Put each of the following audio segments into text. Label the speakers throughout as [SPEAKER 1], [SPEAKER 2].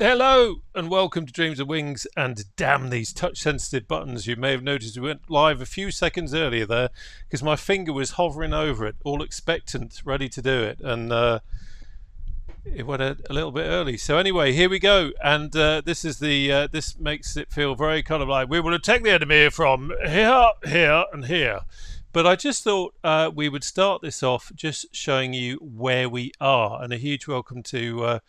[SPEAKER 1] Hello and welcome to Dreams of Wings, and damn these touch sensitive buttons. You may have noticed we went live a few seconds earlier there because my finger was hovering over it, all expectant, ready to do it, and it went a little bit early. So anyway, here we go, and this is the this makes it feel very kind of like we will attack the enemy from here, here and here. But I just thought we would start this off just showing you where we are, and a huge welcome to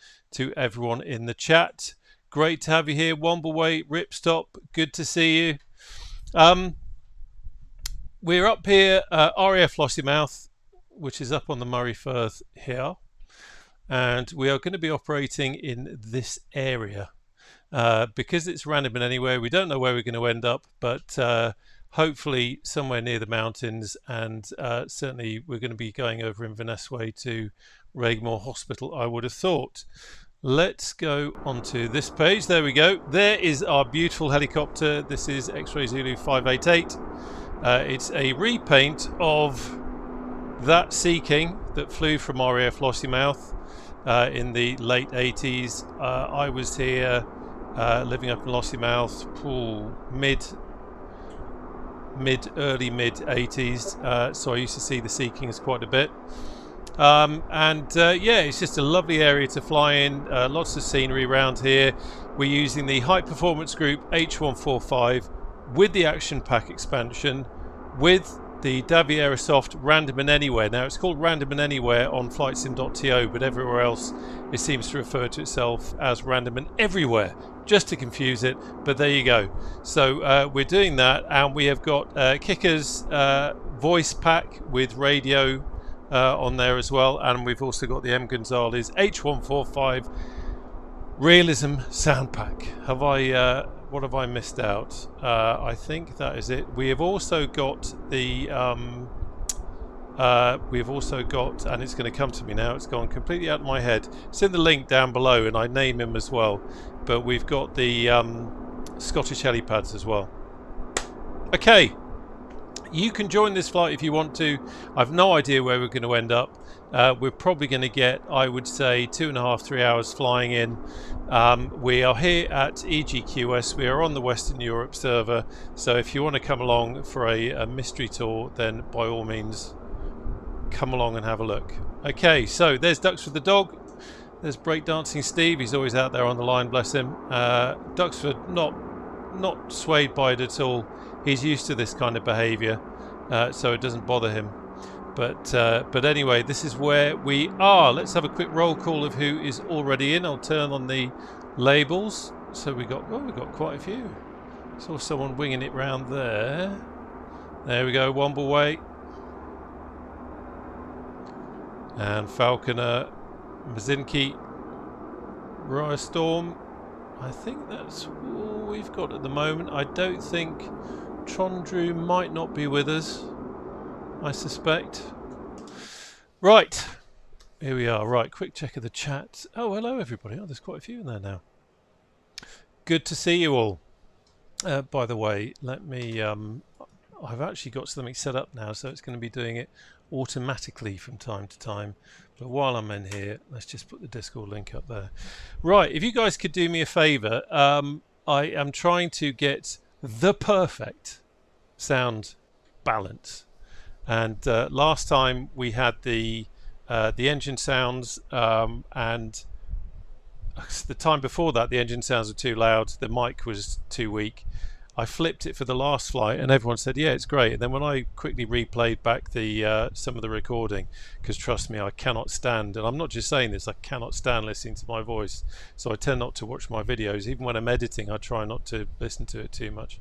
[SPEAKER 1] everyone in the chat. Great to have you here, Wombleway, Ripstop, good to see you. We're up here, RAF Lossiemouth, which is up on the Murray Firth here, and we are going to be operating in this area. Because it's random and anywhere, we don't know where we're going to end up, but hopefully somewhere near the mountains, and certainly we're going to be going over Inverness Way to Regmore Hospital, I would have thought. Let's go onto this page. There we go. There is our beautiful helicopter. This is X-Ray Zulu 588. It's a repaint of that Sea King that flew from RAF Lossiemouth in the late 80s. I was here living up in Lossiemouth, early mid 80s, so I used to see the Sea Kings quite a bit. Yeah, it's just a lovely area to fly in, lots of scenery around here. We're using the high performance group H145 with the action pack expansion, with the Davierosoft Random and Anywhere. Now it's called Random and Anywhere on flightsim.to, but everywhere else it seems to refer to itself as Random and Everywhere, just to confuse it, but there you go. So we're doing that, and we have got Kicker's voice pack with radio on there as well, and we've also got the M. Gonzalez H145 realism sound pack. What have I missed out? I think that is it. We have also got the and it's going to come to me now, it's gone completely out of my head. It's in the link down below, and I name him as well, but we've got the Scottish helipads as well. Okay, you can join this flight if you want to. I've no idea where we're going to end up. We're probably going to get, I would say, 2.5–3 hours flying in. We are here at EGQS. We are on the Western Europe server, so if you want to come along for a mystery tour, then by all means come along and have a look. Okay, so there's Duxford the dog. There's breakdancing Steve. He's always out there on the line, bless him. Duxford not swayed by it at all. He's used to this kind of behaviour, so it doesn't bother him. But anyway, this is where we are. Let's have a quick roll call of who is already in. I'll turn on the labels. So we've got quite a few. Saw someone winging it round there. There we go, Wombleway. And Falconer, Mazinki, Raya Storm. I think that's all we've got at the moment. I don't think Trondru might not be with us, I suspect. Right, here we are. Right, quick check of the chat. Oh, hello everybody. Oh, there's quite a few in there now. Good to see you all. By the way, let me I've actually got something set up now, so it's going to be doing it automatically from time to time. But while I'm in here, let's just put the Discord link up there. Right, if you guys could do me a favor, I am trying to get the perfect sound balance, and last time we had the engine sounds, and the time before that the engine sounds were too loud, the mic was too weak. I flipped it for the last flight, and everyone said, yeah, it's great. And then when I quickly replayed back the some of the recording, because trust me, I cannot stand, and I'm not just saying this, I cannot stand listening to my voice. So I tend not to watch my videos. Even when I'm editing, I try not to listen to it too much.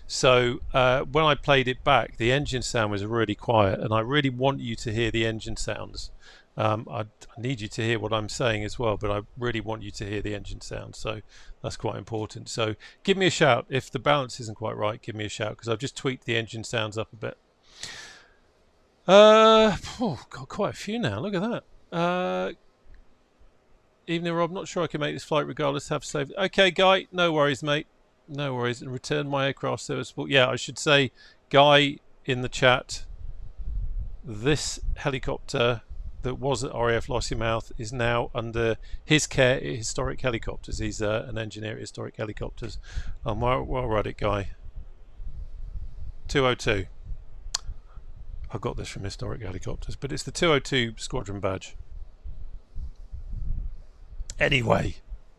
[SPEAKER 1] So when I played it back, the engine sound was really quiet, and I really want you to hear the engine sounds. I need you to hear what I'm saying as well, but I really want you to hear the engine sound, so that's quite important. So give me a shout if the balance isn't quite right. Give me a shout, because I've just tweaked the engine sounds up a bit. Got quite a few now. Look at that. Evening, Rob. Not sure I can make this flight regardless. Have saved. Okay, Guy. No worries, mate. No worries. And return my aircraft service. Yeah, I should say, Guy in the chat. This helicopter that was at RAF Lossiemouth is now under his care at Historic Helicopters. He's an engineer at Historic Helicopters. Well at it, guy. 202. I got this from Historic Helicopters, but it's the 202 squadron badge. Anyway,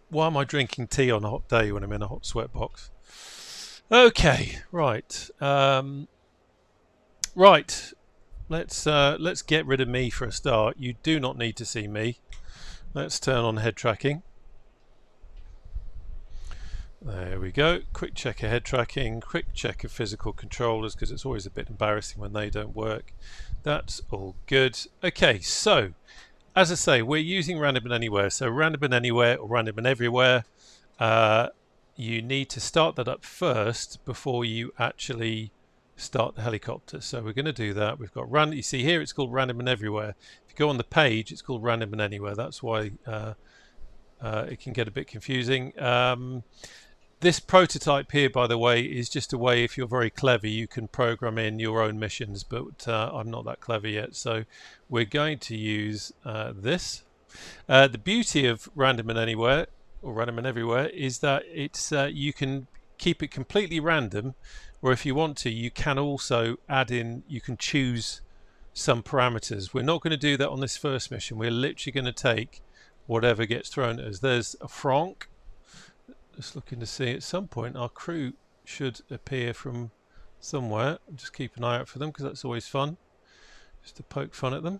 [SPEAKER 1] why am I drinking tea on a hot day when I'm in a hot sweat box? Okay, right. Right. Let's get rid of me for a start. You do not need to see me. Let's turn on head tracking. There we go. Quick check of head tracking, quick check of physical controllers, because it's always a bit embarrassing when they don't work. That's all good. Okay, so as I say, we're using random and anywhere. So random and anywhere or random and everywhere, you need to start that up first before you actually start the helicopter. So we're going to do that. We've got random. You see here it's called random and everywhere. If you go on the page, it's called random and anywhere. That's why it can get a bit confusing. This prototype here, by the way, is just a way, if you're very clever, you can program in your own missions, but I'm not that clever yet. So we're going to use this. The beauty of random and anywhere, or random and everywhere, is that it's you can keep it completely random, or if you want to, you can also add in, you can choose some parameters. We're not going to do that on this first mission. We're literally going to take whatever gets thrown at us. There's a Franck. Just looking to see, at some point our crew should appear from somewhere. Just keep an eye out for them, because that's always fun, just to poke fun at them.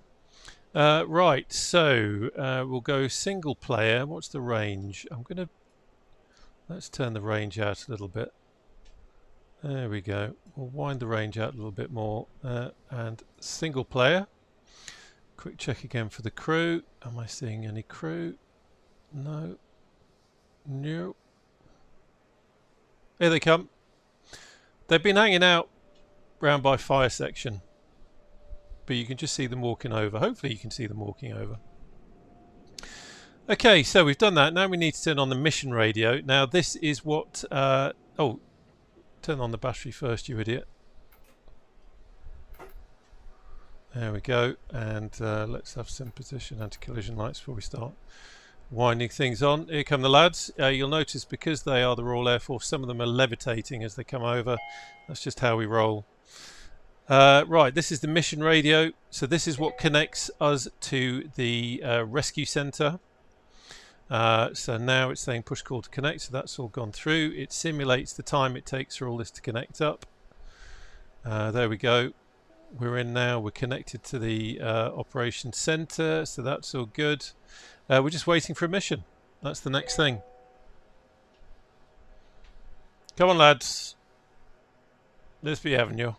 [SPEAKER 1] Right, so we'll go single player. What's the range? Let's turn the range out a little bit. There we go. We'll wind the range out a little bit more. And single player. Quick check again for the crew. Am I seeing any crew? No. No. Here they come. They've been hanging out round by fire section, but you can just see them walking over. Hopefully you can see them walking over. Okay, so we've done that. Now we need to turn on the mission radio. Now this is what... oh, turn on the battery first, you idiot. There we go. And let's have some position anti-collision lights before we start winding things on. Here come the lads. You'll notice, because they are the Royal Air Force, some of them are levitating as they come over. That's just how we roll. Right, this is the mission radio. So this is what connects us to the rescue centre. So now it's saying push call to connect, so that's all gone through. It simulates the time it takes for all this to connect up. There we go. We're in now. We're connected to the operations centre, so that's all good. We're just waiting for a mission. That's the next thing. Come on, lads. Let's be having you.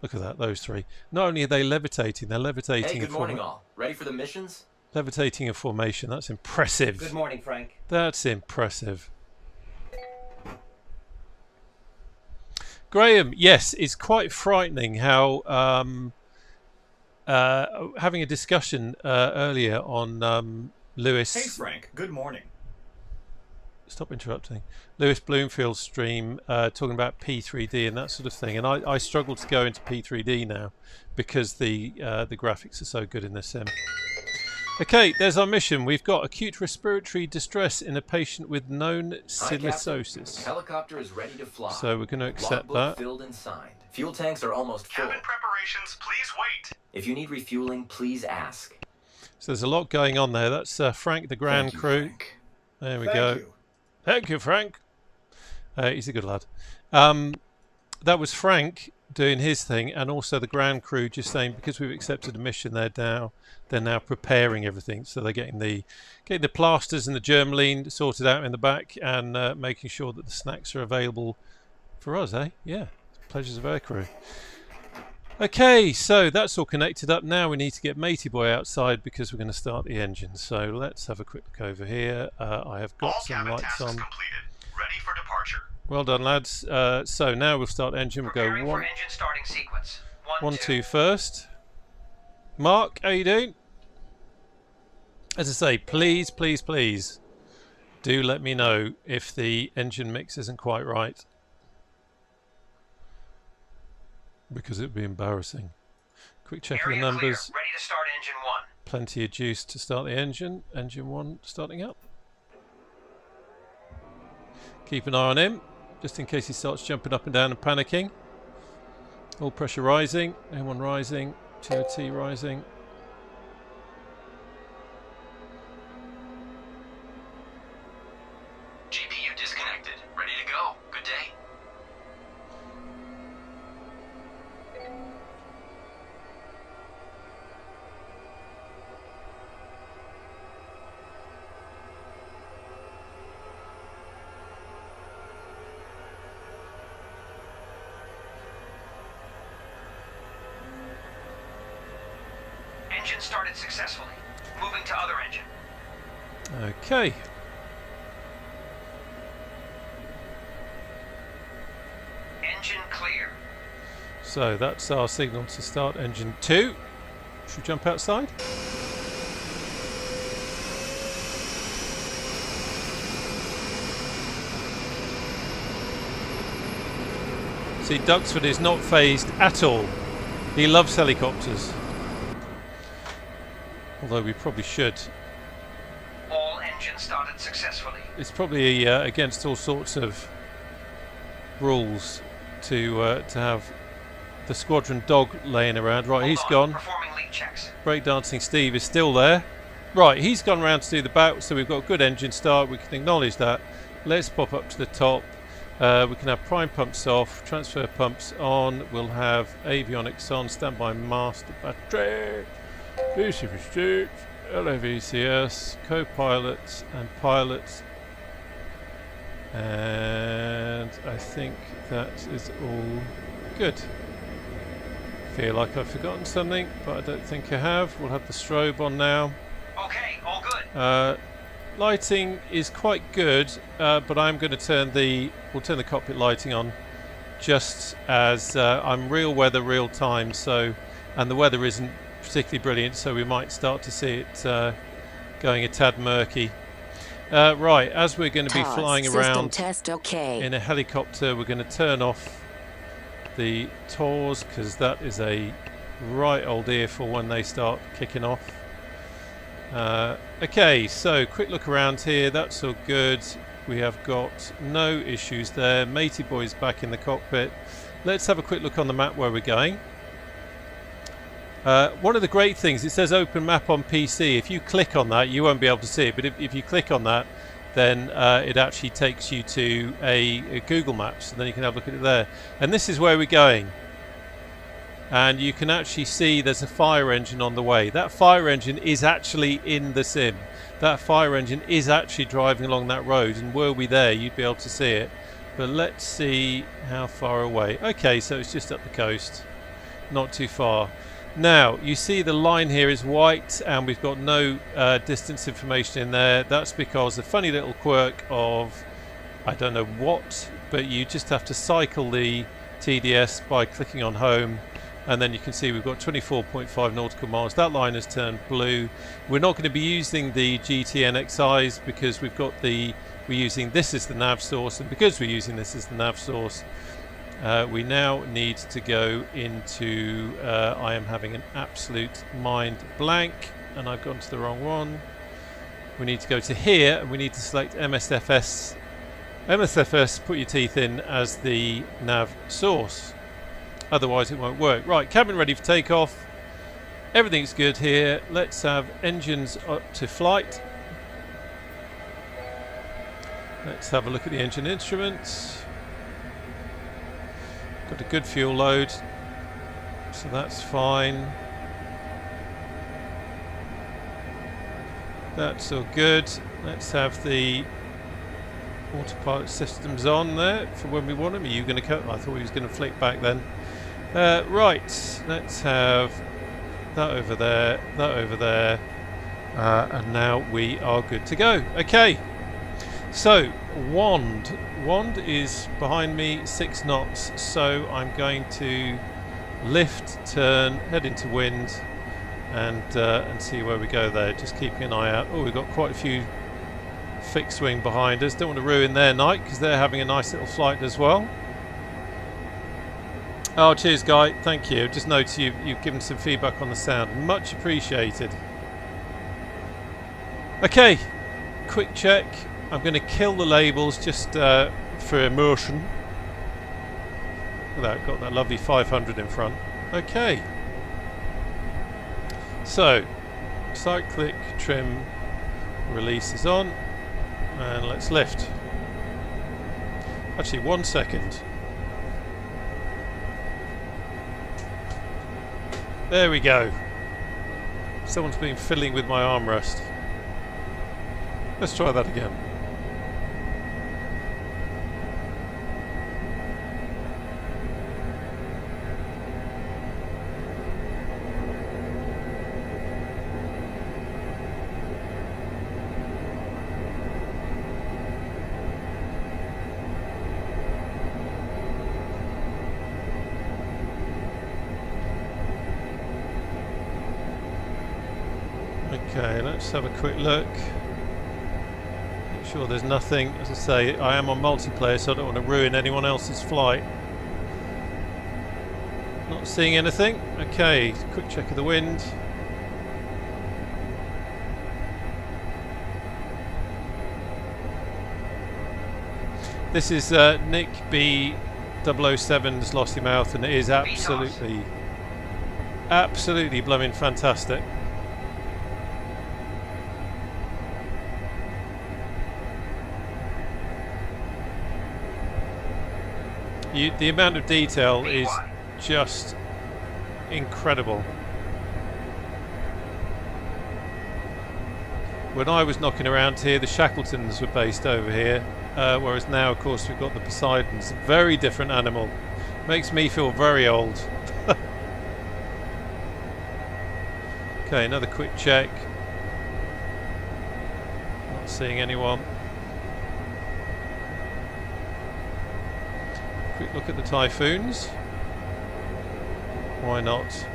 [SPEAKER 1] Look at that, those three. Not only are they levitating, they're levitating.
[SPEAKER 2] Hey, good morning, all. Ready for the missions?
[SPEAKER 1] Levitating in formation. That's impressive.
[SPEAKER 2] Good morning, Frank.
[SPEAKER 1] That's impressive. Graham, yes, it's quite frightening how having a discussion earlier on Lewis.
[SPEAKER 3] Hey Frank, good morning.
[SPEAKER 1] Stop interrupting. Lewis Bloomfield's stream talking about P3D and that sort of thing, and I struggle to go into P3D now because the graphics are so good in this sim. Okay, there's our mission. We've got acute respiratory distress in a patient with known silicosis.
[SPEAKER 2] Helicopter is ready to fly.
[SPEAKER 1] So we're going to accept that.
[SPEAKER 2] Filled and signed. Fuel tanks are almost full.
[SPEAKER 3] Cabin preparations, please wait.
[SPEAKER 2] If you need refueling, please ask.
[SPEAKER 1] So there's a lot going on there. That's Frank, the ground crew.
[SPEAKER 3] Frank.
[SPEAKER 1] There we
[SPEAKER 3] Thank
[SPEAKER 1] go.
[SPEAKER 3] you.
[SPEAKER 1] Thank you, Frank. He's a good lad. That was Frank doing his thing, and also the ground crew just saying, because we've accepted a mission, they're now preparing everything. So they're getting the plasters and the germaline sorted out in the back, and making sure that the snacks are available for us, eh? Yeah, pleasures of aircrew. Okay, so that's all connected up. Now we need to get Matey Boy outside because we're going to start the engine. So let's have a quick look over here. I have got some lights on.
[SPEAKER 3] Completed. Ready for departure.
[SPEAKER 1] Well done, lads. So now we'll start engine. We'll go
[SPEAKER 4] Engine starting sequence.
[SPEAKER 1] 1, 2 first. Mark, how you doing? As I say, please, please, please do let me know if the engine mix isn't quite right, because it would be embarrassing. Quick check of the numbers.
[SPEAKER 4] Ready to start Engine 1.
[SPEAKER 1] Plenty of juice to start the engine. Engine 1 starting up. Keep an eye on him, just in case he starts jumping up and down and panicking. All pressure rising, M1 rising, TOT rising.
[SPEAKER 2] GPU disconnected. Ready to go. Good day.
[SPEAKER 4] Engine started successfully. Moving to other engine.
[SPEAKER 1] Okay.
[SPEAKER 4] Engine clear.
[SPEAKER 1] So that's our signal to start engine 2. Should we jump outside? See, Duxford is not phased at all. He loves helicopters. Although we probably should.
[SPEAKER 4] All engines started successfully.
[SPEAKER 1] It's probably against all sorts of rules to have the squadron dog laying around. Right, he's gone.
[SPEAKER 4] Performing leak checks.
[SPEAKER 1] Breakdancing Steve is still there. Right, he's gone round to do the bout, so we've got a good engine start. We can acknowledge that. Let's pop up to the top. We can have prime pumps off, transfer pumps on. We'll have avionics on, standby master battery. VC LAVCS, co-pilots and pilots, and I think that is all good. Feel like I've forgotten something, but I don't think I have. We'll have the strobe on now.
[SPEAKER 4] Okay, all good.
[SPEAKER 1] Lighting is quite good, but I'm going to we'll turn the cockpit lighting on just as I'm real weather, real time, so, and the weather isn't particularly brilliant, so we might start to see it going a tad murky. Right, as we're going to be flying around in a helicopter, we're going to turn off the TORs because that is a right old earful when they start kicking off. Okay, so quick look around here, that's all good. We have got no issues there. Matey boy's back in the cockpit. Let's have a quick look on the map where we're going. One of the great things, it says open map on PC. If you click on that, you won't be able to see it, but if you click on that, then it actually takes you to a Google Maps, and then you can have a look at it there. And this is where we're going. And you can actually see there's a fire engine on the way. That fire engine is actually in the sim. That fire engine is actually driving along that road, and were we there, you'd be able to see it. But let's see how far away. Okay, so it's just up the coast, not too far. Now, you see the line here is white and we've got no distance information in there. That's because a funny little quirk of, I don't know what, but you just have to cycle the TDS by clicking on home, and then you can see we've got 24.5 nautical miles. That line has turned blue. We're not going to be using the GTNXIs because we're using this as the nav source, and because we're using this as the nav source, we now need to go into, I am having an absolute mind blank and I've gone to the wrong one. We need to go to here and we need to select MSFS. MSFS, put your teeth in as the nav source. Otherwise it won't work. Right, cabin ready for takeoff. Everything's good here. Let's have engines up to flight. Let's have a look at the engine instruments. Got a good fuel load, so that's fine. That's all good. Let's have the autopilot systems on there for when we want them. Are you going to cut? I thought he was going to flick back then. Right, let's have that over there, and now we are good to go. Okay, so Wand is behind me, 6 knots, so I'm going to lift, turn, head into wind, and see where we go there. Just keeping an eye out. Oh, we've got quite a few fixed wing behind us. Don't want to ruin their night because they're having a nice little flight as well. Oh, cheers, Guy. Thank you. Just noticed you've given some feedback on the sound. Much appreciated. Okay, quick check. I'm going to kill the labels just for immersion. Look at that, got that lovely 500 in front. Okay. So, cyclic trim release is on, and let's lift. Actually, 1 second. There we go. Someone's been fiddling with my armrest. Let's try that again. Okay, let's have a quick look. Make sure there's nothing. As I say, I am on multiplayer, so I don't want to ruin anyone else's flight. Not seeing anything. Okay, quick check of the wind. This is Nick B007's Lossiemouth, and it is absolutely blooming fantastic. The amount of detail is just incredible. When I was knocking around here, the Shackletons were based over here, whereas now, of course, we've got the Poseidons. Very different animal. Makes me feel very old. Okay, another quick check. Not seeing anyone. Quick look at the Typhoons. Why not?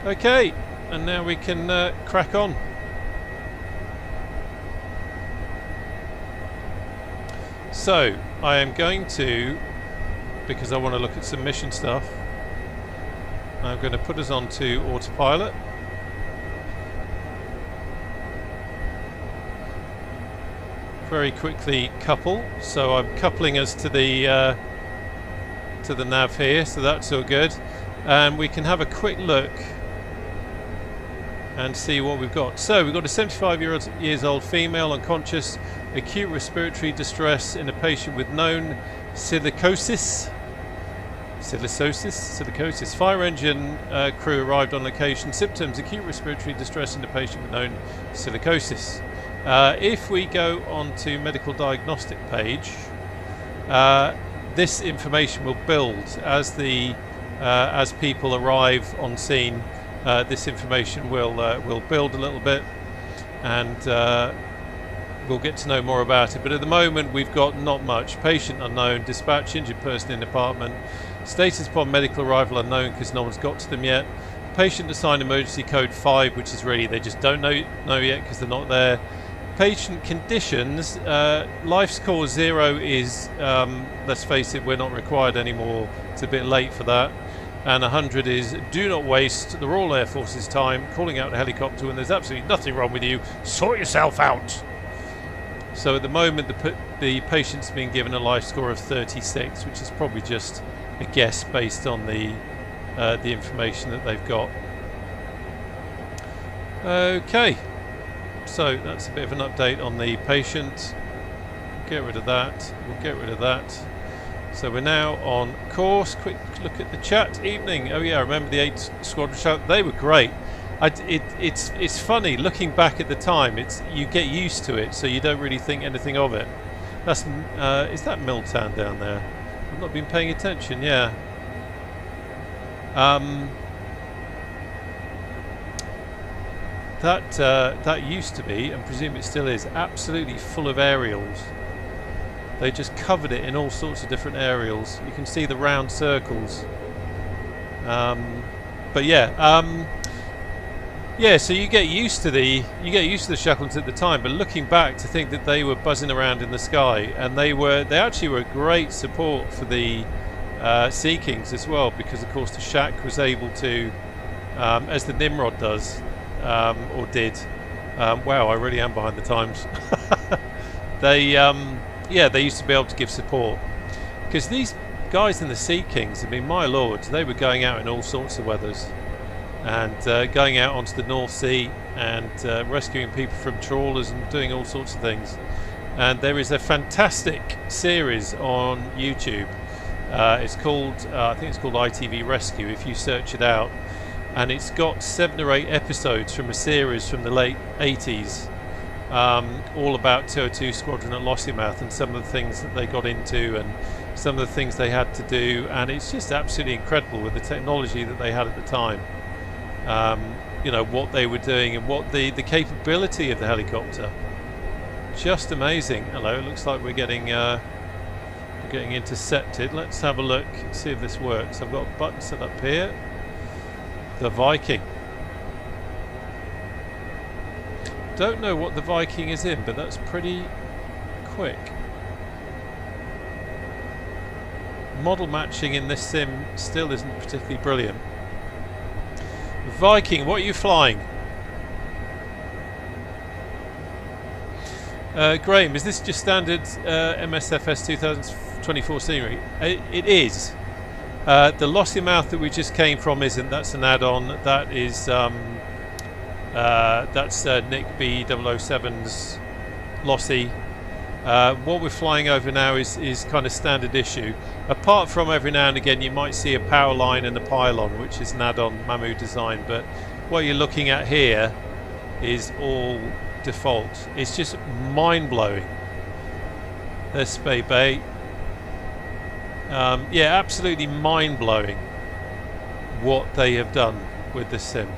[SPEAKER 1] Okay, and now we can crack on. So, I am going to, because I want to look at some mission stuff, I'm going to put us onto autopilot. Very quickly couple, so I'm coupling us to the nav here, so that's all good, and we can have a quick look and see what we've got. So we've got a 75-year-old female, unconscious, acute respiratory distress in a patient with known silicosis. Fire engine crew arrived on location. Symptoms: acute respiratory distress in a patient with known silicosis. If we go onto medical diagnostic page, this information will build as people arrive on scene. This information will build a little bit, and we'll get to know more about it. But at the moment, we've got not much. Patient unknown. Dispatch: injured person in apartment. Status upon medical arrival unknown because no one's got to them yet. Patient assigned emergency code 5, which is really they just don't know yet because they're not there. Patient conditions, life score 0 is, let's face it, we're not required anymore. It's a bit late for that. And 100 is, do not waste the Royal Air Force's time calling out a helicopter when there's absolutely nothing wrong with you. Sort yourself out. So at the moment, the patient's been given a life score of 36, which is probably just a guess based on the information that they've got. Okay. So that's a bit of an update on the patient. Get rid of that. We'll get rid of that. So we're now on course. Quick look at the chat. Evening. Oh yeah, I remember the 8 squadron chat. They were great. It's funny looking back at the time. You get used to it, so you don't really think anything of it. That's is that Milltown down there? I've not been paying attention. Yeah. That used to be, and presume it still is, absolutely full of aerials. They just covered it in all sorts of different aerials. You can see the round circles. But yeah, Yeah, so you get used to the Shackletons at the time, but looking back to think that they were buzzing around in the sky, and they actually were great support for the Sea Kings as well, because of course the Shack was able to, as the Nimrod does, or did. Wow, I really am behind the times. They used to be able to give support, because these guys in the Sea Kings, I mean, my lord, they were going out in all sorts of weathers. And going out onto the North Sea and rescuing people from trawlers and doing all sorts of things. And there is a fantastic series on YouTube. It's called, I think it's called ITV Rescue, if you search it out. And it's got 7 or 8 episodes from a series from the late 80s, all about 202 Squadron at Lossiemouth and some of the things that they got into and some of the things they had to do. And it's just absolutely incredible with the technology that they had at the time. You know, what they were doing and what the capability of the helicopter. Just amazing. Hello, it looks like we're getting intercepted. Let's have a look, see if this works. I've got a button set up here. The Viking. Don't know what the Viking is in, but that's pretty quick. Model matching in this sim still isn't particularly brilliant. Viking, what are you flying? Graham, is this just standard MSFS 2024 scenery? It is. The Lossiemouth that we just came from isn't. That's an add-on. That is that's Nick B007's Lossie. What we're flying over now is kind of standard issue. Apart from every now and again you might see a power line and a pylon, which is an add-on Mamu design, but what you're looking at here is all default. It's just mind-blowing. There's Spey Bay. Yeah, absolutely mind-blowing what they have done with this sim.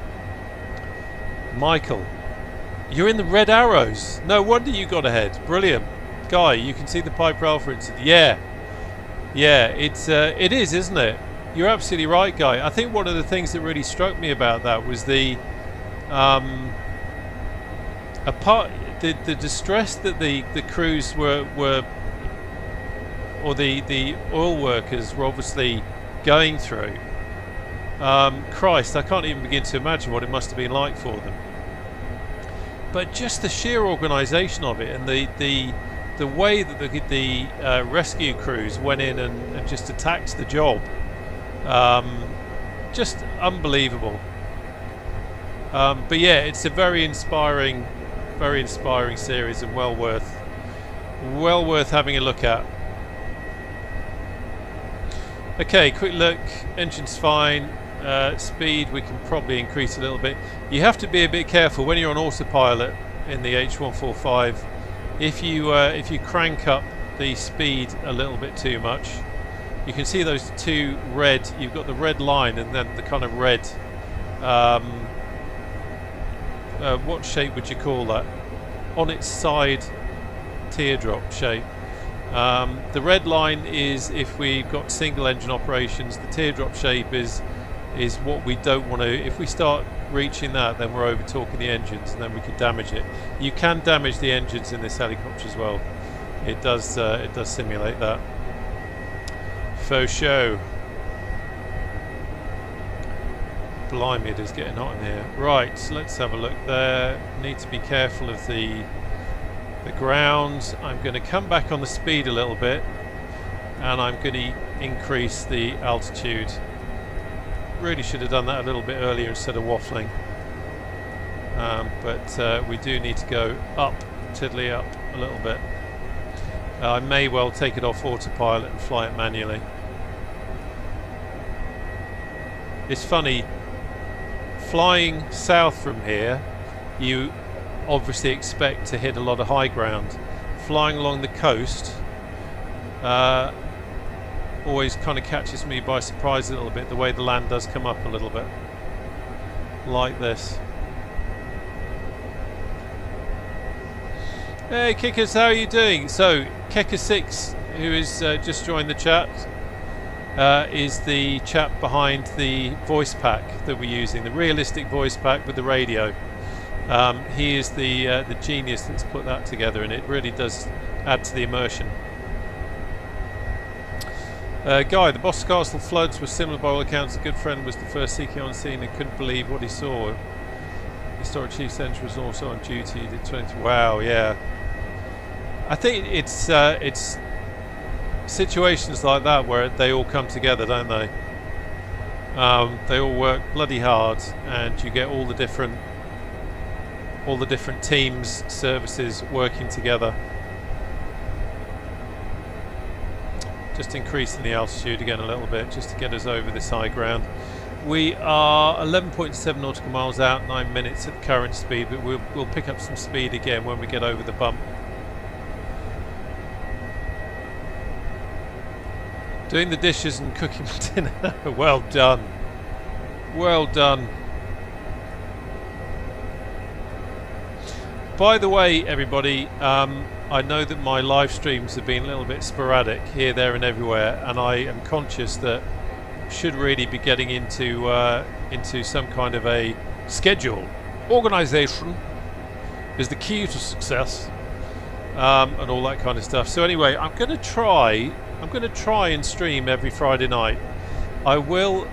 [SPEAKER 1] Michael, you're in the red arrows. No wonder you got ahead. Brilliant. Guy, you can see the Piper Alpha incident. Yeah, it is, isn't it? You're absolutely right, Guy. I think one of the things that really struck me about that was the distress that the crews were or the oil workers were obviously going through. Christ, I can't even begin to imagine what it must have been like for them. But just the sheer organisation of it, and the way that the rescue crews went in and just attacked the job, just unbelievable. But yeah, it's a very inspiring series, and well worth having a look at. Okay, quick look. Engine's fine. Speed we can probably increase a little bit. You have to be a bit careful when you're on autopilot in the H145. If you crank up the speed a little bit too much, you can see those two red. You've got the red line and then the kind of red. What shape would you call that? On its side, teardrop shape. The red line is if we've got single engine operations. The teardrop shape is what we don't want to. If we start reaching that, then we're over talking the engines, and then we could damage it. You can damage the engines in this helicopter as well. It does simulate that. Faux show. Blimey, it is getting hot in here. Right, so let's have a look there. Need to be careful of the ground. I'm going to come back on the speed a little bit, and I'm going to increase the altitude. Really should have done that a little bit earlier instead of waffling. But we do need to go up, tiddly up a little bit. I may well take it off autopilot and fly it manually. It's funny, flying south from here, you obviously expect to hit a lot of high ground. Flying along the coast always kind of catches me by surprise a little bit, the way the land does come up a little bit like this. Hey Kickers, how are you doing? So Keka6, who is just joined the chat, is the chap behind the voice pack that we're using, the realistic voice pack with the radio. He is the genius that's put that together, and it really does add to the immersion. Guy, the Boss Castle floods were similar by all accounts. A good friend was the first CK on scene and couldn't believe what he saw. Historic Chief Centre was also on duty. He did 20. Wow, yeah. I think it's situations like that where they all come together, don't they? They all work bloody hard, and you get all the different teams, services working together. Just increasing the altitude again a little bit, just to get us over this high ground. We are 11.7 nautical miles out, 9 minutes at current speed, but we'll pick up some speed again when we get over the bump. Doing the dishes and cooking dinner. Well done. Well done. By the way, everybody, I know that my live streams have been a little bit sporadic here, there and everywhere, and I am conscious that should really be getting into some kind of a schedule. Organisation is the key to success, and all that kind of stuff. So anyway, I'm going to try and stream every Friday night. I will,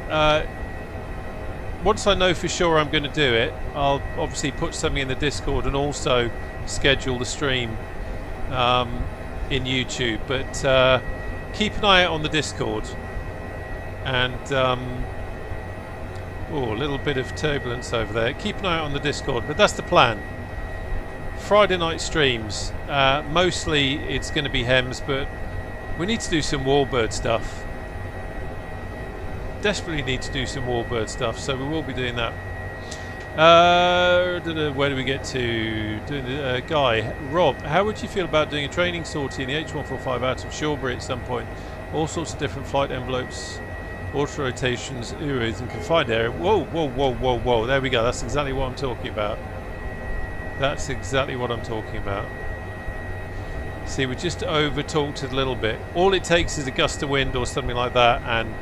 [SPEAKER 1] once I know for sure I'm going to do it, I'll obviously put something in the Discord and also schedule the stream in YouTube. But keep an eye out on the Discord. And oh, a little bit of turbulence over there. Keep an eye out on the Discord, but that's the plan. Friday night streams. Mostly it's going to be HEMS, but we need to do some Warbird stuff. Desperately need to do some Warbird stuff, so we will be doing that. Where do we get to? Guy, Rob, how would you feel about doing a training sortie in the H145 out of Shawbury at some point? All sorts of different flight envelopes, auto rotations, UAs and confined area. Whoa, whoa, whoa, whoa, whoa. There we go. That's exactly what I'm talking about. That's exactly what I'm talking about. See, we just over-talked it a little bit. All it takes is a gust of wind or something like that, and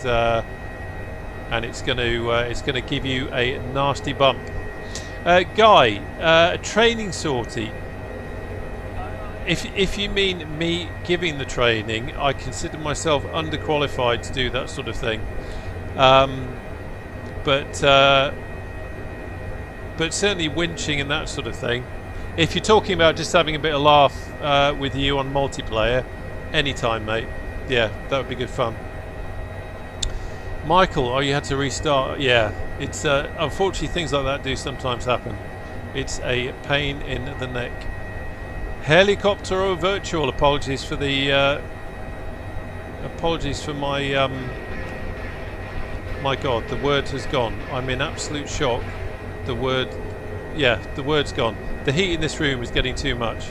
[SPEAKER 1] it's going to give you a nasty bump. Guy, a training sortie. If you mean me giving the training, I consider myself underqualified to do that sort of thing. But certainly winching and that sort of thing. If you're talking about just having a bit of laugh with you on multiplayer, anytime, mate. Yeah, that would be good fun. Michael, oh, you had to restart. Yeah, it's unfortunately things like that do sometimes happen. It's a pain in the neck. Helicopter or virtual? Apologies for the apologies for my my God, the word has gone. I'm in absolute shock. The word's gone. The heat in this room is getting too much.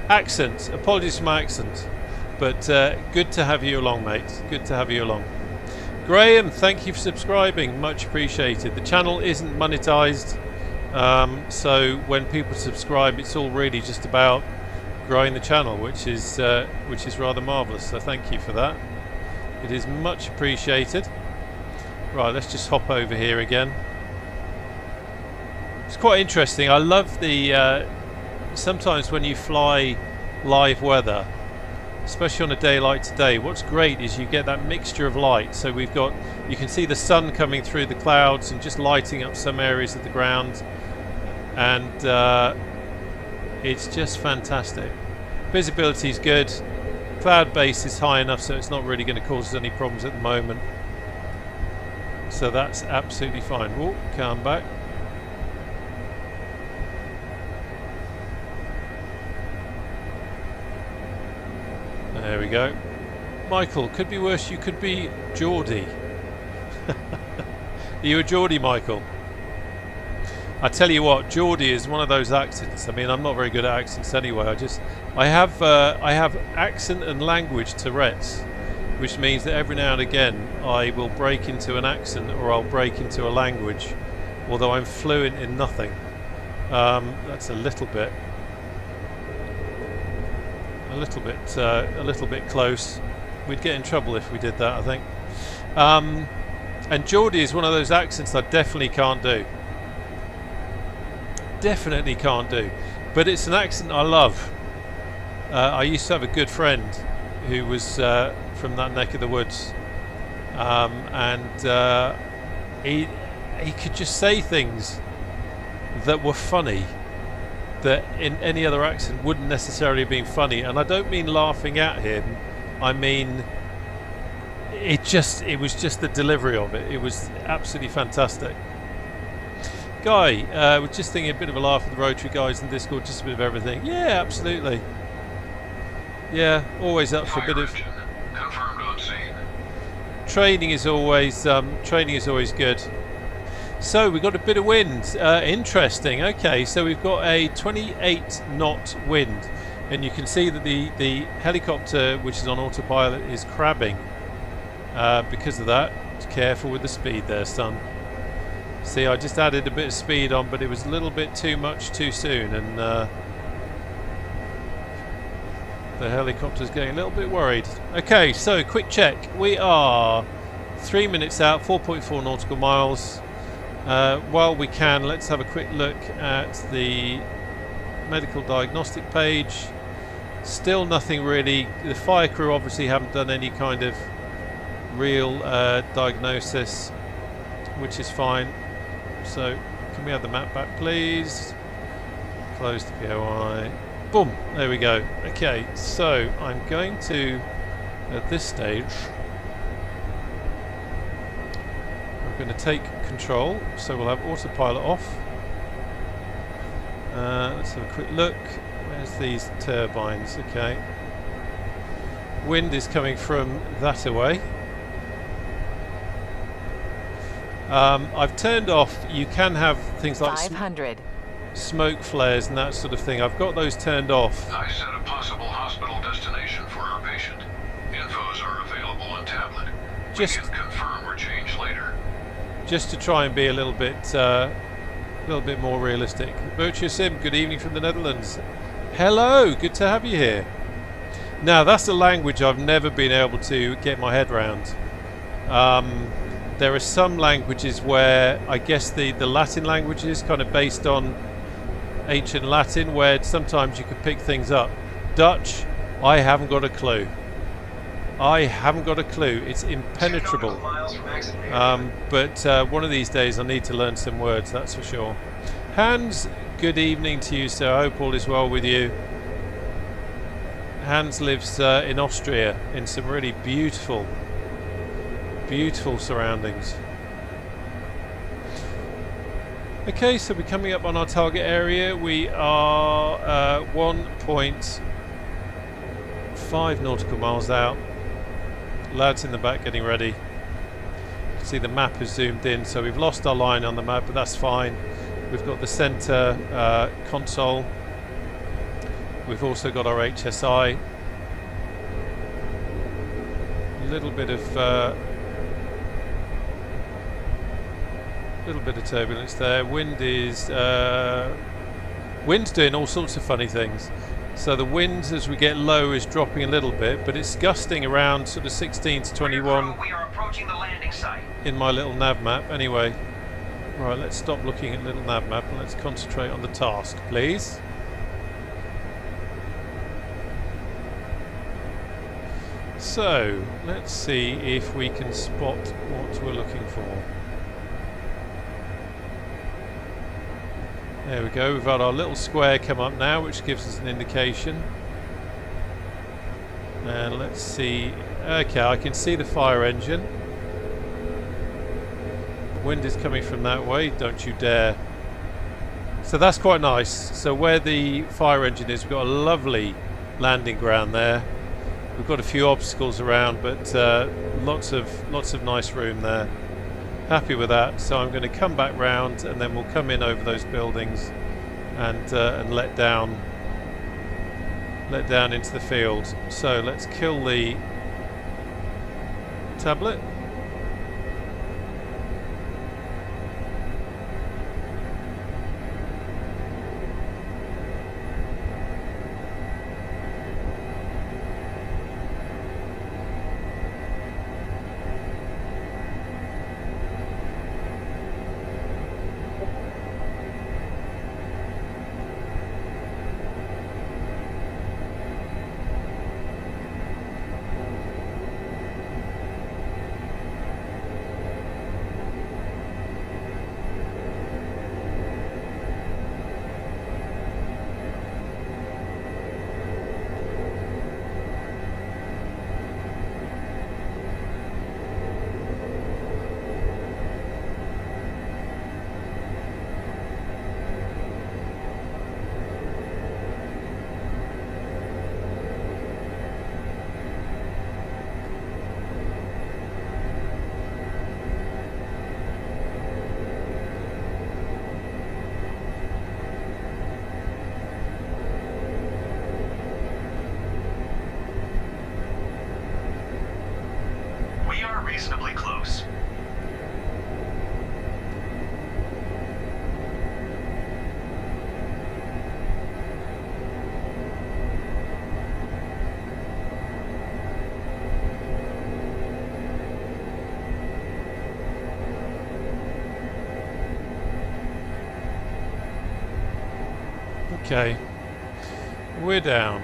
[SPEAKER 1] Accent, apologies for my accent, but good to have you along, mate. Good to have you along. Graham, thank you for subscribing, much appreciated. The channel isn't monetized, so when people subscribe, it's all really just about growing the channel, which is rather marvellous. So thank you for that. It is much appreciated. Right, let's just hop over here again. It's quite interesting. I love the sometimes when you fly live weather, especially on a day like today, what's great is you get that mixture of light. So you can see the sun coming through the clouds and just lighting up some areas of the ground, and it's just fantastic. Visibility is good. Cloud base is high enough so it's not really going to cause us any problems at the moment. So that's absolutely fine. Oh, calm back. There we go. Michael, could be worse. You could be Geordie. Are you a Geordie, Michael? I tell you what, Geordie is one of those accents. I mean, I'm not very good at accents anyway. I have accent and language Tourette's, which means that every now and again I will break into an accent or I'll break into a language, although I'm fluent in nothing. That's a little bit close. We'd get in trouble if we did that, I think. And Geordie is one of those accents I definitely can't do. Definitely can't do. But it's an accent I love. I used to have a good friend who was from that neck of the woods. He could just say things that were funny that in any other accent wouldn't necessarily have been funny. And I don't mean laughing at him. I mean... It was just the delivery of it. It was absolutely fantastic. Guy, we're just thinking a bit of a laugh with the Rotary guys in Discord, just a bit of everything. Yeah, absolutely. Yeah, always up for a bit of
[SPEAKER 3] Confirmed on scene.
[SPEAKER 1] training is always good. So we've got a bit of wind. Interesting. Okay, so we've got a 28 knot wind, and you can see that the helicopter, which is on autopilot, is crabbing. Because of that, careful with the speed there, son. See, I just added a bit of speed on, but it was a little bit too much too soon, and the helicopter's getting a little bit worried. Okay, so quick check. We are 3 minutes out, 4.4 nautical miles. While we can, let's have a quick look at the medical diagnostic page. Still nothing really. The fire crew obviously haven't done any kind of real diagnosis, which is fine. So can we have the map back, please? Close the POI. Boom, there we go. Okay, so I'm going to, at this stage, I'm going to take control, so we'll have autopilot off. Let's have a quick look. Where's these turbines? Okay, wind is coming from that away. I've turned off, you can have things like
[SPEAKER 5] 500.
[SPEAKER 1] Smoke flares and that sort of thing. I've got those turned off.
[SPEAKER 3] I set a possible hospital destination for our patient. Infos are available on tablet. We can confirm or change later.
[SPEAKER 1] Just to try and be a little bit more realistic. Virtue Sim, good evening from the Netherlands. Hello, good to have you here. Now that's a language I've never been able to get my head around. There are some languages where I guess the Latin languages kind of based on ancient Latin, where sometimes you could pick things up. Dutch, I haven't got a clue. I haven't got a clue. It's impenetrable. But one of these days I need to learn some words, that's for sure. Hans, good evening to you, sir. I hope all is well with you. Hans lives in Austria in some really beautiful surroundings. Okay, so we're coming up on our target area. We are 1.5 nautical miles out. Lads in the back getting ready. You can see the map is zoomed in, so we've lost our line on the map, but that's fine. We've got the center console. We've also got our HSI. A little bit of turbulence there. Wind's doing all sorts of funny things. So the wind as we get low is dropping a little bit, but it's gusting around sort of 16 to 21
[SPEAKER 4] We are approaching the landing site.
[SPEAKER 1] in my little nav map. Anyway, right, let's stop looking at little nav map and let's concentrate on the task, please. So let's see if we can spot what we're looking for. There we go, we've got our little square come up now, which gives us an indication. And let's see, okay, I can see the fire engine. Wind is coming from that way, don't you dare. So that's quite nice. So where the fire engine is, we've got a lovely landing ground there. We've got a few obstacles around, but lots of nice room there. Happy with that. So I'm going to come back round and then we'll come in over those buildings and let down into the field. So let's kill the tablet.
[SPEAKER 4] reasonably close.
[SPEAKER 1] Okay, we're down.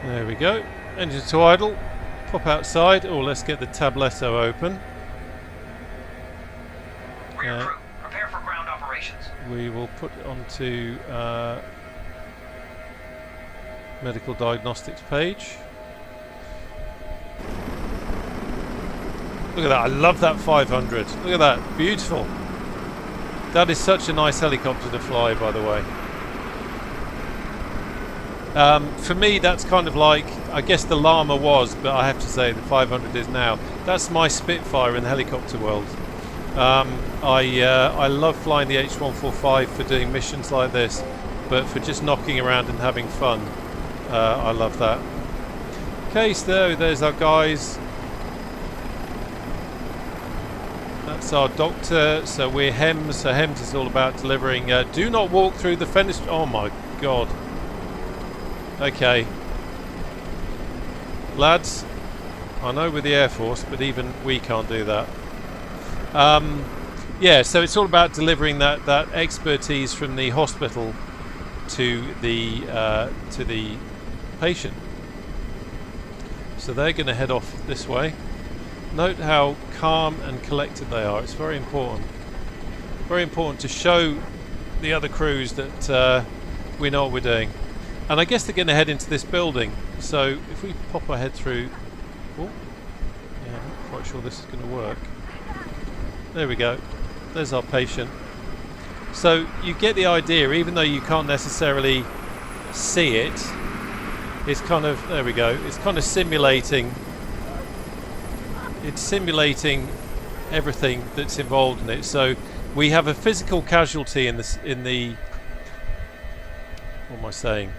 [SPEAKER 1] There we go. Engine to idle. Pop outside. Oh, let's get the tabletto open.
[SPEAKER 4] Rear crew, prepare for ground operations.
[SPEAKER 1] We will put it onto medical diagnostics page. Look at that. I love that 500. Look at that. Beautiful. That is such a nice helicopter to fly, by the way. For me, that's kind of like, I guess the Llama was, but I have to say the 500 is now. That's my Spitfire in the helicopter world. I love flying the H145 for doing missions like this, but for just knocking around and having fun, I love that. Okay, so there's our guys. That's our doctor. So we're HEMS. So HEMS is all about delivering. Do not walk through the fenestrate. Oh my god. Okay, lads. I know we're the Air Force, but even we can't do that. Yeah. So it's all about delivering that expertise from the hospital to the patient. So they're going to head off this way. Note how calm and collected they are. It's very important. Very important to show the other crews that we know what we're doing. And I guess they're going to head into this building. So if we pop our head through... Oh, yeah, I'm not quite sure this is going to work. There we go. There's our patient. So you get the idea, even though you can't necessarily see it, it's kind of... There we go. It's kind of simulating... It's simulating everything that's involved in it. So we have a physical casualty in this. In the what am I saying?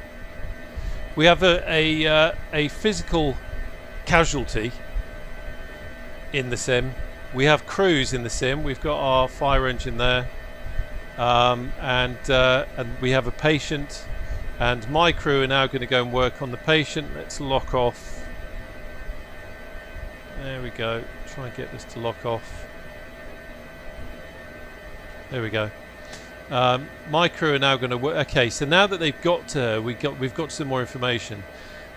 [SPEAKER 1] We have a physical casualty in the sim. We have crews in the sim. We've got our fire engine there, and we have a patient. And my crew are now going to go and work on the patient. Let's lock off. There we go. Try and get this to lock off. There we go. My crew are now going to work. Okay, so now that they've got to her, we've got some more information.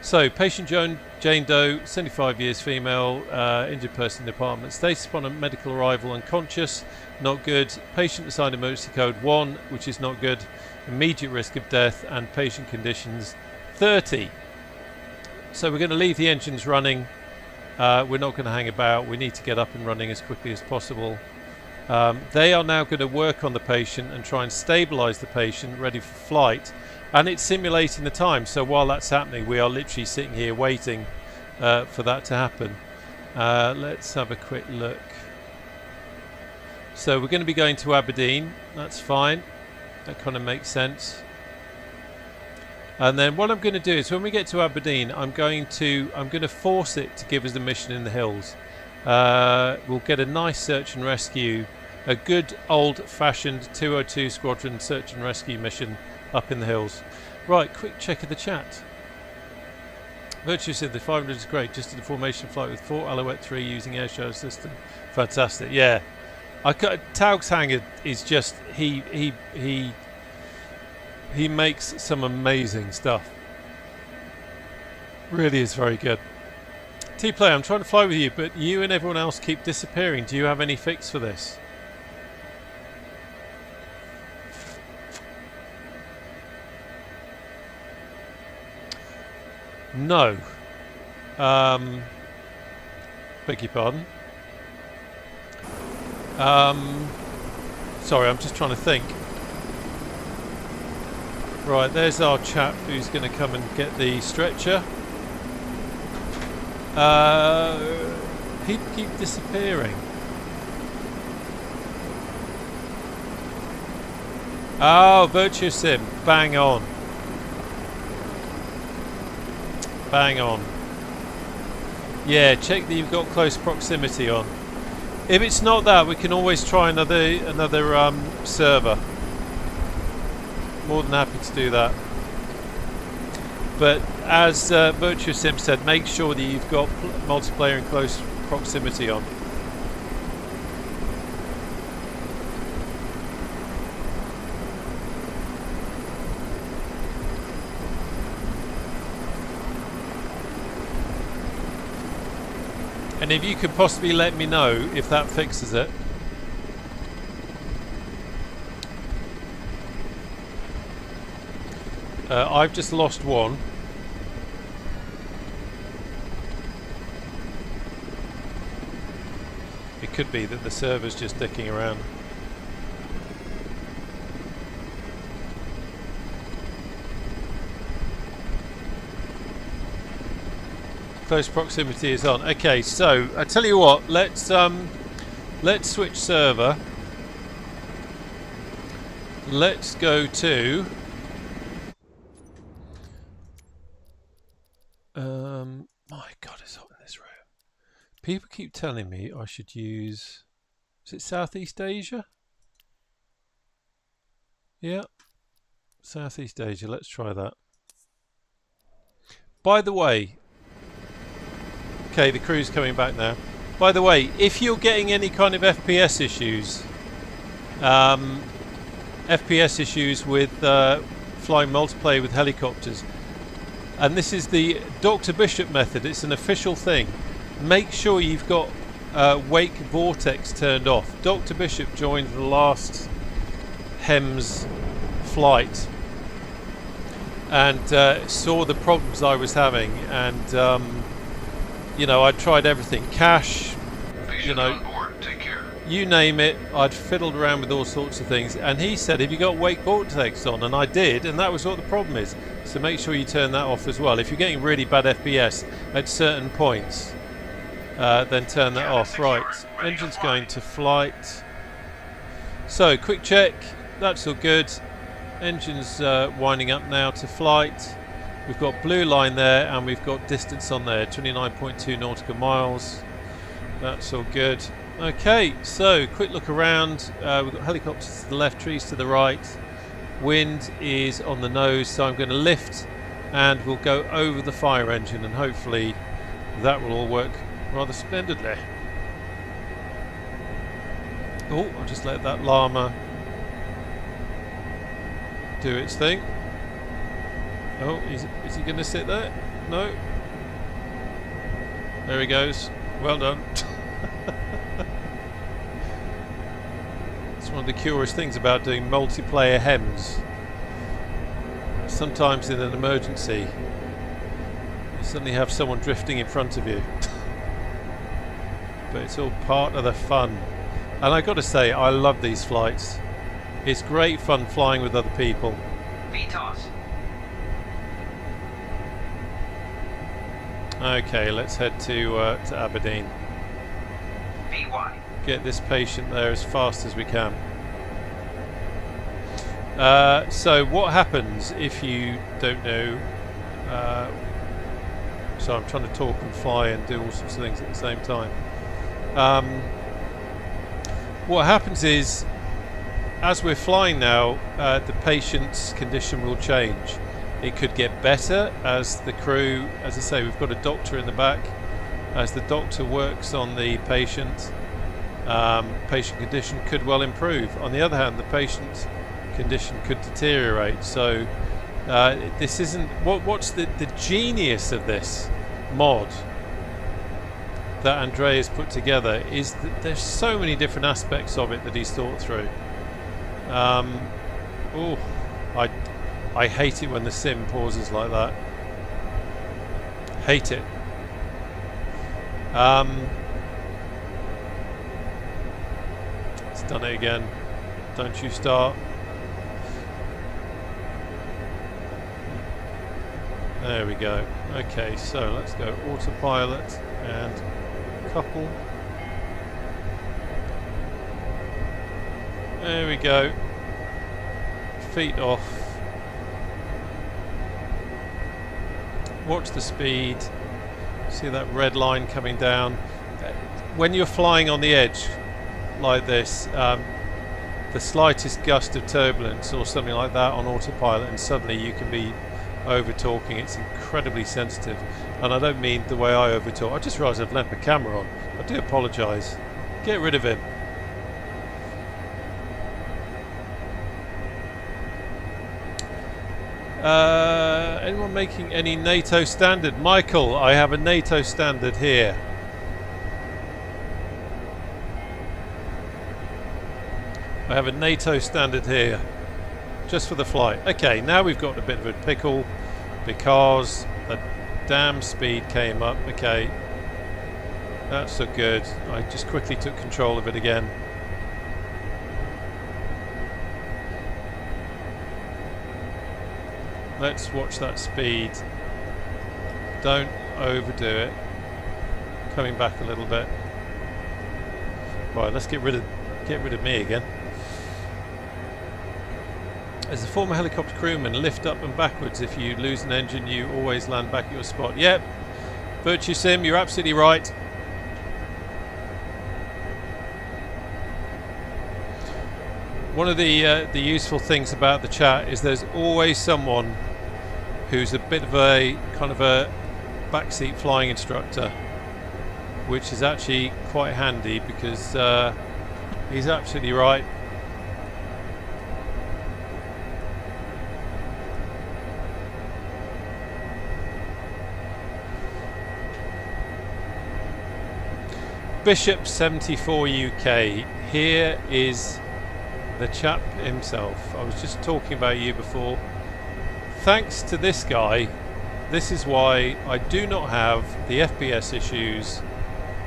[SPEAKER 1] So, patient Jane Doe, 75 years, female, injured person in the department. Status upon a medical arrival: unconscious, not good. Patient assigned emergency code 1, which is not good. Immediate risk of death, and patient conditions 30. So we're going to leave the engines running. We're not going to hang about. We need to get up and running as quickly as possible. They are now going to work on the patient and try and stabilize the patient, ready for flight. And it's simulating the time. So while that's happening, we are literally sitting here waiting for that to happen. Let's have a quick look. So we're going to be going to Aberdeen. That's fine. That kind of makes sense. And then what I'm going to do is, when we get to Aberdeen, I'm going to force it to give us the mission in the hills. We'll get a nice search and rescue, a good old-fashioned 202 Squadron search and rescue mission up in the hills. Right, quick check of the chat. Virtue said the 500 is great. Just did a formation flight with 4 Alouette 3 using air show system. Fantastic. Yeah, Taug's Hangar is just he makes some amazing stuff. Really is very good. T-Play, I'm trying to fly with you, but you and everyone else keep disappearing. Do you have any fix for this? No. Beg your pardon. Sorry, I'm just trying to think. Right, there's our chap who's going to come and get the stretcher. People keep disappearing. Oh, Virtue Sim, bang on. Bang on. Yeah, check that you've got close proximity on. If it's not that, we can always try another server. More than happy to do that. But as Virtuous Sim said, make sure that you've got multiplayer in close proximity on. And if you could possibly let me know if that fixes it. I've just lost one. It could be that the server's just dicking around. Close proximity is on. Okay, so I tell you what, let's switch server. Let's go to my God, it's hot in this room. People keep telling me I should use, is it Southeast Asia? Yeah, Southeast Asia. Let's try that. By the way, okay, the crew's coming back now. By the way, if you're getting any kind of FPS issues, with flying multiplayer with helicopters, and this is the Dr. Bishop method, it's an official thing. Make sure you've got wake vortex turned off. Dr. Bishop joined the last HEMS flight and saw the problems I was having, and you know, I tried everything, cache, you know, you name it, I'd fiddled around with all sorts of things, and he said, have you got wake vortex on? And I did, and that was what the problem is. So make sure you turn that off as well. If you're getting really bad FPS at certain points, then turn that off. Right, engine's going to flight. So quick check, that's all good. Engine's winding up now to flight. We've got blue line there, and we've got distance on there, 29.2 nautical miles. That's all good. Okay, so quick look around. We've got helicopters to the left, trees to the right. Wind is on the nose, so I'm going to lift and we'll go over the fire engine, and hopefully that will all work rather splendidly. Oh, I'll just let that llama do its thing. Oh, is he going to sit there? No. There he goes. Well done. It's one of the curious things about doing multiplayer HEMS. Sometimes in an emergency, you suddenly have someone drifting in front of you. But it's all part of the fun. And I got to say, I love these flights. It's great fun flying with other people.
[SPEAKER 4] VTOS.
[SPEAKER 1] Okay, let's head to Aberdeen.
[SPEAKER 4] VY.
[SPEAKER 1] Get this patient there as fast as we can. So what happens if you don't know? So I'm trying to talk and fly and do all sorts of things at the same time. What happens is, as we're flying now, the patient's condition will change. It could get better as the crew, as I say, we've got a doctor in the back. As the doctor works on the patient, patient condition could well improve. On the other hand, the patient's condition could deteriorate. So this isn't what's the genius of this mod that Andreas put together is that there's so many different aspects of it that he's thought through. Oh, I hate it when the sim pauses like that. Hate it. It's done it again. Don't you start. There we go. Okay, so let's go autopilot and couple. There we go. Feet off. Watch the speed. See that red line coming down? When you're flying on the edge like this, the slightest gust of turbulence or something like that on autopilot and suddenly you can be over talking. It's incredibly sensitive, and I don't mean the way I over talk. I just realised I've left the camera on. I do apologise. Get rid of him. Anyone making any NATO standard? Michael, I have a NATO standard here. I have a NATO standard here, just for the flight. Okay, now we've got a bit of a pickle because the damn speed came up. Okay, that's so good. I just quickly took control of it again. Let's watch that speed. Don't overdo it. Coming back a little bit. Right, let's get rid of me again. As a former helicopter crewman, lift up and backwards. If you lose an engine, you always land back at your spot. Yep, Virtue Sim, you're absolutely right. One of the useful things about the chat is there's always someone who's a bit of a kind of a backseat flying instructor, which is actually quite handy because he's absolutely right. Bishop 74 UK, here is the chap himself. I was just talking about you before. Thanks to this guy, this is why I do not have the FPS issues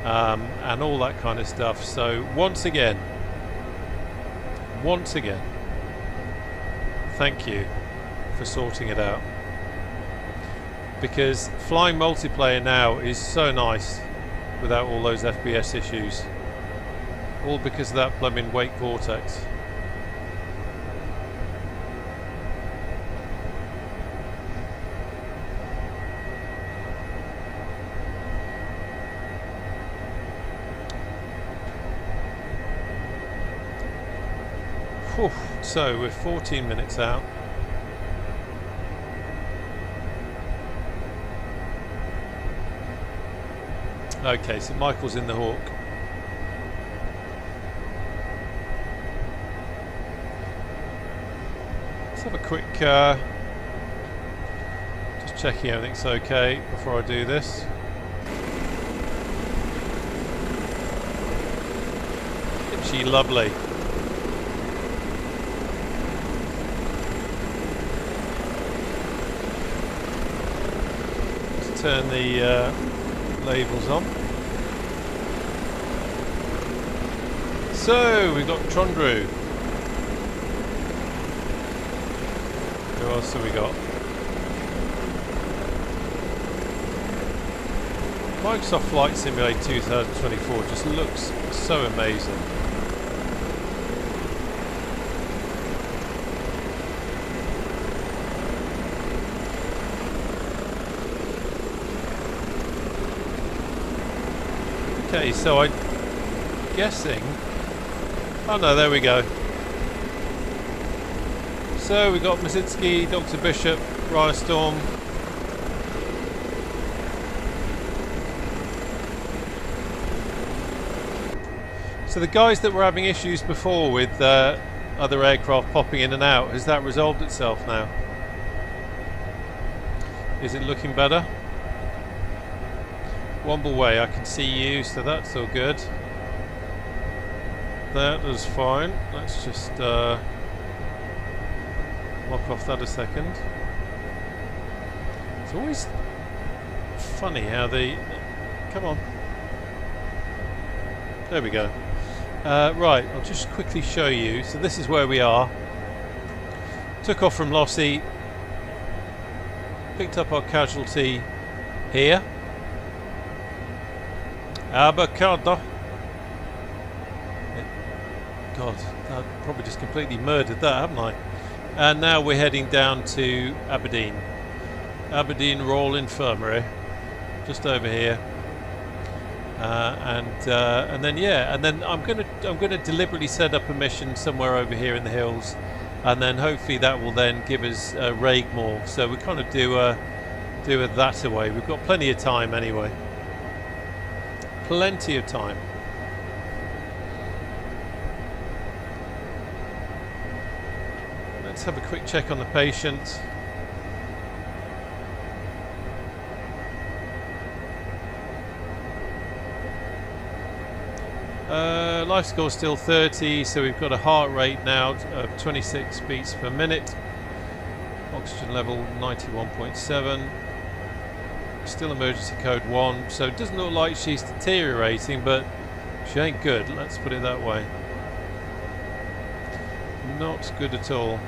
[SPEAKER 1] and all that kind of stuff. So once again, thank you for sorting it out, because flying multiplayer now is so nice without all those FPS issues, all because of that blooming wake vortex. Whew. So we're 14 minutes out. Okay, so Michael's in the Hawk. Let's have a quick just checking everything's okay before I do this. Isn't she lovely? Let's turn the labels on. So we've got Trondru. Who else have we got? Microsoft Flight Simulator 2024 just looks so amazing. Okay, so I'm guessing... Oh no, there we go. So we got Mazinski, Dr. Bishop, Riostorm. So the guys that were having issues before with other aircraft popping in and out, has that resolved itself now? Is it looking better? Womble Way, I can see you, so that's all good. That is fine. Let's just lock off that a second. It's always funny how they... Come on. There we go. Right, I'll just quickly show you. So this is where we are. Took off from Lossie. Picked up our casualty here. Abacada. God, I probably just completely murdered that, haven't I? And now we're heading down to Aberdeen. Aberdeen Royal Infirmary. just over here. And then yeah, and then I'm gonna deliberately set up a mission somewhere over here in the hills, and then hopefully that will then give us Raigmore. So we kind of do a that away. We've got plenty of time anyway. Plenty of time. Let's have a quick check on the patient. Life score still 30, so we've got a heart rate now of 26 beats per minute. Oxygen level 91.7. Still emergency code 1, so it doesn't look like she's deteriorating, but she ain't good, let's put it that way. Not good at all.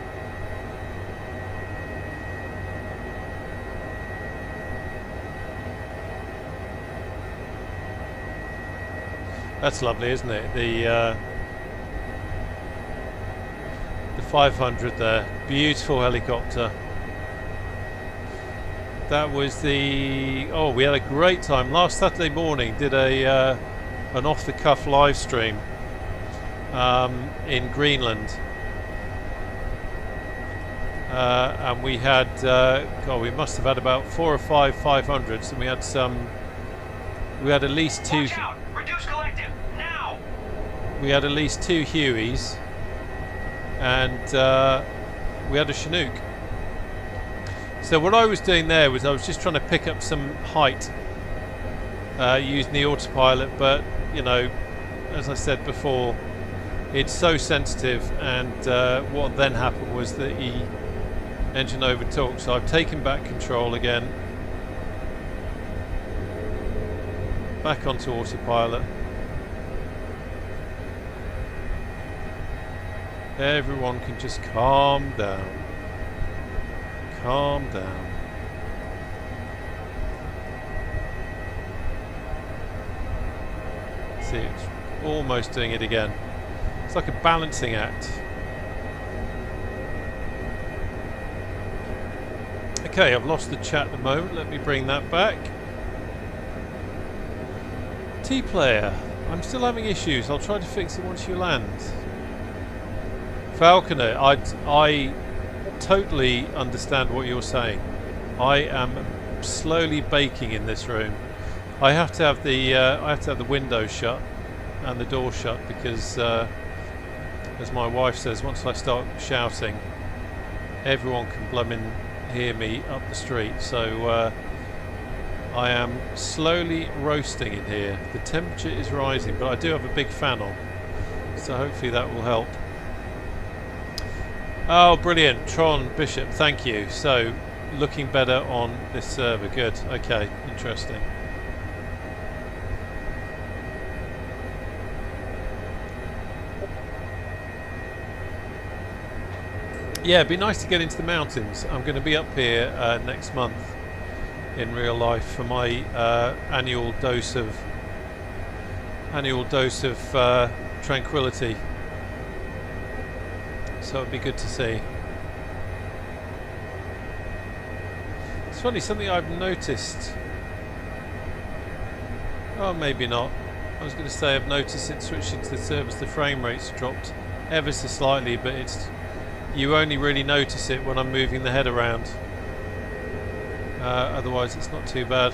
[SPEAKER 1] That's lovely, isn't it? The 500 there, beautiful helicopter. That was the... oh, we had a great time last Saturday morning. Did a an off-the-cuff live stream in Greenland, and we had God, we must have had about 4 or 5 500s, and we had some. We had at least 2.
[SPEAKER 4] Watch out! Reduce collective now!
[SPEAKER 1] We had at least 2 Hueys, and we had a Chinook. So what I was doing there was I was just trying to pick up some height using the autopilot, but you know, as I said before, it's so sensitive, and what then happened was the engine overtook, so I've taken back control again, back onto autopilot. Everyone can just calm down. Calm down. See, it's almost doing it again. It's like a balancing act. Okay, I've lost the chat at the moment. Let me bring that back. T-Player, I'm still having issues. I'll try to fix it once you land. Falconer, I totally understand what you're saying. I am slowly baking in this room. I have to have the window shut and the door shut because, as my wife says, once I start shouting, everyone can blummin' hear me up the street. So I am slowly roasting in here. The temperature is rising, but I do have a big fan on, so hopefully that will help. Oh, brilliant. Tron Bishop, thank you. So, looking better on this server. Good. Okay, interesting. Yeah, it'd be nice to get into the mountains. I'm going to be up here next month in real life for my annual dose of tranquility. So it'd be good to see. It's funny, something I've noticed. Oh, maybe not. I was going to say I've noticed it switching to the service, the frame rate's dropped ever so slightly, but it's you only really notice it when I'm moving the head around. Otherwise, it's not too bad.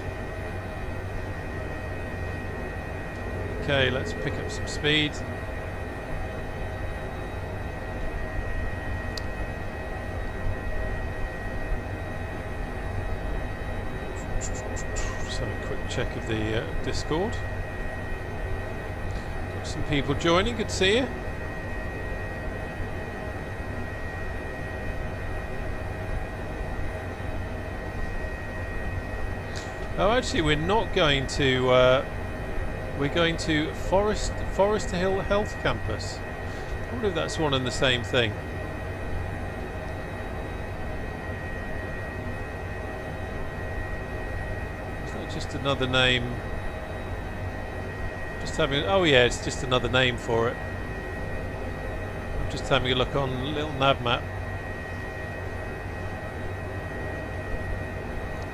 [SPEAKER 1] Okay, let's pick up some speed. Check of the Discord. Got some people joining, good to see you. Oh, actually, we're not going to. We're going to Forest Hill Health Campus. I wonder if that's one and the same thing. Just another name. Just having. Oh yeah, it's just another name for it. I'm just having a look on a little nav map.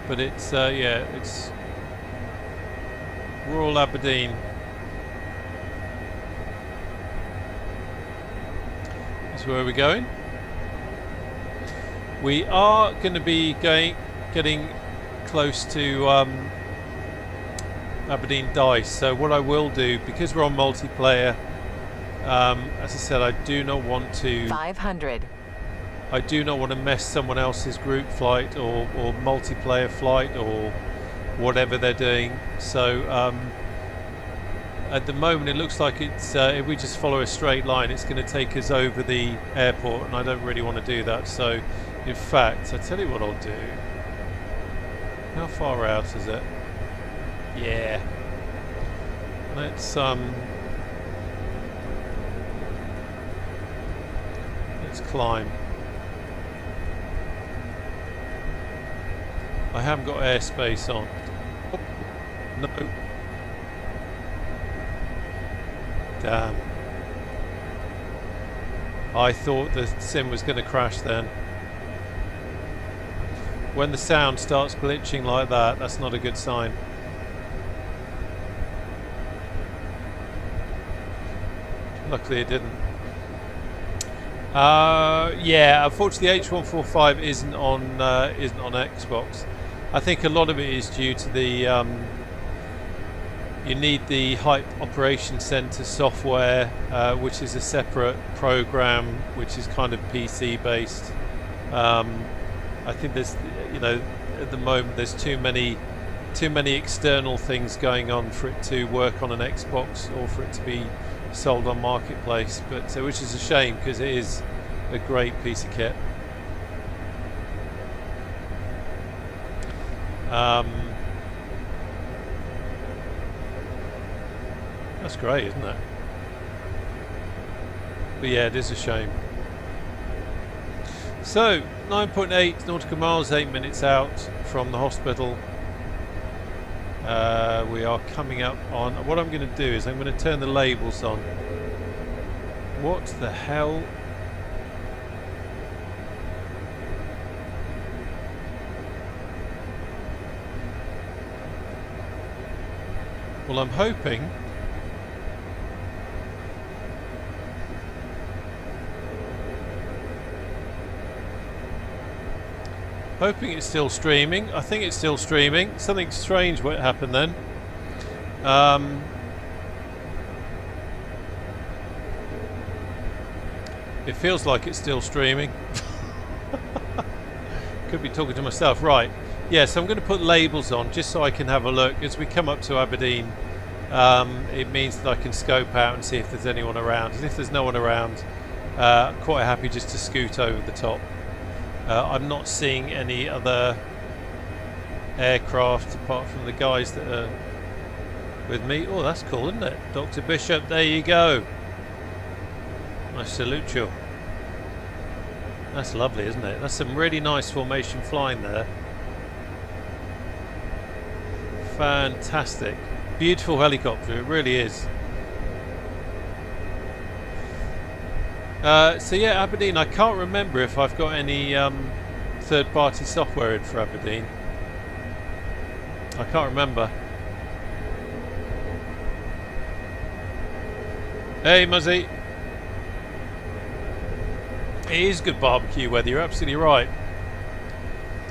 [SPEAKER 1] But it's yeah, it's Royal Aberdeen. That's where we're going. We are going to be getting close to Aberdeen Dice. So what I will do, because we're on multiplayer, as I said, I do not want to
[SPEAKER 5] 500.
[SPEAKER 1] I do not want to mess someone else's group flight or multiplayer flight or whatever they're doing. So at the moment it looks like it's if we just follow a straight line, it's going to take us over the airport, and I don't really want to do that. So in fact, I tell you what I'll do. How far out is it? Yeah. Let's climb. I haven't got airspace on. Oh, no. Damn. I thought the sim was going to crash then. When the sound starts glitching like that, that's not a good sign. Luckily it didn't. Yeah, unfortunately H145 isn't on Xbox. I think a lot of it is due to the you need the Hype Operation Center software, which is a separate program, which is kind of PC based. I think there's, you know, at the moment there's too many external things going on for it to work on an Xbox or for it to be sold on Marketplace, but which is a shame because it is a great piece of kit. That's great, isn't it? But yeah, it is a shame. So 9.8 nautical miles, 8 minutes out from the hospital. We are coming up on. What I'm going to do is I'm going to turn the labels on. What the hell? Well, I'm hoping. Hoping it's still streaming. I think it's still streaming. Something strange what happened then. It feels like it's still streaming. Could be talking to myself. Right. Yeah, so I'm going to put labels on just so I can have a look. As we come up to Aberdeen, it means that I can scope out and see if there's anyone around. And if there's no one around, I'm quite happy just to scoot over the top. I'm not seeing any other aircraft apart from the guys that are with me. Oh, that's cool, isn't it? Dr. Bishop, there you go. I salute you. That's lovely, isn't it? That's some really nice formation flying there. Fantastic. Beautiful helicopter, it really is. So yeah, Aberdeen, I can't remember if I've got any third-party software in for Aberdeen. I can't remember. Hey Muzzy. It is good barbecue weather, you're absolutely right.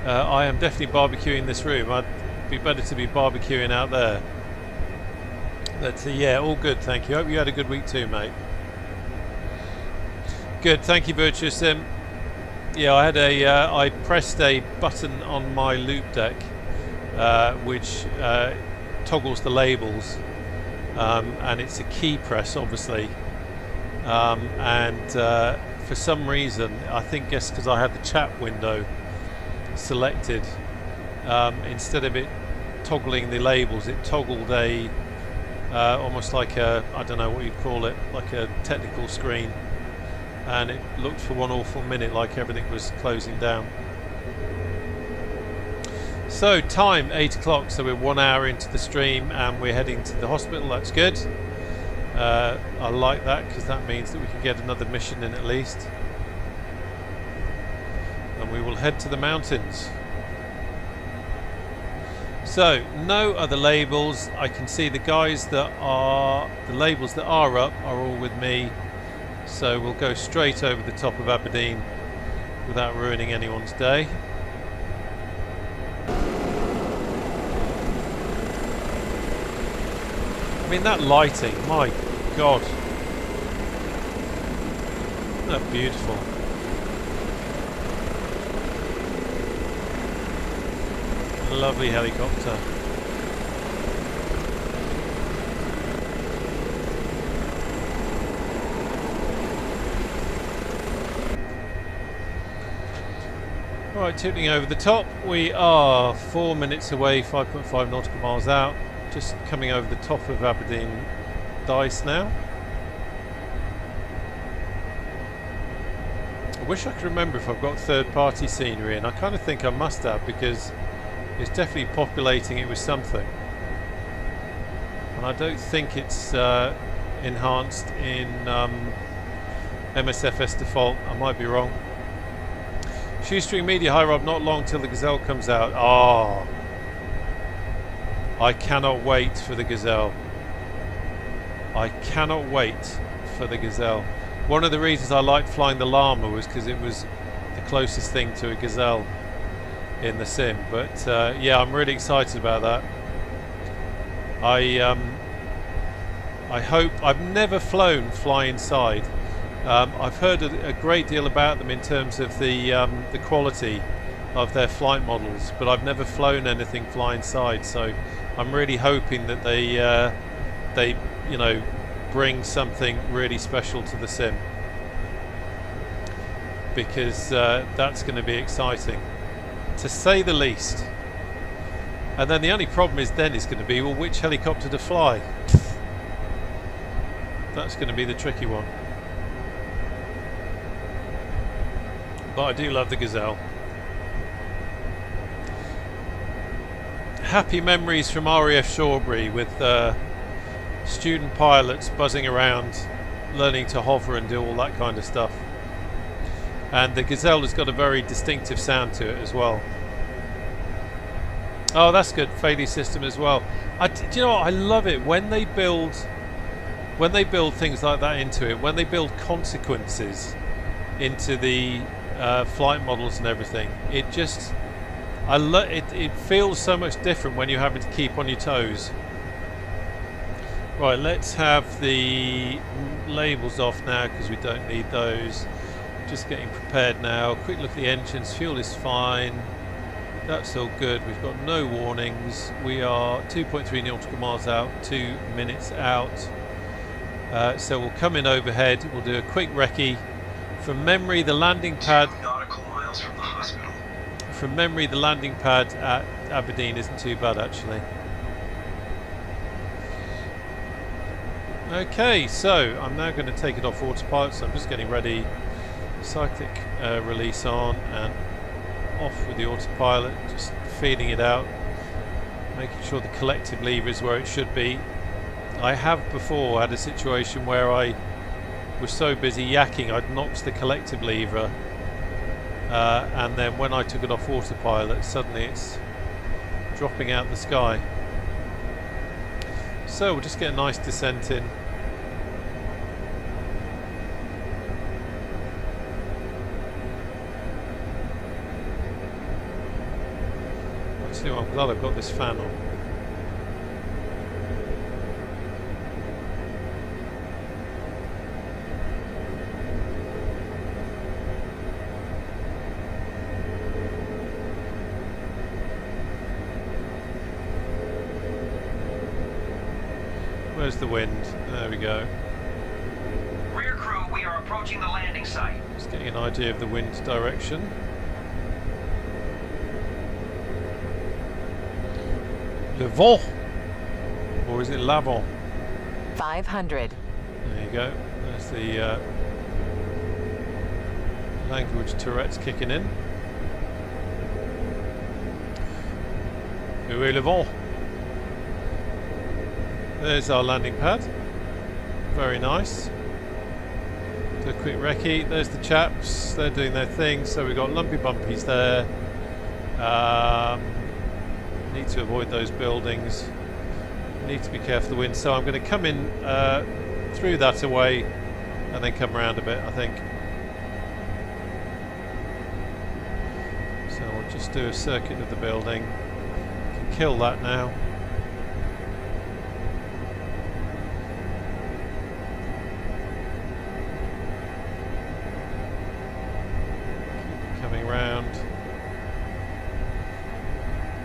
[SPEAKER 1] I am definitely barbecuing this room. I'd be better to be barbecuing out there. But yeah, all good, thank you. Hope you had a good week too, mate. Good, thank you, Virtuous Sim. Yeah, I had I pressed a button on my loop deck, which toggles the labels, and it's a key press, obviously. For some reason, I think guess because I had the chat window selected, instead of it toggling the labels, it toggled a almost like a, I don't know what you'd call it, like a technical screen. And it looked for one awful minute like everything was closing down. So time 8 o'clock, so we're 1 hour into the stream and we're heading to the hospital. That's good. I like that because that means that we can get another mission in at least, and we will head to the mountains. So no other labels. I can see the guys that are, the labels that are up are all with me. So we'll go straight over the top of Aberdeen without ruining anyone's day. I mean, that lighting, my God. Isn't that beautiful? Lovely helicopter. Right, tipping over the top. We are 4 minutes away, 5.5 nautical miles out. Just coming over the top of Aberdeen Dice now. I wish I could remember if I've got third-party scenery, and I kind of think I must have, because it's definitely populating it with something. And I don't think it's enhanced in MSFS default. I might be wrong. Shoestring Media, hi Rob, not long till the Gazelle comes out. Ah, I cannot wait for the Gazelle. I cannot wait for the Gazelle. One of the reasons I liked flying the Llama was because it was the closest thing to a Gazelle in the sim. But yeah, I'm really excited about that. I hope. I've never flown fly inside. I've heard a great deal about them in terms of the quality of their flight models, but I've never flown anything fly inside. So I'm really hoping that they you know, bring something really special to the sim, because that's going to be exciting, to say the least. And then the only problem is then it's going to be, well, which helicopter to fly? That's going to be the tricky one. But I do love the Gazelle. Happy memories from RAF Shawbury with student pilots buzzing around, learning to hover and do all that kind of stuff. And the Gazelle has got a very distinctive sound to it as well. Oh, that's good. Failure system as well. Do you know what? I love it when they build things like that into it. When they build consequences into the flight models and everything. It just, it feels so much different when you're having to keep on your toes. Right, let's have the labels off now because we don't need those. Just getting prepared now. Quick look at the engines. Fuel is fine. That's all good. We've got no warnings. We are 2.3 nautical miles out, 2 minutes out. So we'll come in overhead. We'll do a quick recce. From memory, the landing pad.
[SPEAKER 4] 2 nautical miles from the hospital.
[SPEAKER 1] From memory, the landing pad at Aberdeen isn't too bad actually. Okay, so I'm now going to take it off autopilot. So I'm just getting ready. Cyclic release on and off with the autopilot, just feeding it out, making sure the collective lever is where it should be. I have before had a situation where I was so busy yakking I'd knocked the collective lever, and then when I took it off autopilot suddenly it's dropping out the sky. So we'll just get a nice descent in. I'm glad I've got this fan on. Where's the wind? There we go.
[SPEAKER 4] Rear crew, we are approaching the landing site.
[SPEAKER 1] Just getting an idea of the wind direction. Le vent, or is it l'avant?
[SPEAKER 5] 500.
[SPEAKER 1] There you go. There's the language Tourette's kicking in. Où est le vent? There's our landing pad. Very nice. Do a quick recce. There's the chaps. They're doing their thing. So we've got lumpy bumpies there. Need to avoid those buildings. Need to be careful of the wind. So I'm going to come in through that away and then come around a bit, I think. So we'll just do a circuit of the building. Can kill that now. Keep coming round.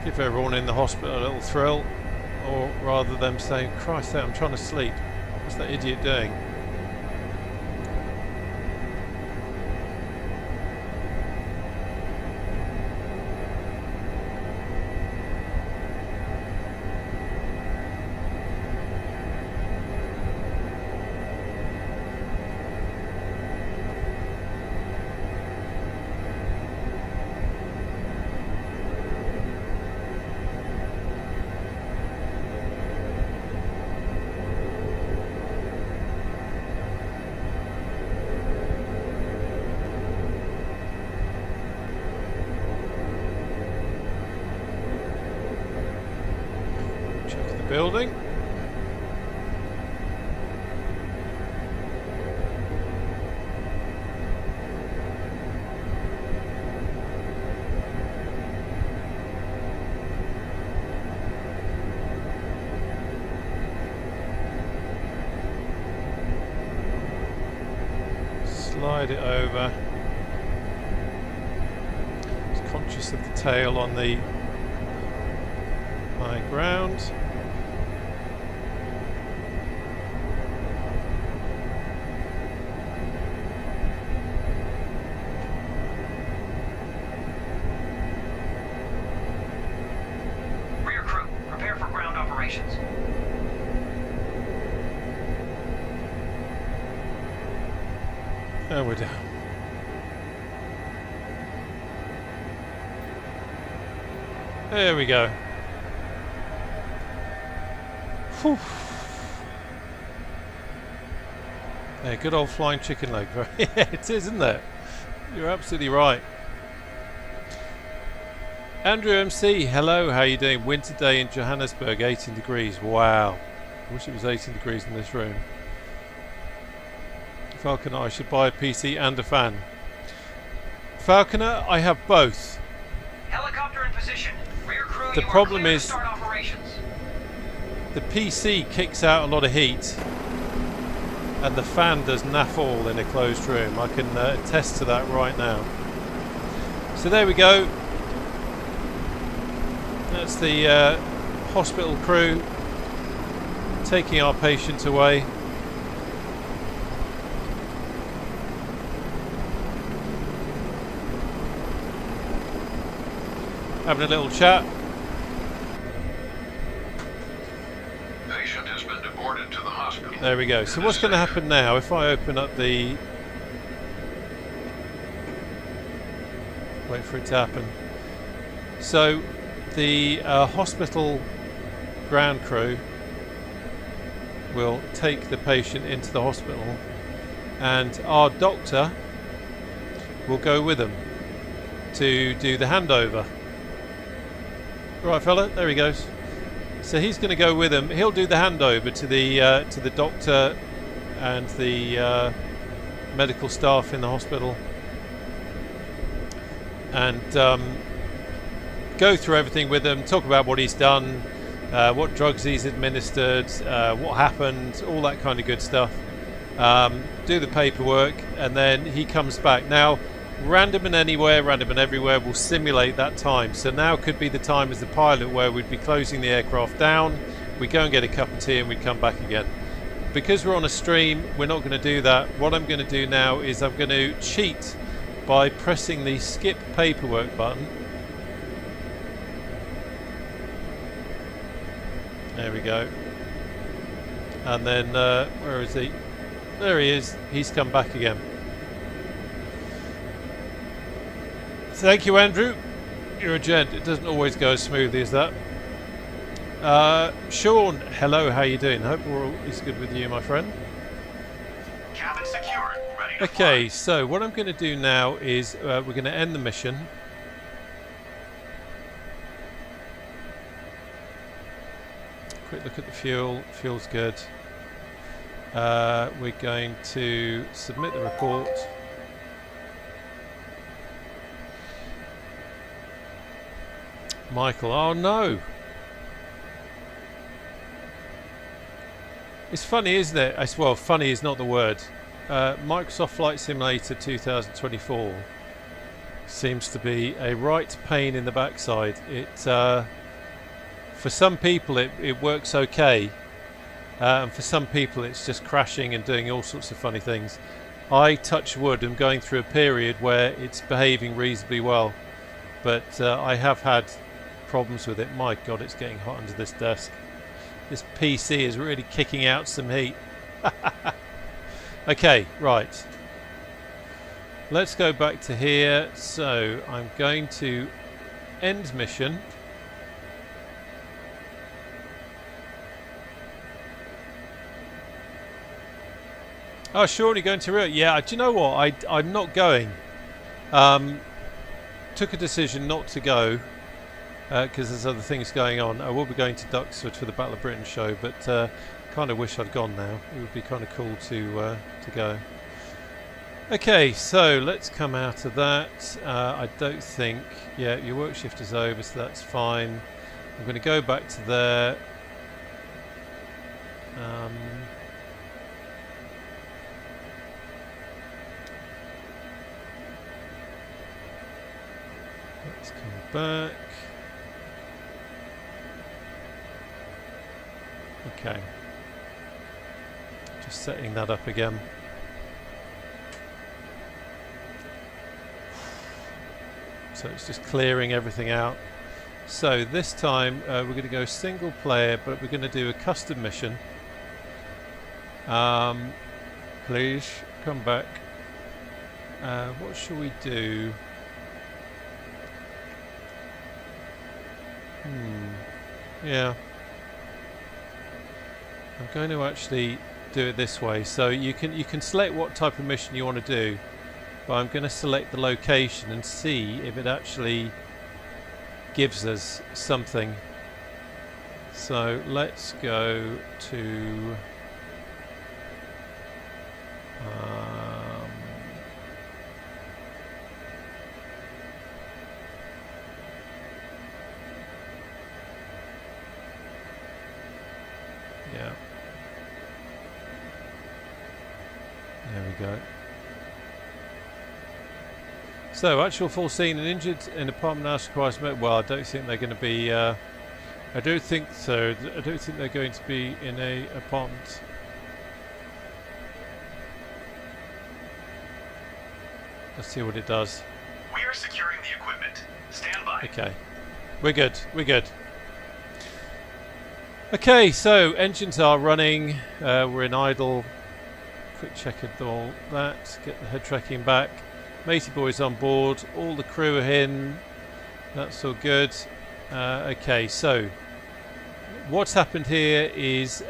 [SPEAKER 1] Give everyone in the hospital a little thrill, or rather them saying, Christ, I'm trying to sleep. What's that idiot doing? Building. Slide it over. Just conscious of the tail on the high ground. And we're down. There we go. Whew. Yeah, good old flying chicken leg. Yeah, it is, isn't it? You're absolutely right. Andrew MC, hello, how are you doing? Winter day in Johannesburg, 18 degrees. Wow. I wish it was 18 degrees in this room. Falconer, I should buy a PC and a fan. Falconer, I have both.
[SPEAKER 4] Helicopter in position. Rear crew,
[SPEAKER 1] the
[SPEAKER 4] you
[SPEAKER 1] problem
[SPEAKER 4] are clear
[SPEAKER 1] is
[SPEAKER 4] to start operations.
[SPEAKER 1] The PC kicks out a lot of heat and the fan does naff all in a closed room. I can attest to that right now. So there we go. That's the hospital crew taking our patient away. Having a little chat.
[SPEAKER 3] Patient has been deported to the hospital.
[SPEAKER 1] There we go. So what's going to happen now if I open up the... Wait for it to happen. So the hospital ground crew will take the patient into the hospital and our doctor will go with them to do the handover. Right, fella, there he goes. So he's going to go with him. He'll do the handover to the doctor and the medical staff in the hospital, and go through everything with them. Talk about what he's done, what drugs he's administered, what happened, all that kind of good stuff. Do the paperwork, and then he comes back. Now, random and anywhere, random and everywhere will simulate that time. So now could be the time as the pilot where we'd be closing the aircraft down, we go and get a cup of tea and we'd come back again. Because we're on a stream, we're not going to do that. What I'm going to do now is I'm going to cheat by pressing the skip paperwork button. There we go. And then, where is he? There he is. He's come back again. Thank you, Andrew. You're a gent. It doesn't always go as smoothly as that. Sean, hello. How you doing? Hope all is good with you, my friend.
[SPEAKER 4] Cabin secured. Ready to
[SPEAKER 1] Okay,
[SPEAKER 4] fly.
[SPEAKER 1] so what I'm going to do now is we're going to end the mission. quick look at the fuel. Fuel's good. We're going to submit the report. Michael, oh no! It's funny, isn't it? Well, funny is not the word. Microsoft Flight Simulator 2024 seems to be a right pain in the backside. It, for some people, it works okay, and for some people, it's just crashing and doing all sorts of funny things. I, touch wood, am going through a period where it's behaving reasonably well, but I have had problems with it. My God, it's getting hot under this desk. This PC is really kicking out some heat. Okay, right. Let's go back to here. So I'm going to end mission. Oh, surely going to Rio. Yeah, do you know what? I'm not going. Took a decision not to go. Because there's other things going on. I will be going to Duxford for the Battle of Britain show, but kind of wish I'd gone now. It would be kind of cool to go. Okay, so let's come out of that. I don't think... Yeah, your work shift is over, so that's fine. I'm going to go back to there. Let's come back. Okay, just setting that up again. So it's just clearing everything out. So this time we're going to go single player, but we're going to do a custom mission. Please come back. What shall we do? Yeah. I'm going to actually do it this way. So you can select what type of mission you want to do, but I'm going to select the location and see if it actually gives us something. So let's go to yeah. There we go. So, actual full scene and injured in apartment house requires... Well, I don't think they're going to be... I don't think so. I don't think they're going to be in a apartment. Let's see what it does.
[SPEAKER 4] We are securing the equipment. Stand by.
[SPEAKER 1] Okay. We're good. We're good. Okay, so engines are running. We're in idle. Quick check of all that. Get the head tracking back. Matey boys on board. All the crew are in. That's all good. Okay, so what's happened here is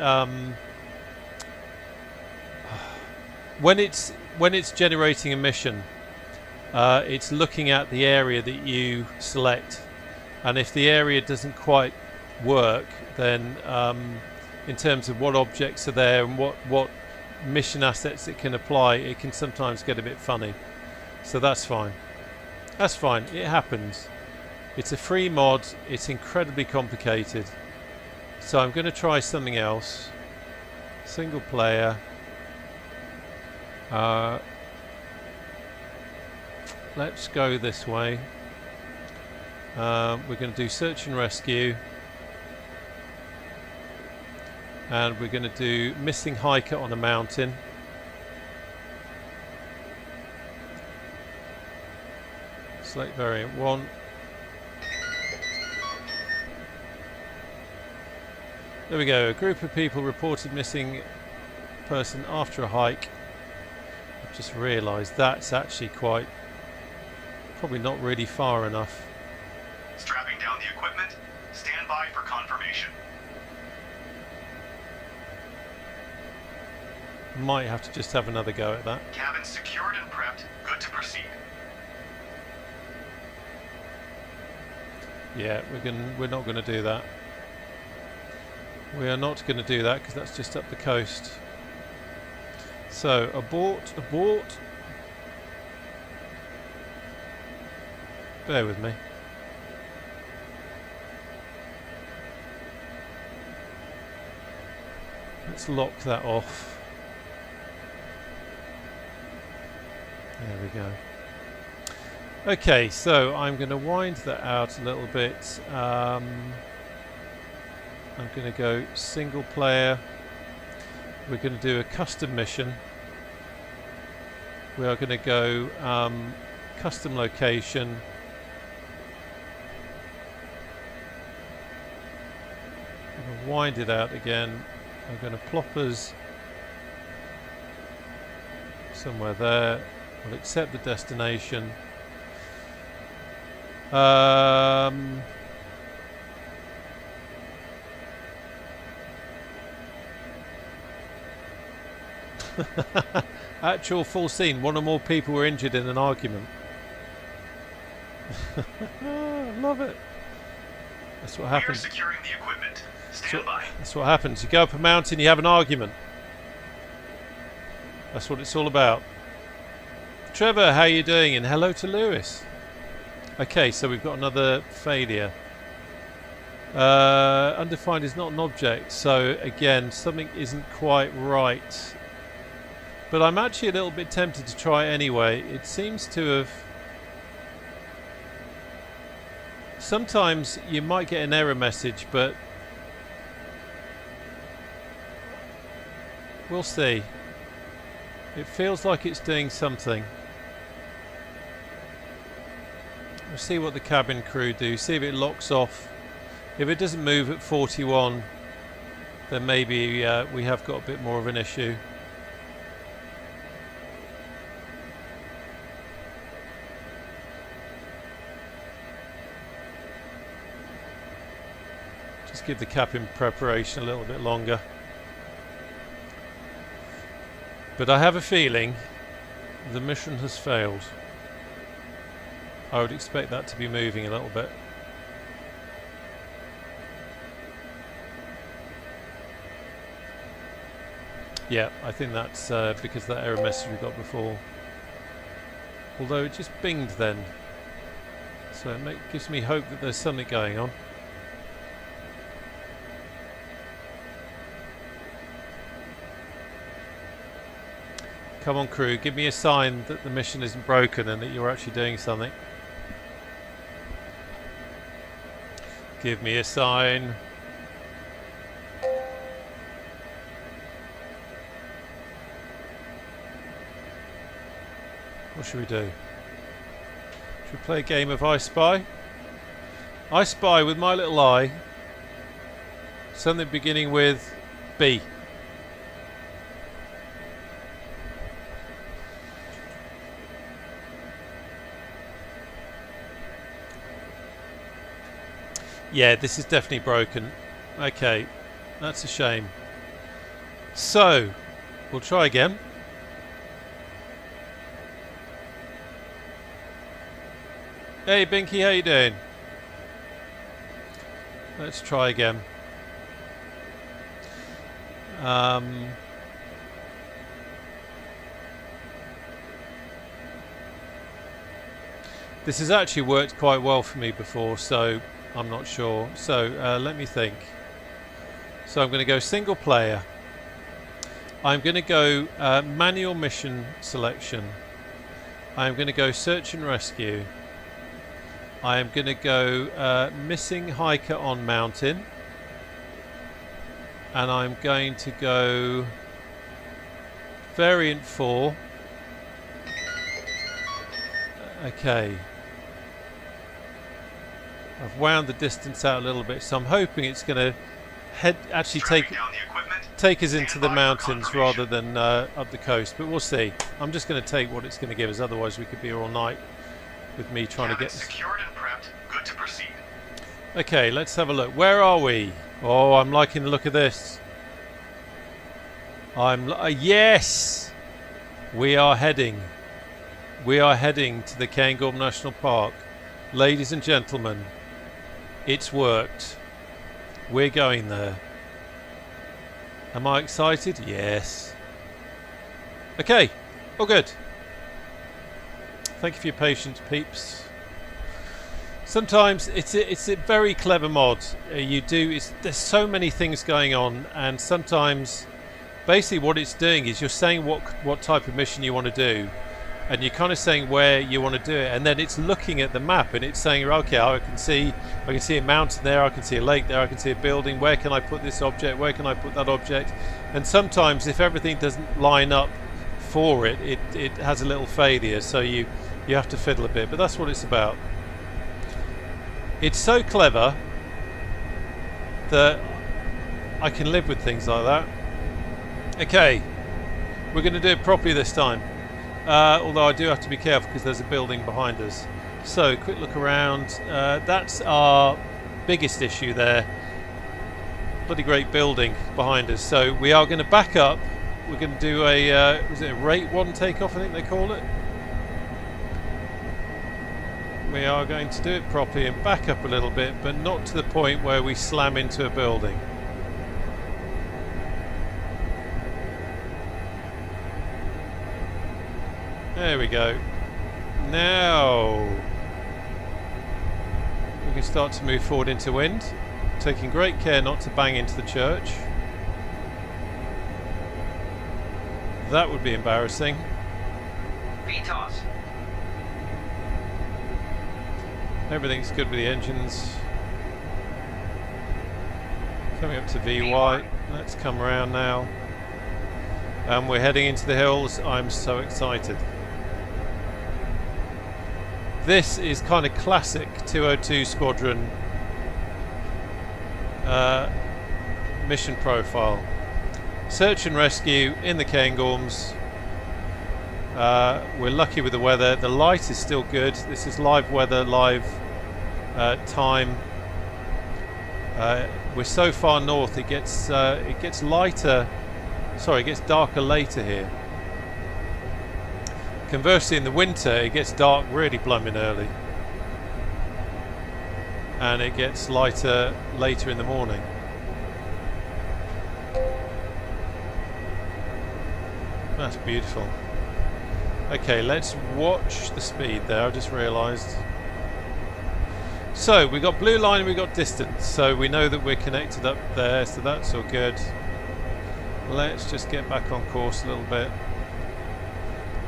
[SPEAKER 1] when it's generating a mission, it's looking at the area that you select, and if the area doesn't quite work, then in terms of what objects are there and what mission assets it can apply, it can sometimes get a bit funny. So that's fine. That's fine. It happens. It's a free mod. It's incredibly complicated. So I'm going to try something else. Single player. Let's go this way. We're going to do search and rescue. And we're going to do missing hiker on a mountain. Select variant 1. There we go. A group of people reported missing person after a hike. I've just realised that's actually probably not really far enough.
[SPEAKER 4] Strapping down the equipment. Stand by for confirmation.
[SPEAKER 1] Might have to just have another go at that.
[SPEAKER 4] Cabin secured and prepped. Good to proceed.
[SPEAKER 1] Yeah, we're not going to do that. We are not going to do that because that's just up the coast. So, abort, abort. Bear with me. Let's lock that off. There we go. Okay, so I'm going to wind that out a little bit. I'm going to go single player. We're going to do a custom mission. We are going to go custom location. I'm going to wind it out again. I'm going to plop us somewhere there. We'll accept the destination. Actual full scene. One or more people were injured in an argument. I love it. That's what happens.
[SPEAKER 4] We are securing the equipment. Stand by.
[SPEAKER 1] That's what happens. You go up a mountain, you have an argument. That's what it's all about. Trevor, how are you doing? And hello to Lewis. Okay, so we've got another failure. Undefined is not an object, so again, something isn't quite right. But I'm actually a little bit tempted to try anyway. It seems to have... Sometimes you might get an error message, but we'll see. It feels like it's doing something. We'll see what the cabin crew do. See if it locks off. If it doesn't move at 41, then maybe we have got a bit more of an issue. Just give the cabin preparation a little bit longer. But I have a feeling the mission has failed. I would expect that to be moving a little bit. Yeah, I think that's because of that error message we got before. Although it just binged then. So it gives me hope that there's something going on. Come on crew, give me a sign that the mission isn't broken and that you're actually doing something. Give me a sign. What should we do? Should we play a game of I Spy? I spy with my little eye something beginning with B. Yeah, this is definitely broken. Okay, that's a shame. So, we'll try again. Hey Binky, how you doing? Let's try again. This has actually worked quite well for me before, so I'm not sure. So let me think. So I'm going to go single player. I'm going to go manual mission selection. I'm going to go search and rescue. I am going to go missing hiker on mountain. And I'm going to go variant 4. Okay. I've wound the distance out a little bit, so I'm hoping it's going to actually take us into the mountains rather than up the coast, but we'll see. I'm just going to take what it's going to give us, otherwise we could be here all night with me trying to get
[SPEAKER 4] secured and prepped. Good to proceed.
[SPEAKER 1] Okay, let's have a look. Where are we? Oh, I'm liking the look of this. Yes! We are heading to the Cairngorm National Park. Ladies and gentlemen, it's worked. We're going there. Am I excited? Yes. Okay, all good. Thank you for your patience, peeps. Sometimes it's a very clever mod. There's so many things going on, and sometimes basically what it's doing is you're saying what type of mission you want to do, and you're kind of saying where you want to do it, and then it's looking at the map and it's saying, okay, I can see a mountain there, I can see a lake there, I can see a building. Where can I put this object? Where can I put that object? And sometimes if everything doesn't line up for it, it has a little failure, so you have to fiddle a bit. But that's what it's about. It's so clever that I can live with things like that. Okay, we're going to do it properly this time. Although I do have to be careful because there's a building behind us. So, quick look around. That's our biggest issue there. Bloody great building behind us. So we are going to back up. We're going to do a, was it a rate 1 takeoff, I think they call it? We are going to do it properly and back up a little bit, but not to the point where we slam into a building. There we go. Now we can start to move forward into wind, taking great care not to bang into the church. That would be embarrassing.
[SPEAKER 4] VTOS.
[SPEAKER 1] Everything's good with the engines. Coming up to VY. Let's come around now. And we're heading into the hills. I'm so excited. This is kind of classic 202 Squadron mission profile. Search and rescue in the Cairngorms. We're lucky with the weather. The light is still good. This is live weather, live time. We're so far north, it gets lighter. Sorry, it gets darker later here. Conversely, in the winter, it gets dark really blooming early, and it gets lighter later in the morning. That's beautiful. Okay, let's watch the speed there. I just realised. So we got blue line and we got distance, so we know that we're connected up there, so that's all good. Let's just get back on course a little bit.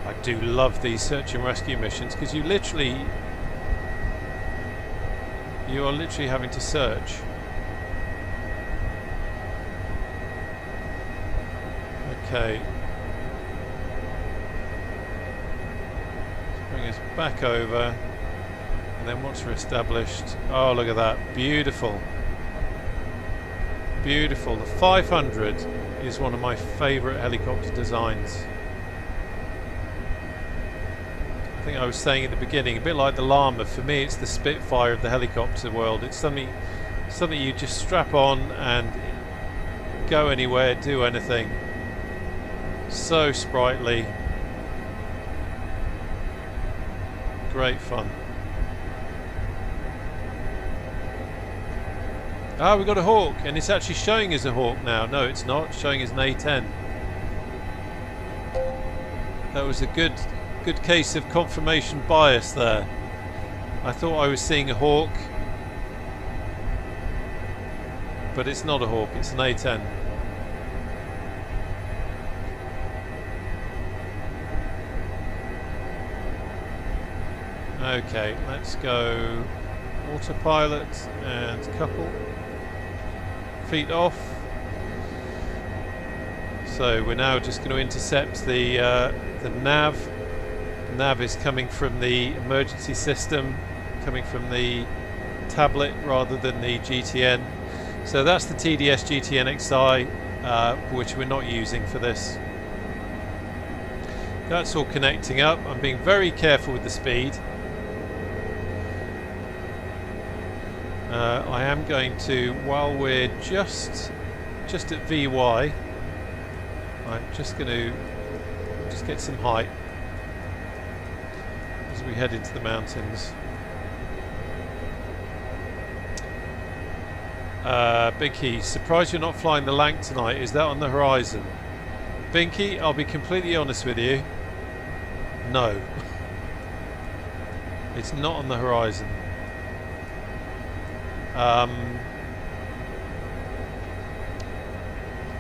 [SPEAKER 1] I do love these search and rescue missions because you are literally having to search. Okay. Bring us back over, and then once we're established, oh look at that, beautiful, beautiful. The 500 is one of my favourite helicopter designs. I think I was saying at the beginning, a bit like the Llama, for me it's the Spitfire of the helicopter world. It's something you just strap on and go anywhere, do anything. So sprightly. Great fun. Ah, we've got a Hawk, and it's actually showing as a Hawk now. No, it's not. It's showing as an A10. That was a good case of confirmation bias there. I thought I was seeing a Hawk, but it's not a Hawk, it's an A10. Okay, let's go autopilot and couple. Feet off. So we're now just going to intercept the nav. The nav is coming from the emergency system, coming from the tablet rather than the GTN. So that's the TDS GTN XI, which we're not using for this. That's all connecting up. I'm being very careful with the speed. I am going to, while we're just at VY, I'm just going to get some height as we head into the mountains. Binky, surprised you're not flying the Lank tonight. Is that on the horizon? Binky, I'll be completely honest with you. No. It's not on the horizon.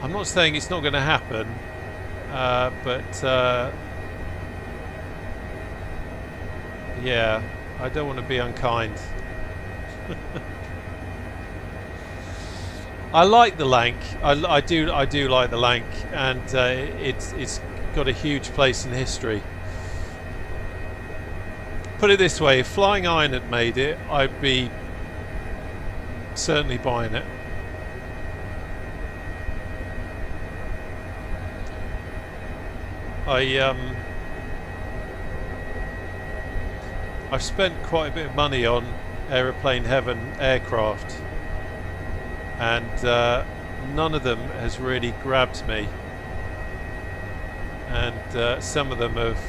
[SPEAKER 1] I'm not saying it's not going to happen, but yeah, I don't want to be unkind. I like the Lank. I do like the Lank, and it's got a huge place in history. Put it this way: if Flying Iron had made it, I'd be certainly buying it. I've spent quite a bit of money on Aeroplane Heaven aircraft, and none of them has really grabbed me, and some of them have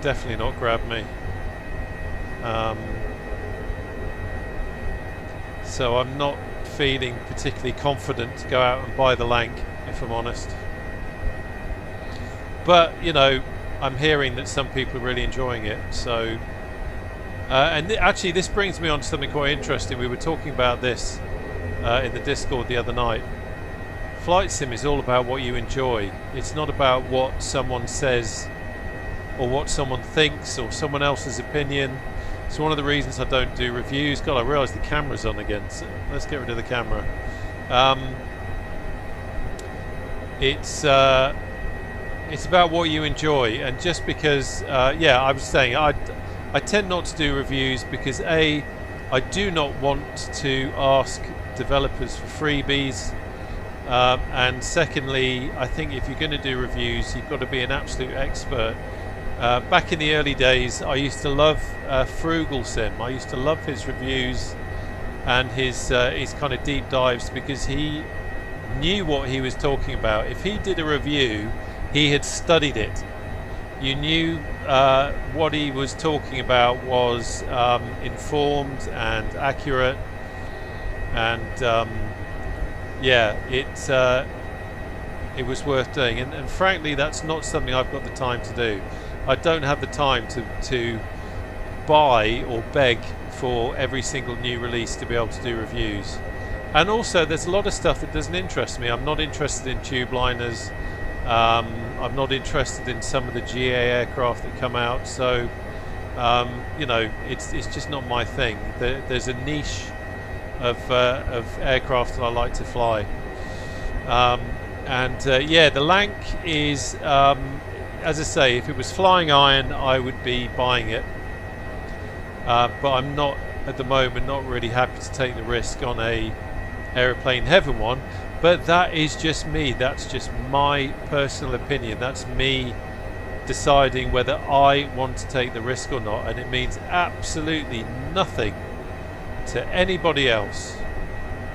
[SPEAKER 1] definitely not grabbed me. So I'm not feeling particularly confident to go out and buy the Lank, if I'm honest. But you know, I'm hearing that some people are really enjoying it. So, and actually, this brings me on to something quite interesting. We were talking about this in the Discord the other night. Flight sim is all about what you enjoy. It's not about what someone says or what someone thinks or someone else's opinion. It's one of the reasons I don't do reviews. God, I realise the camera's on again. So let's get rid of the camera. It's about what you enjoy, and just because, yeah, I was saying I tend not to do reviews because I do not want to ask developers for freebies, and secondly, I think if you're going to do reviews, you've got to be an absolute expert. Back in the early days, I used to love Frugal Sim. I used to love his reviews and his kind of deep dives because he knew what he was talking about. If he did a review, he had studied it. You knew what he was talking about was informed and accurate, and yeah, it was worth doing. And frankly, that's not something I've got the time to do. I don't have the time to buy or beg for every single new release to be able to do reviews. And also, there's a lot of stuff that doesn't interest me. I'm not interested in tube liners. I'm not interested in some of the GA aircraft that come out. So, you know, it's just not my thing. There's a niche of aircraft that I like to fly. Yeah, the Lank is, as I say, if it was Flying Iron, I would be buying it. But I'm not, at the moment, not really happy to take the risk on a Aeroplane Heaven one. But that is just me. That's just my personal opinion. That's me deciding whether I want to take the risk or not. And it means absolutely nothing to anybody else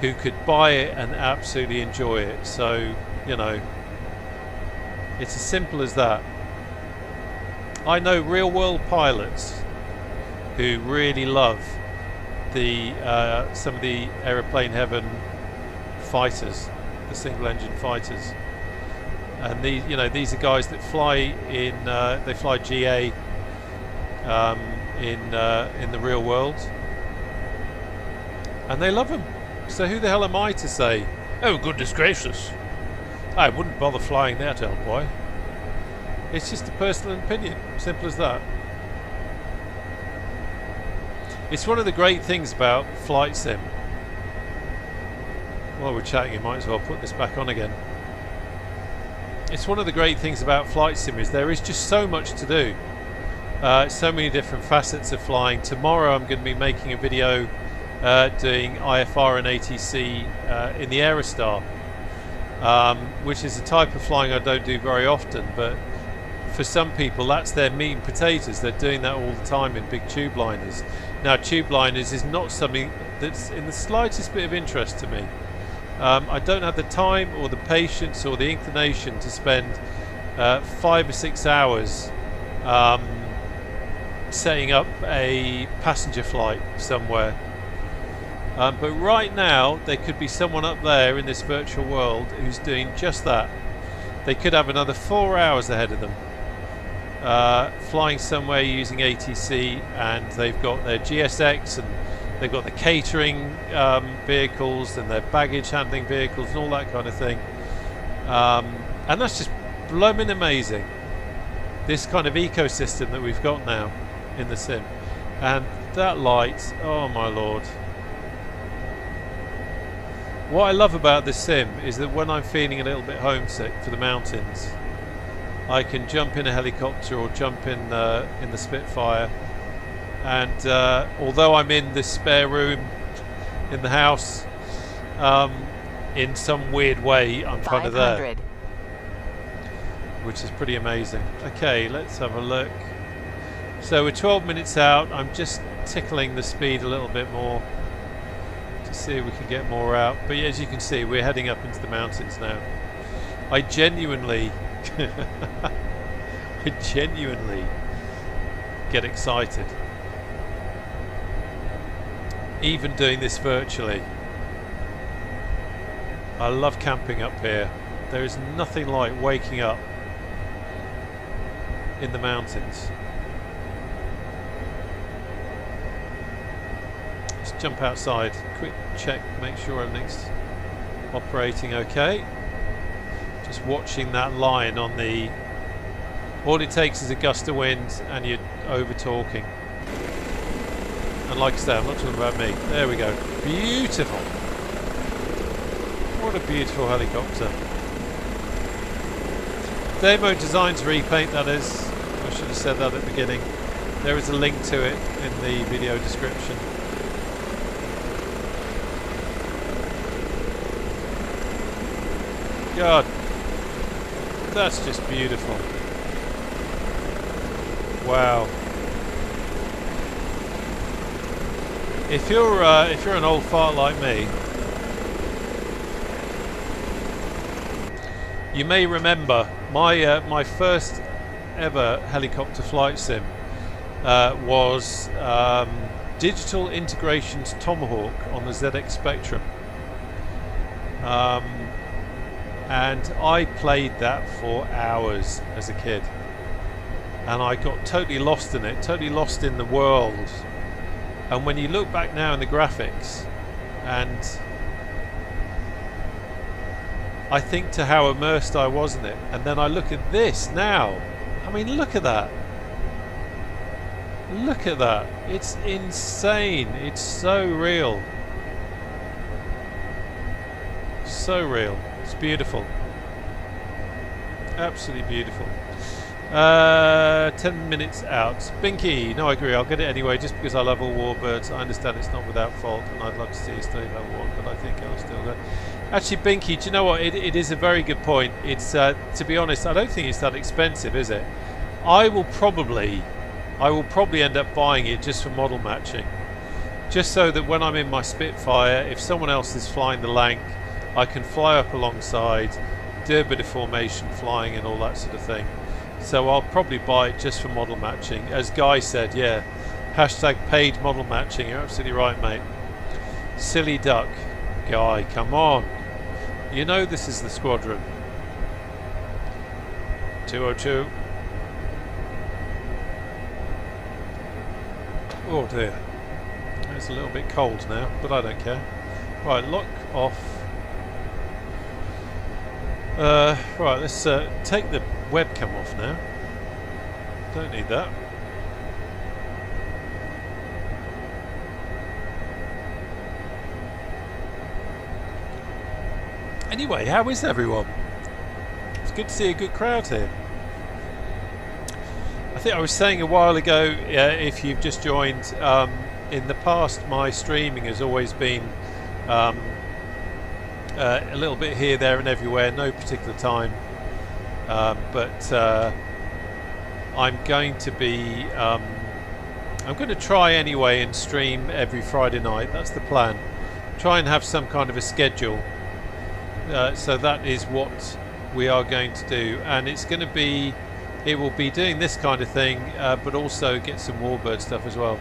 [SPEAKER 1] who could buy it and absolutely enjoy it. So, you know, it's as simple as that. I know real world pilots who really love the some of the Aeroplane Heaven fighters, the single engine fighters, and these, you know, these are guys that fly in they fly GA in the real world, and they love them. So who the hell am I to say, oh goodness gracious, I wouldn't bother flying that old boy? It's just a personal opinion, simple as that. It's one of the great things about flight sim. While we're chatting, you might as well put this back on again. It's one of the great things about flight sim is there is just so much to do. So many different facets of flying. Tomorrow I'm going to be making a video doing IFR and ATC in the Aerostar, which is a type of flying I don't do very often, but for some people that's their meat and potatoes. They're doing that all the time in big tube liners. Now, tube liners is not something that's in the slightest bit of interest to me. I don't have the time or the patience or the inclination to spend 5 or 6 hours setting up a passenger flight somewhere. But right now there could be someone up there in this virtual world who's doing just that. They could have another 4 hours ahead of them, flying somewhere using ATC, and they've got their GSX, and they've got the catering vehicles and their baggage handling vehicles and all that kind of thing. And that's just blooming amazing, this kind of ecosystem that we've got now in the sim. And that light, oh my lord. What I love about this sim is that when I'm feeling a little bit homesick for the mountains, I can jump in a helicopter or jump in the Spitfire, and although I'm in this spare room in the house, in some weird way I'm kind of there, which is pretty amazing. Okay, let's have a look. So we're 12 minutes out. I'm just tickling the speed a little bit more to see if we can get more out. But yeah, as you can see, we're heading up into the mountains now. I genuinely get excited, even doing this virtually. I love camping up here. There is nothing like waking up in the mountains. Let's jump outside, quick check, make sure everything's operating okay. Just watching that line on the... All it takes is a gust of wind and you're over talking. And like I said, I'm not talking about me. There we go. Beautiful. What a beautiful helicopter. Demo Designs repaint, that is. I should have said that at the beginning. There is a link to it in the video description. God, that's just beautiful. Wow. If you're an old fart like me, you may remember my first ever helicopter flight sim was Digital Integration's Tomahawk on the ZX Spectrum, and I played that for hours as a kid, and I got totally lost in it, totally lost in the world. And when you look back now in the graphics, and I think to how immersed I was in it, and then I look at this now, I mean, look at that. Look at that. It's insane. It's so real. So real. It's beautiful. Absolutely beautiful. 10 minutes out. Binky, no, I agree. I'll get it anyway, just because I love all warbirds. I understand it's not without fault, and I'd love to see you stay that one, but I think I'll still go. Actually, Binky, do you know what? It is a very good point. It's to be honest, I don't think it's that expensive, is it? I will probably end up buying it just for model matching, just so that when I'm in my Spitfire, if someone else is flying the Lank, I can fly up alongside, do a bit of formation flying and all that sort of thing. So I'll probably buy it just for model matching. As Guy said, yeah, hashtag paid model matching. You're absolutely right, mate. Silly duck. Guy, come on. You know this is the squadron. 202. Oh dear. It's a little bit cold now, but I don't care. Right, lock off. Right, let's take the webcam off now. Don't need that. Anyway, how is everyone? It's good to see a good crowd here. I think I was saying a while ago, if you've just joined, in the past my streaming has always been a little bit here, there and everywhere, no particular time. But I'm going to be I'm going to try anyway and stream every Friday night. That's the plan. Try and have some kind of a schedule. So that is what we are going to do, and it's going to be, it will be doing this kind of thing, but also get some warbird stuff as well.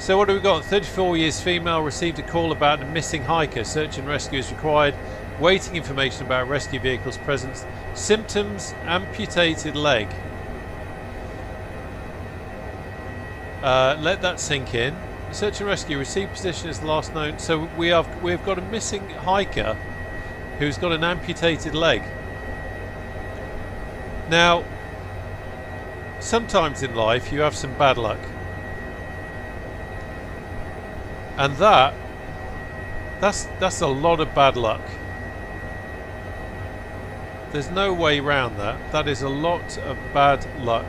[SPEAKER 1] So what do we got? 34 years female received a call about a missing hiker. Search and rescue is required. Waiting information about rescue vehicle's presence. Symptoms: amputated leg. Let that sink in. Search and rescue received position as the last known. So we've got a missing hiker who's got an amputated leg. Now, sometimes in life you have some bad luck. And that's a lot of bad luck. There's no way around that. That is a lot of bad luck.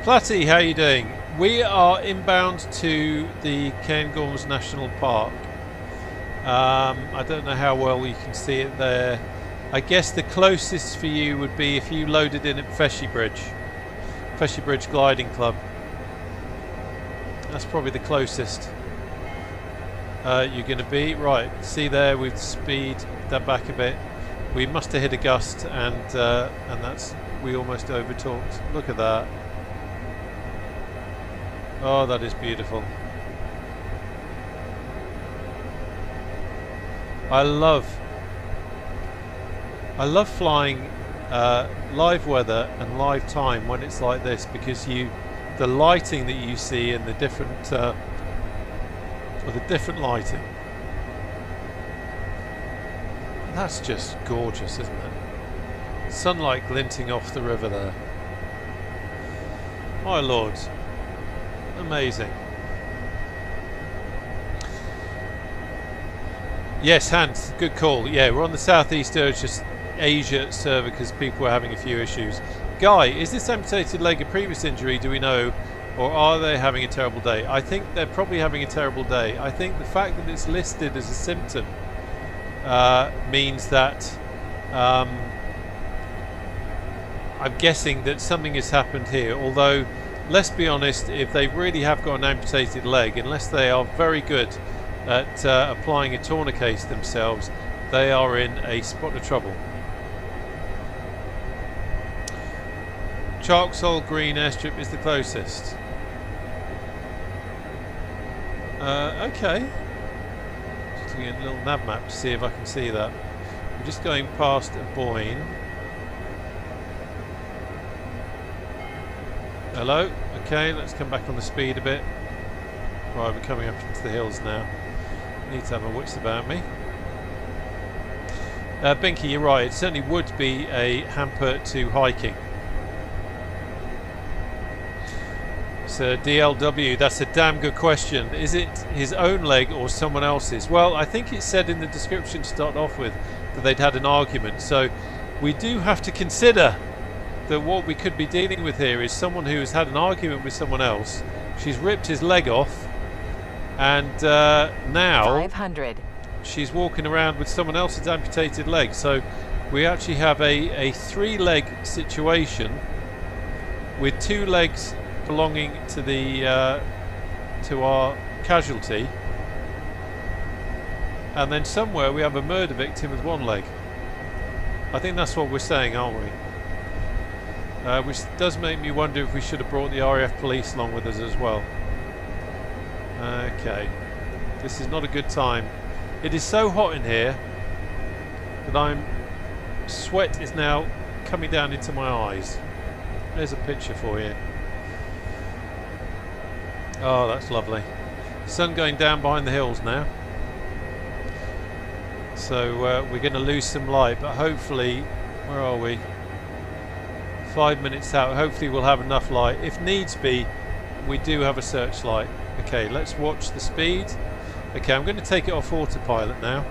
[SPEAKER 1] Platty, how are you doing? We are inbound to the Cairngorms National Park. I don't know how well you can see it there. I guess the closest for you would be if you loaded in at Feshy Bridge Gliding Club. That's probably the closest you're going to be. Right, see there with speed that back a bit. We must have hit a gust, and we almost overtalked. Look at that. Oh, that is beautiful. I love flying live weather and live time when it's like this, because the lighting that you see and the different lighting, that's just gorgeous, isn't it? Sunlight glinting off the river there. My lord, amazing. Yes, Hans, good call. Yeah, we're on the Southeast Asia server because people are having a few issues. Guy, is this amputated leg a previous injury, do we know, or are they having a terrible day? I think they're probably having a terrible day. I think the fact that it's listed as a symptom means that I'm guessing that something has happened here, although let's be honest, if they really have got an amputated leg, unless they are very good at applying a tourniquet themselves, they are in a spot of trouble. Charksole Green Airstrip is the closest. Okay. Just looking at a little nav map to see if I can see that. We're just going past Boyne. Hello. Okay, let's come back on the speed a bit. Right, we're coming up into the hills now. Need to have my wits about me. Binky, you're right. It certainly would be a hamper to hiking. So DLW, that's a damn good question. Is it his own leg or someone else's? Well, I think it said in the description to start off with that they'd had an argument. So we do have to consider that what we could be dealing with here is someone who has had an argument with someone else. She's ripped his leg off, and now
[SPEAKER 5] 500.
[SPEAKER 1] She's walking around with someone else's amputated leg. So we actually have a three-leg situation with two legs belonging to the to our casualty, and then somewhere we have a murder victim with one leg. I think that's what we're saying, aren't we? Which does make me wonder if we should have brought the RAF police along with us as well. Okay, this is not a good time. It is so hot in here that sweat is now coming down into my eyes. There's a picture for you. Oh, that's lovely. Sun going down behind the hills now. So we're going to lose some light, but hopefully, where are we? 5 minutes out. Hopefully we'll have enough light. If needs be, we do have a searchlight. Okay, let's watch the speed. Okay, I'm going to take it off autopilot now,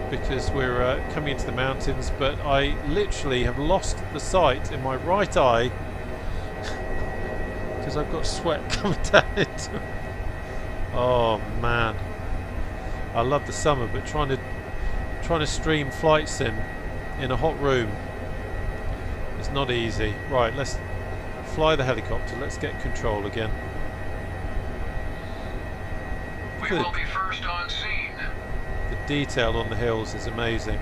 [SPEAKER 1] because we're coming into the mountains, but I literally have lost the sight in my right eye because I've got sweat coming down into it. Oh man, I love the summer, but trying to stream flight sim in a hot room is not easy. Right, let's fly the helicopter. Let's get control again.
[SPEAKER 3] We will be first on scene.
[SPEAKER 1] The detail on the hills is amazing.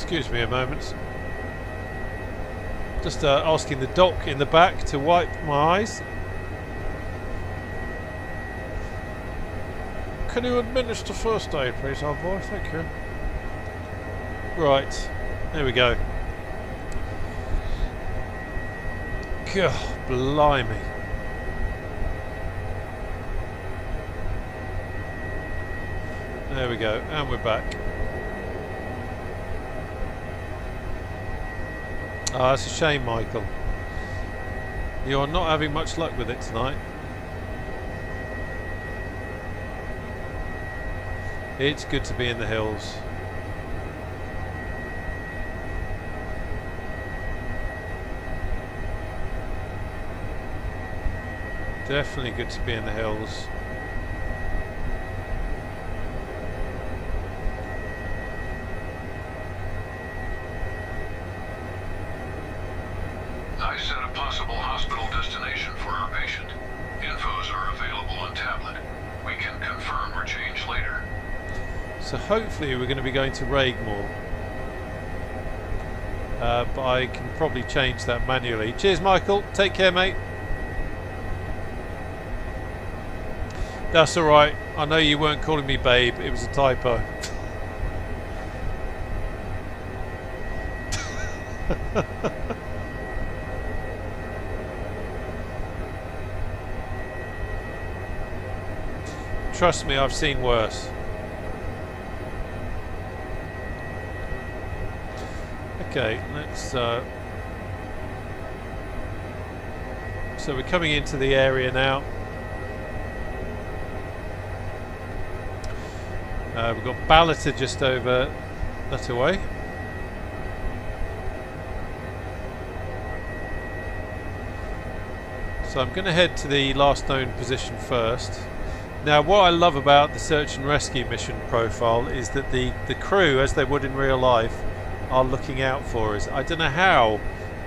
[SPEAKER 1] Excuse me a moment. Just asking the doc in the back to wipe my eyes. Can you administer first aid, please, Envoy? Thank you. Right, there we go. God, blimey. There we go, and we're back. Ah, that's a shame, Michael. You're not having much luck with it tonight. It's good to be in the hills. Definitely good to be in the hills.
[SPEAKER 3] I set a possible hospital destination for our patient. Infos are available on tablet. We can confirm or change later.
[SPEAKER 1] So hopefully we're going to be going to Raigmore. But I can probably change that manually. Cheers, Michael. Take care, mate. That's alright. I know you weren't calling me babe. It was a typo. Trust me, I've seen worse. Okay, let's so we're coming into the area now. We've got Ballater just over that away. So I'm going to head to the last known position first. Now, what I love about the search and rescue mission profile is that the crew, as they would in real life, are looking out for us. I don't know how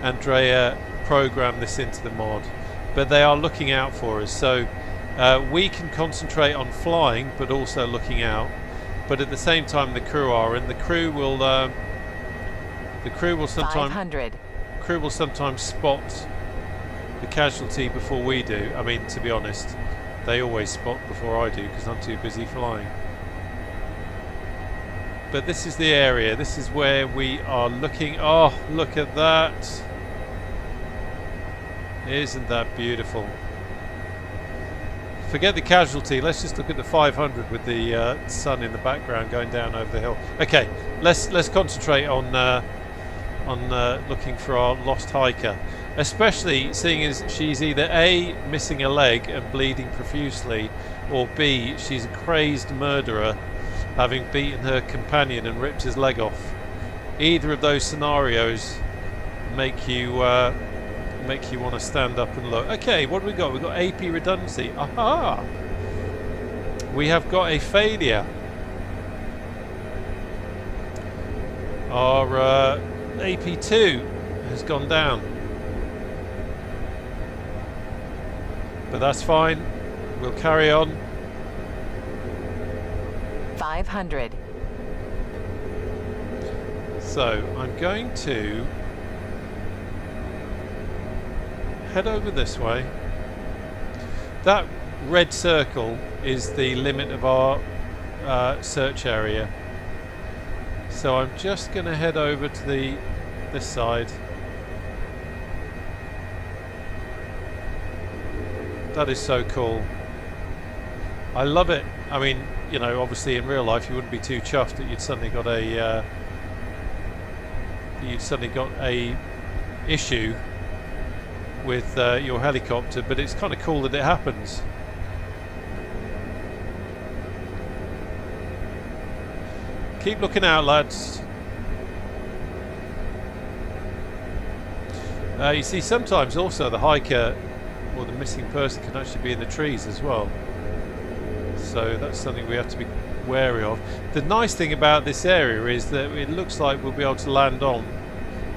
[SPEAKER 1] Andrea programmed this into the mod, but they are looking out for us. So we can concentrate on flying, but also looking out. But at the same time, the crew are, and the crew will sometimes spot the casualty before we do. I mean, to be honest, they always spot before I do because I'm too busy flying. But this is the area. This is where we are looking. Oh, look at that! Isn't that beautiful? Forget the casualty. Let's just look at the 500 with the sun in the background going down over the hill. Okay, let's concentrate on looking for our lost hiker, especially seeing as she's either A, missing a leg and bleeding profusely, or B, she's a crazed murderer, having beaten her companion and ripped his leg off. Either of those scenarios make you want to stand up and look. Okay, what have we got? We've got AP redundancy. Aha! We have got a failure. Our AP2 has gone down. But that's fine. We'll carry on.
[SPEAKER 5] 500.
[SPEAKER 1] So, I'm going to head over this way. That red circle is the limit of our search area. So I'm just going to head over to this side. That is so cool. I love it. I mean, you know, obviously in real life you wouldn't be too chuffed that you'd suddenly got a issue with your helicopter, but it's kind of cool that it happens. Keep looking out, lads. You see, sometimes also the hiker or the missing person can actually be in the trees as well. So that's something we have to be wary of. The nice thing about this area is that it looks like we'll be able to land on.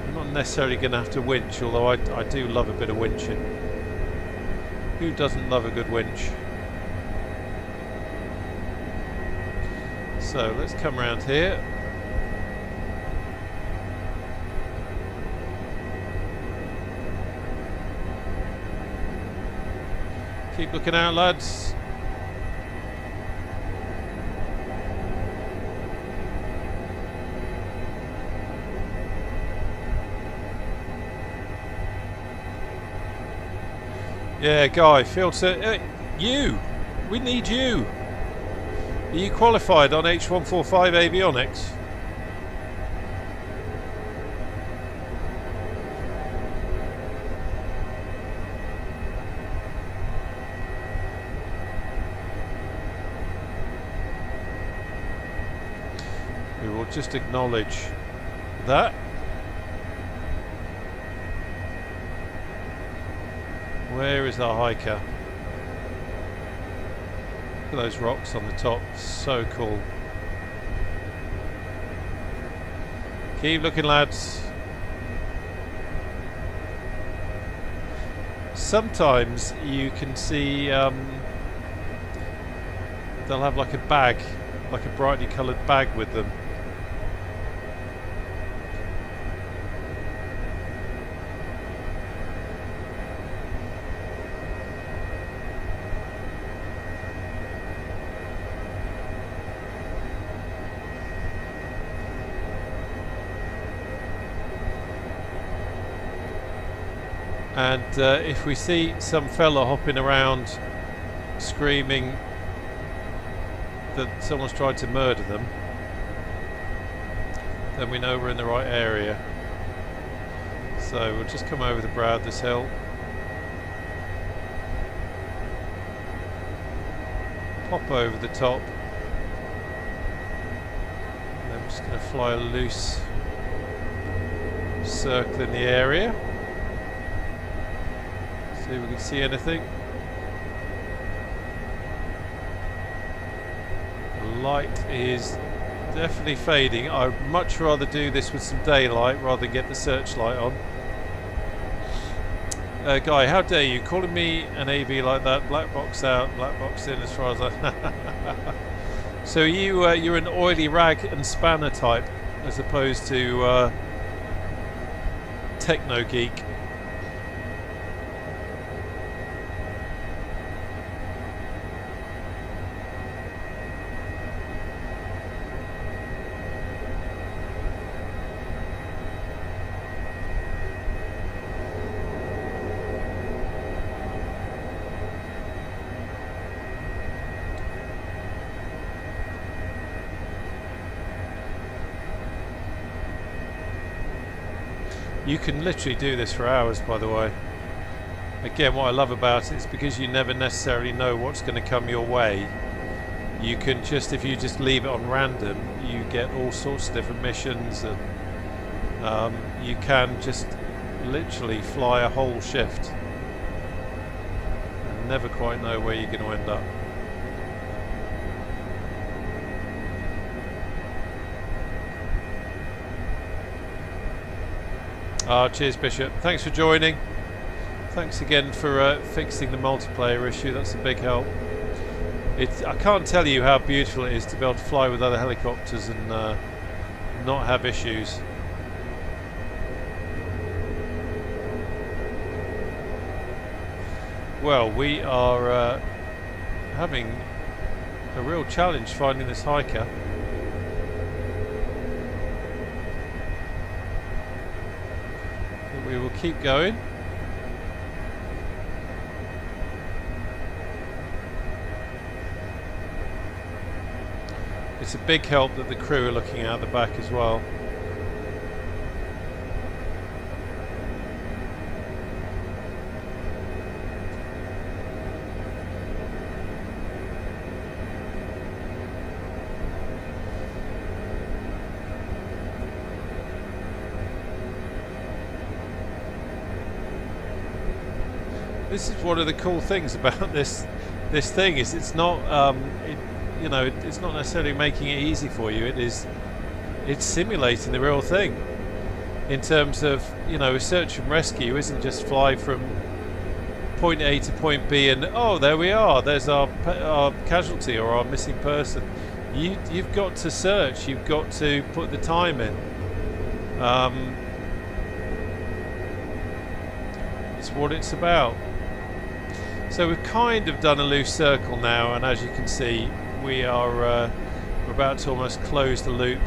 [SPEAKER 1] We're not necessarily going to have to winch, although I do love a bit of winching. Who doesn't love a good winch? So let's come around here. Keep looking out, lads. Yeah, Guy, filter. You! We need you! Are you qualified on H145 avionics? We will just acknowledge that. Where is our hiker? Look at those rocks on the top, so cool. Keep looking, lads. Sometimes you can see they'll have like a bag, like a brightly coloured bag with them. And if we see some fella hopping around screaming that someone's tried to murder them, then we know we're in the right area. So we'll just come over the brow of this hill. Pop over the top. And I'm just going to fly a loose circle in the area. See if we can see anything. The light is definitely fading. I'd much rather do this with some daylight rather than get the searchlight on. Guy, how dare you calling me an AV like that? Black box out, black box in, as far as I... So you're an oily rag and spanner type as opposed to techno geek. You can literally do this for hours, by the way. Again, what I love about it is because you never necessarily know what's going to come your way. You can just, if you just leave it on random, you get all sorts of different missions, and you can just literally fly a whole shift and never quite know where you're going to end up. Cheers, Bishop. Thanks for joining. Thanks again for fixing the multiplayer issue. That's a big help. I can't tell you how beautiful it is to be able to fly with other helicopters and not have issues. Well, we are having a real challenge finding this hiker. We will keep going. It's a big help that the crew are looking out the back as well. This is one of the cool things about this thing, is it's not you know, it's not necessarily making it easy for you. It's simulating the real thing in terms of, you know, search and rescue isn't just fly from point A to point B and oh, there we are, there's our casualty or our missing person. You've got to search, you've got to put the time in. It's what it's about. So we've kind of done a loose circle now, and as you can see, we are we're about to almost close the loop,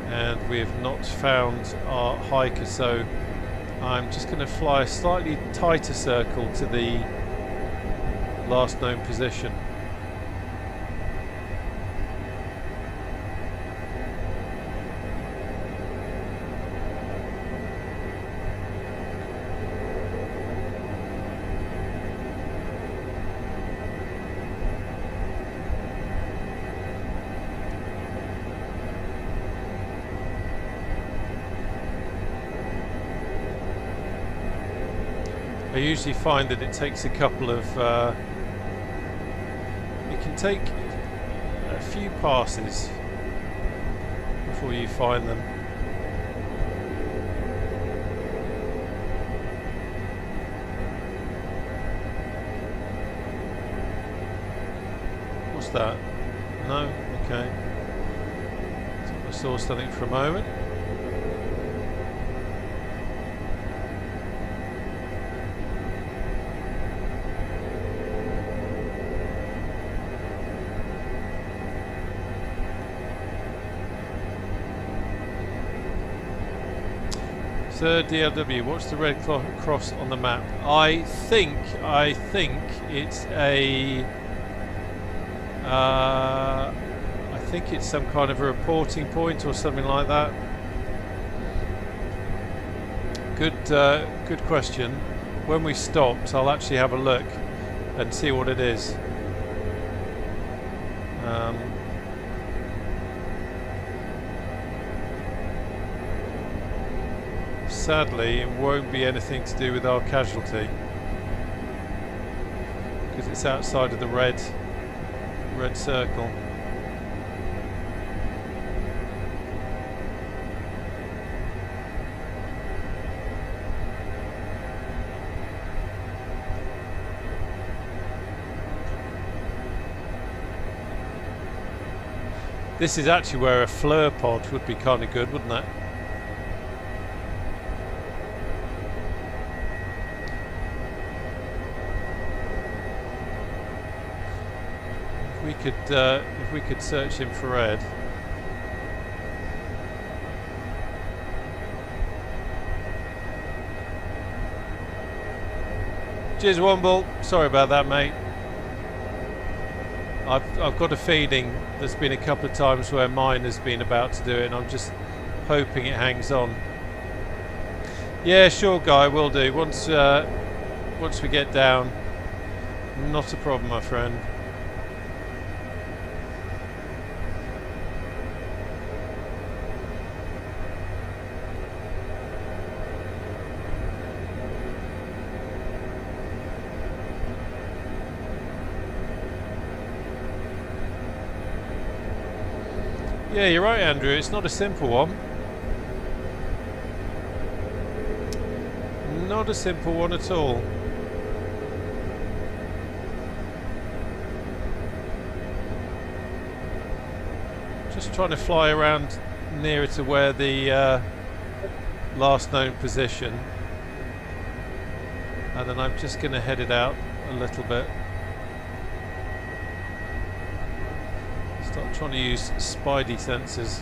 [SPEAKER 1] and we have not found our hiker. So I'm just going to fly a slightly tighter circle to the last known position. I usually find that it takes a couple of it can take a few passes before you find them. What's that? No? Okay. Thought I saw something for a moment. Third DLW, what's the red cross on the map? I think it's a I think it's some kind of a reporting point or something like that. Good question. When we stopped, I'll actually have a look and see what it is. Sadly, it won't be anything to do with our casualty, because it's outside of the red circle. This is actually where a flare pod would be kind of good, wouldn't it? If we could search infrared. Cheers, Womble. Sorry about that, mate. I've got a feeling there's been a couple of times where mine has been about to do it, and I'm just hoping it hangs on. Yeah, sure, Guy, will do. Once we get down, not a problem, my friend. Yeah, you're right, Andrew. It's not a simple one. Not a simple one at all. Just trying to fly around nearer to where the last known position, and then I'm just going to head it out a little bit. Start trying to use spidey sensors.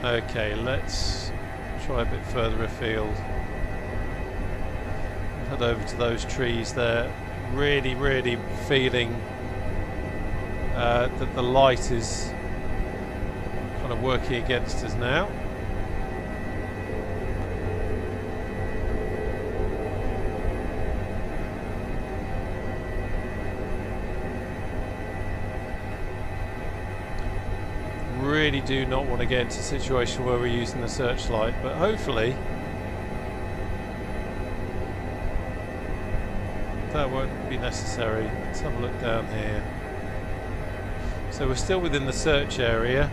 [SPEAKER 1] Okay, let's try a bit further afield. Head over to those trees there. Really feeling that the light is kind of working against us now. Really do not want to get into a situation where we're using the searchlight, but hopefully that won't be necessary. Let's have a look down here. So we're still within the search area.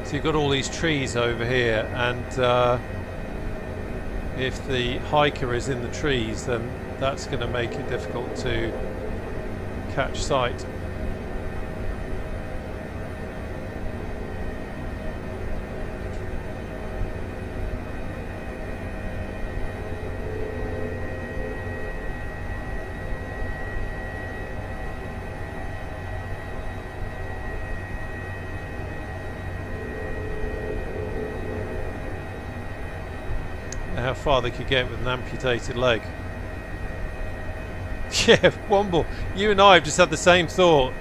[SPEAKER 1] So you've got all these trees over here, and if the hiker is in the trees, then that's going to make it difficult to catch sight. How far they could get with an amputated leg. Yeah, Womble, you and I have just had the same thought.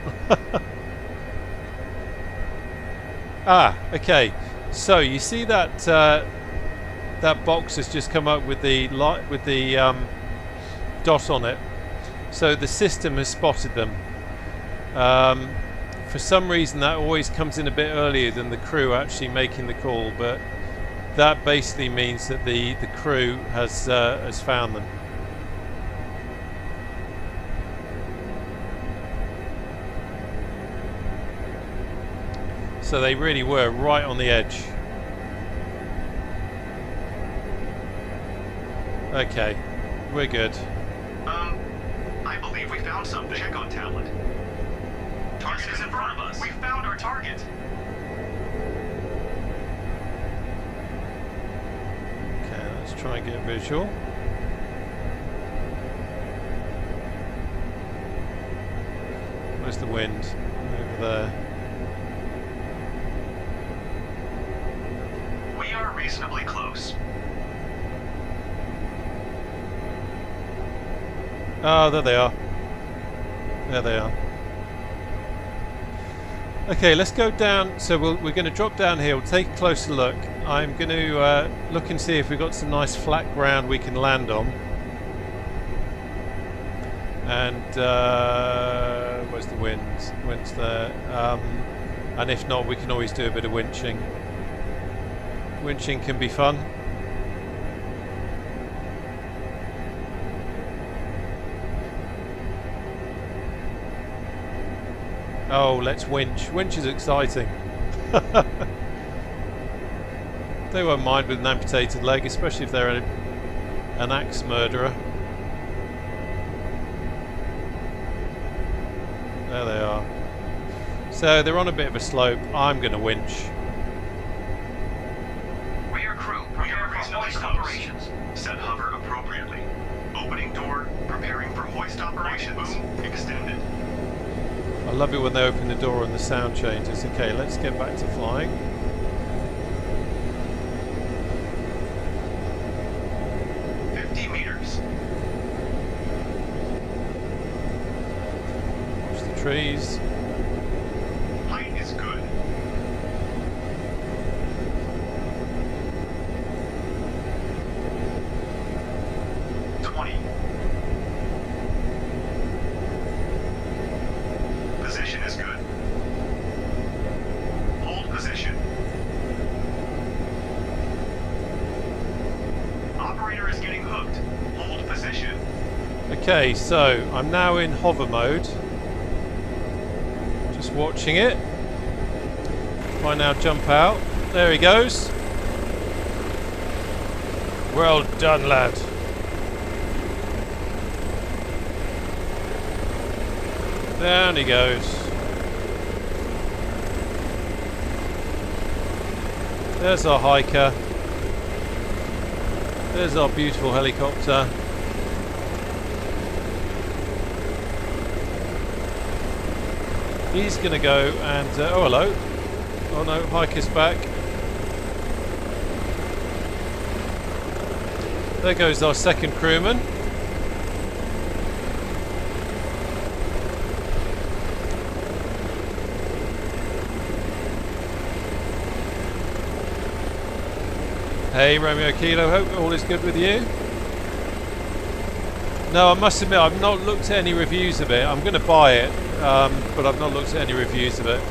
[SPEAKER 1] Ah, okay. So you see that that box has just come up with the dot on it. So the system has spotted them. For some reason, that always comes in a bit earlier than the crew actually making the call, but that basically means that the crew has found them. So they really were right on the edge. Okay, we're good.
[SPEAKER 4] I believe we found something. Check on tablet. Target is in front of us. We found our target.
[SPEAKER 1] Okay, let's try and get a visual. Where's the wind? Over there.
[SPEAKER 4] We are reasonably close.
[SPEAKER 1] Oh, there they are. There they are. Okay, let's go down. So we're going to drop down here. We'll take a closer look. I'm going to look and see if we've got some nice flat ground we can land on. And where's the wind? Wind's there. And if not, we can always do a bit of winching. Winching can be fun. Oh, let's winch. Winch is exciting. They won't mind with an amputated leg, especially if they're an axe murderer. There they are. So they're on a bit of a slope. I'm going to winch.
[SPEAKER 4] Rear crew, prepare for hoist operations. Set hover appropriately. Opening door, preparing for hoist operations. Boom, extended.
[SPEAKER 1] I love it when they open the door and the sound changes. Okay, let's get back to flying. Watch the trees.
[SPEAKER 4] Height is good. Position is good. Hold position. Operator is getting hooked. Hold position.
[SPEAKER 1] Okay, so I'm now in hover mode. Just watching it. If I now jump out, there he goes. Well done, lad. Down he goes. There's our hiker. There's our beautiful helicopter. He's going to go and... oh, hello. Oh no, hiker's back. There goes our second crewman. Hey Romeo Kilo, hope all is good with you. No, I must admit I've not looked at any reviews of it. I'm going to buy it, but I've not looked at any reviews of it.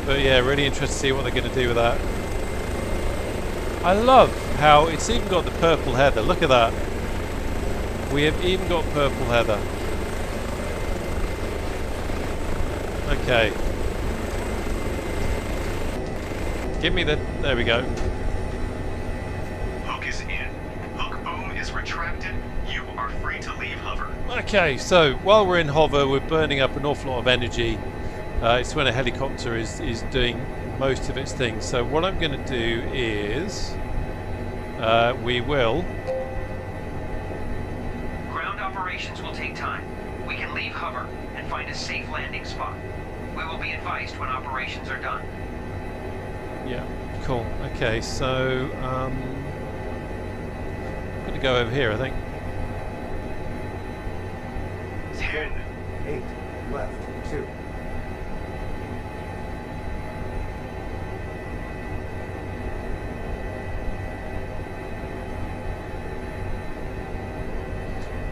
[SPEAKER 1] But yeah, really interested to see what they're going to do with that. I love how it's even got the purple heather. Look at that. We have even got purple heather. Okay. Give me the... there we go.
[SPEAKER 4] Hook is in. Hook boom is retracted. You are free to leave
[SPEAKER 1] Okay, so while we're in hover, we're burning up an awful lot of energy. It's when a helicopter is doing most of its things. So what I'm going to do is we will...
[SPEAKER 2] Ground operations will take time. We can leave hover and find a safe landing spot. We will be advised when operations are done.
[SPEAKER 1] Yeah, cool. Okay, so I'm going to go over here, I think.
[SPEAKER 2] 10,
[SPEAKER 6] 8, left, 2.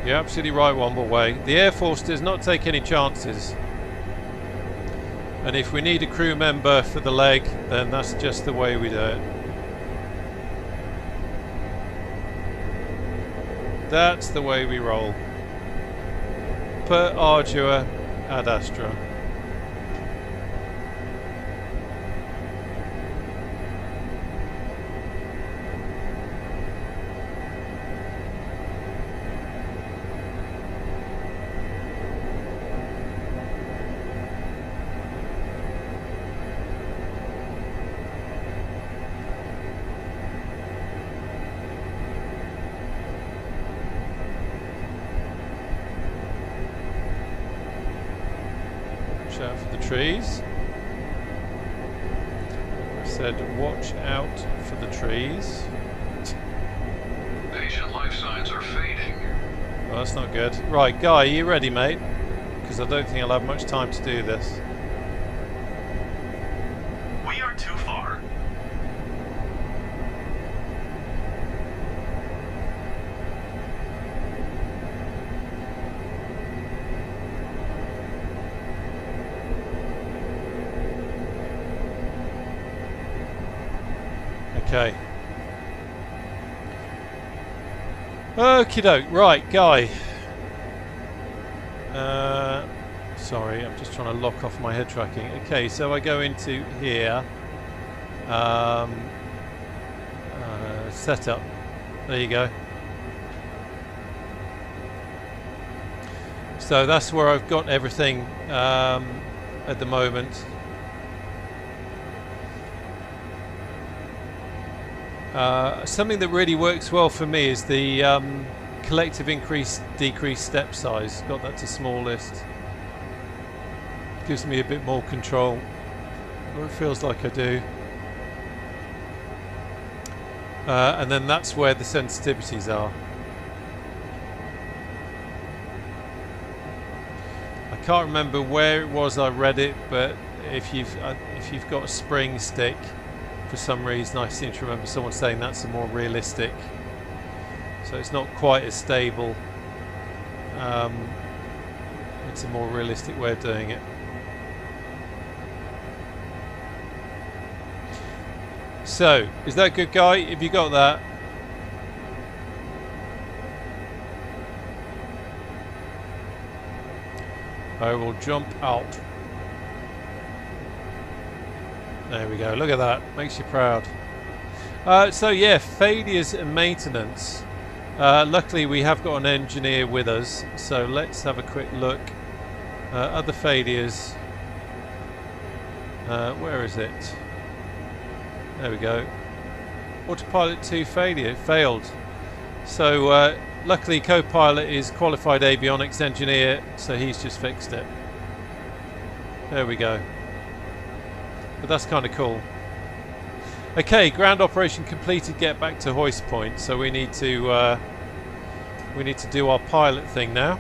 [SPEAKER 1] You're absolutely right, Womble Way. The Air Force does not take any chances. And if we need a crew member for the leg, then that's just the way we do it. That's the way we roll. Per ardua ad astra. Out for the trees. I said watch out for the trees.
[SPEAKER 3] Patient life signs are fading.
[SPEAKER 1] Well, that's not good. Right, Guy, are you ready, mate? Because I don't think I'll have much time to do this.
[SPEAKER 4] We are too far.
[SPEAKER 1] Okay. Okie doke. Right, Guy. Sorry, I'm just trying to lock off my head tracking. Okay, so I go into here. Setup. There you go. So that's where I've got everything at the moment. Something that really works well for me is the collective decrease step size. Got that to smallest. Gives me a bit more control, or it feels like I do. And then that's where the sensitivities are. I can't remember where it was I read it, but if you've got a spring stick, for some reason I seem to remember someone saying that's a more realistic, so it's not quite as stable, it's a more realistic way of doing it. So is that good, Guy? Have you got that? I will jump out. There we go, look at that, makes you proud. So yeah, failures and maintenance. Luckily we have got an engineer with us, so let's have a quick look. Other failures. Where is it? There we go. Autopilot 2 failed. So luckily co-pilot is qualified avionics engineer, so he's just fixed it. There we go. But that's kind of cool. Okay, ground operation completed. Get back to hoist point. So we need to do our pilot thing now.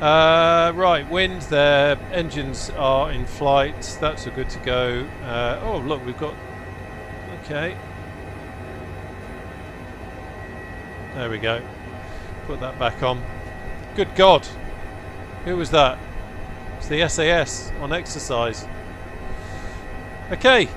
[SPEAKER 1] Right, wind there. Engines are in flight. That's all good to go. Oh, look, we've got. Okay. There we go. Put that back on. Good God, who was that? It's the SAS on exercise. Okay.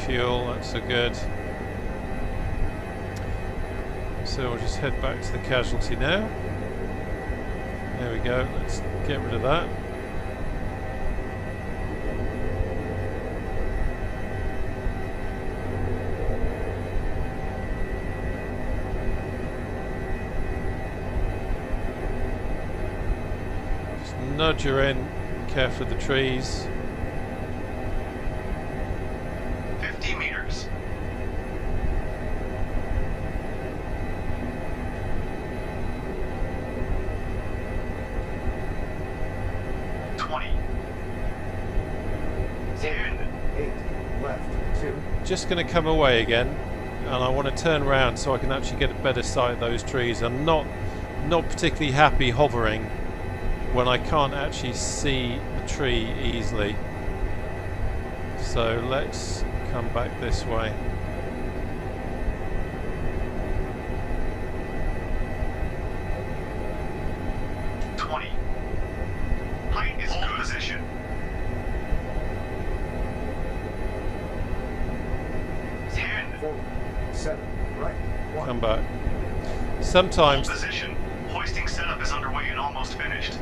[SPEAKER 1] fuel, that's so good. So we'll just head back to the casualty now. There we go, let's get rid of that. Just nudge her in, careful of the trees.
[SPEAKER 4] 50 meters.
[SPEAKER 1] Just going to come away again, and I want to turn around so I can actually get a better sight of those trees. I'm not particularly happy hovering when I can't actually see the tree easily. So let's come back this way.
[SPEAKER 4] Height is good position.
[SPEAKER 6] Forward. 7. Right. 1.
[SPEAKER 1] Come back. Sometimes
[SPEAKER 4] Position. Hoisting setup is underway and almost finished.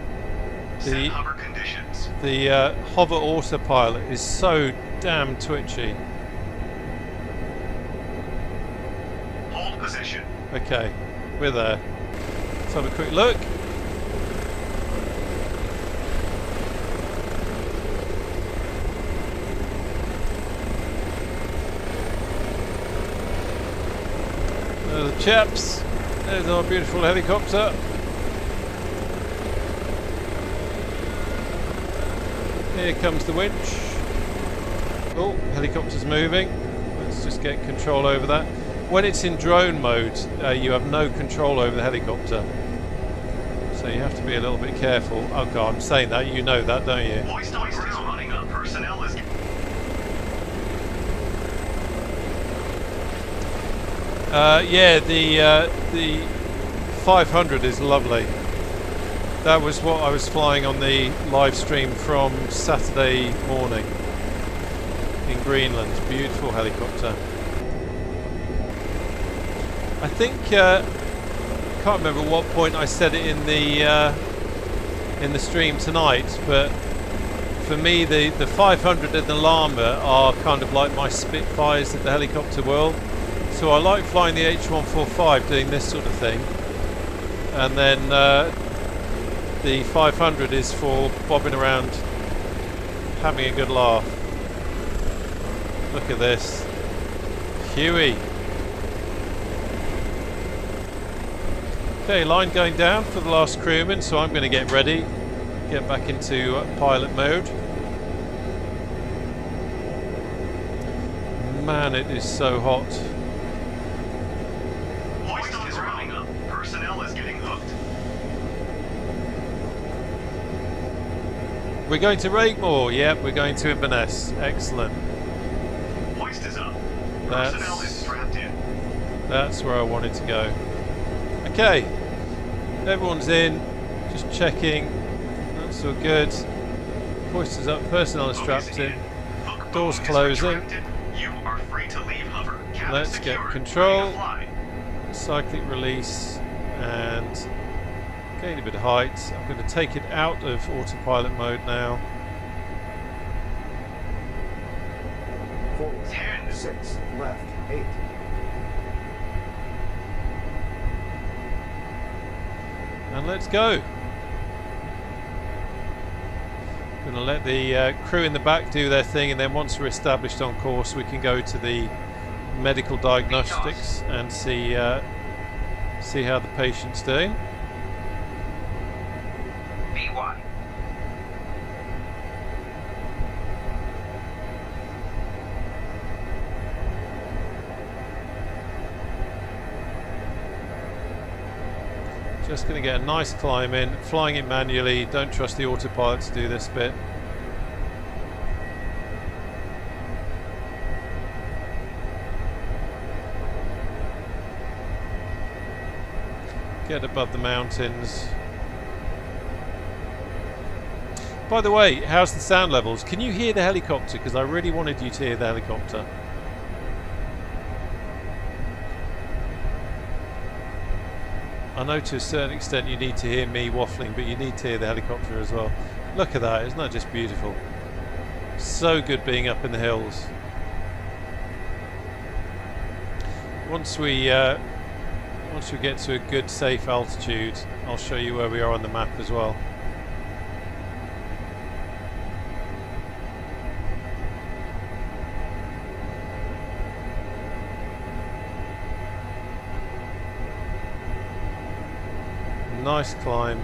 [SPEAKER 4] Set hover conditions.
[SPEAKER 1] the hover autopilot is so damn twitchy.
[SPEAKER 4] Hold position.
[SPEAKER 1] Okay, we're there. Let's have a quick look. There the chaps. There's our beautiful helicopter. Here comes the winch. Oh, helicopter's moving. Let's just get control over that. When it's in drone mode, you have no control over the helicopter. So you have to be a little bit careful. Oh god, I'm saying that. You know that, don't you?
[SPEAKER 4] Hoist is running up. Personnel is...
[SPEAKER 1] Yeah, the 500 is lovely. That was what I was flying on the live stream from Saturday morning in Greenland. Beautiful helicopter. I think I can't remember what point I said it in the stream tonight, but for me the 500 and the Llama are kind of like my Spitfires of the helicopter world. So I like flying the H145 doing this sort of thing, and then the 500 is for bobbing around having a good laugh. Look at this. Huey. Okay, line going down for the last crewman, so I'm going to get ready, get back into pilot mode. Man, it is so hot.
[SPEAKER 4] Hoist is running up. Personnel is getting hooked.
[SPEAKER 1] We're going to Rakemore. Yep, we're going to Inverness. Excellent.
[SPEAKER 4] Hoist is up. Personnel is strapped in.
[SPEAKER 1] That's where I wanted to go. Okay, everyone's in, just checking, that's all good. Hoist is up, personnel is strapped in, doors closing.
[SPEAKER 4] You are free to leave hover.
[SPEAKER 1] Let's get control, cyclic release, and gain a bit of height. I'm going to take it out of autopilot mode now.
[SPEAKER 6] Forward.
[SPEAKER 4] 10.
[SPEAKER 6] 6. Left. 8.
[SPEAKER 1] And let's go. Gonna let the crew in the back do their thing, and then once we're established on course, we can go to the medical diagnostics and see how the patient's doing.
[SPEAKER 2] BY.
[SPEAKER 1] Just going to get a nice climb in, flying it manually. Don't trust the autopilot to do this bit. Get above the mountains. By the way, how's the sound levels? Can you hear the helicopter? Because I really wanted you to hear the helicopter. I know to a certain extent you need to hear me waffling, but you need to hear the helicopter as well. Look at that, isn't that just beautiful? So good being up in the hills. Once we get to a good safe altitude, I'll show you where we are on the map as well. Nice climb.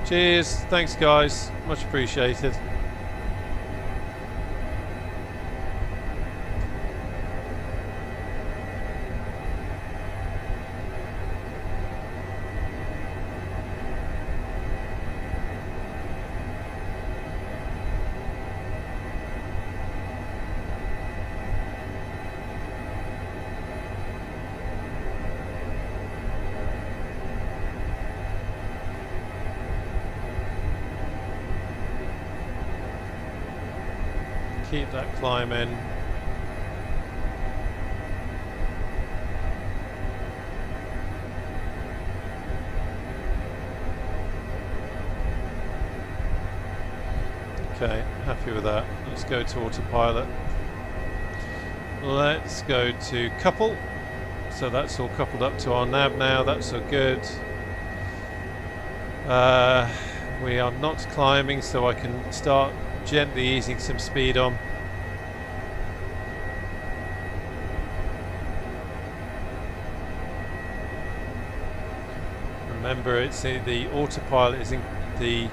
[SPEAKER 1] Cheers, thanks guys, much appreciated. Keep that climb in. Okay, happy with that. Let's go to autopilot. Let's go to couple. So that's all coupled up to our nav now. That's all good. We are not climbing, so I can start gently easing some speed on. Remember, it's the autopilot is in the,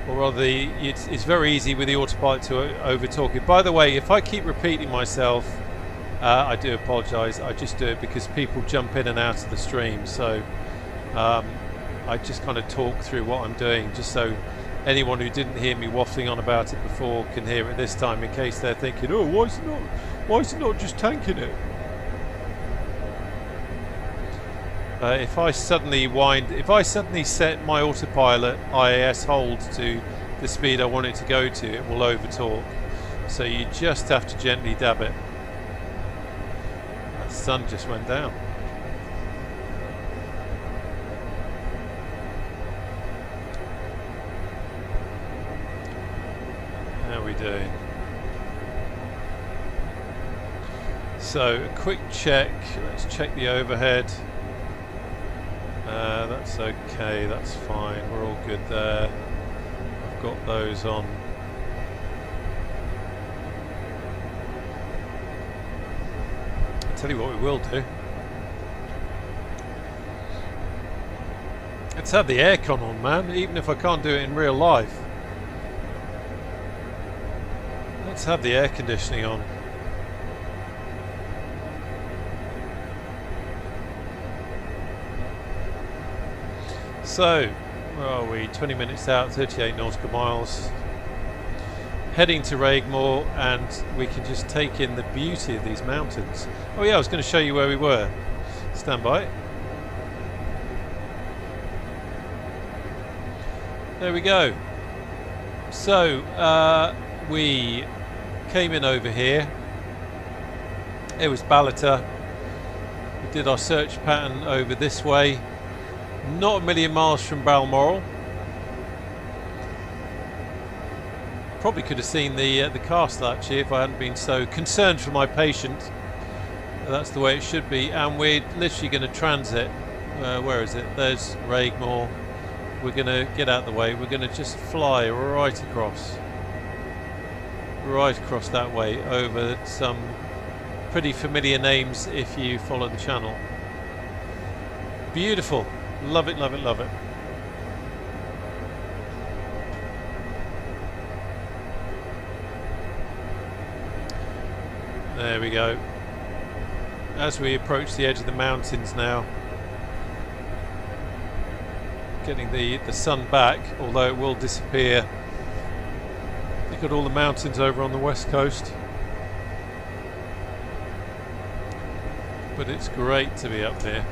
[SPEAKER 1] or rather, it's very easy with the autopilot to over talk it. By the way, if I keep repeating myself, I do apologise. I just do it because people jump in and out of the stream, so I just kind of talk through what I'm doing, just so anyone who didn't hear me waffling on about it before can hear it this time, in case they're thinking, oh, why is it not just tanking it? If I suddenly set my autopilot IAS hold to the speed I want it to go to, it will overtalk. So you just have to gently dab it. That sun just went down. How are we doing? So a quick check. Let's check the overhead. That's okay, that's fine, we're all good there. I've got those on. I'll tell you what we will do. Let's have the aircon on, man, even if I can't do it in real life. Let's have the air conditioning on. So, where are we? 20 minutes out, 38 nautical miles. Heading to Raigmore, and we can just take in the beauty of these mountains. Oh yeah, I was going to show you where we were. Stand by. There we go. So, we came in over here. It was Balata. We did our search pattern over this way. Not a million miles from Balmoral. Probably could have seen the castle actually if I hadn't been so concerned for my patient. That's the way it should be, and we're literally going to transit. Where is it? There's Raigmore. We're going to get out of the way. We're going to just fly right across that way over some pretty familiar names if you follow the channel. Beautiful. Love it, love it, love it. There we go. As we approach the edge of the mountains now, getting the sun back, although it will disappear. You've got all the mountains over on the west coast. But it's great to be up here.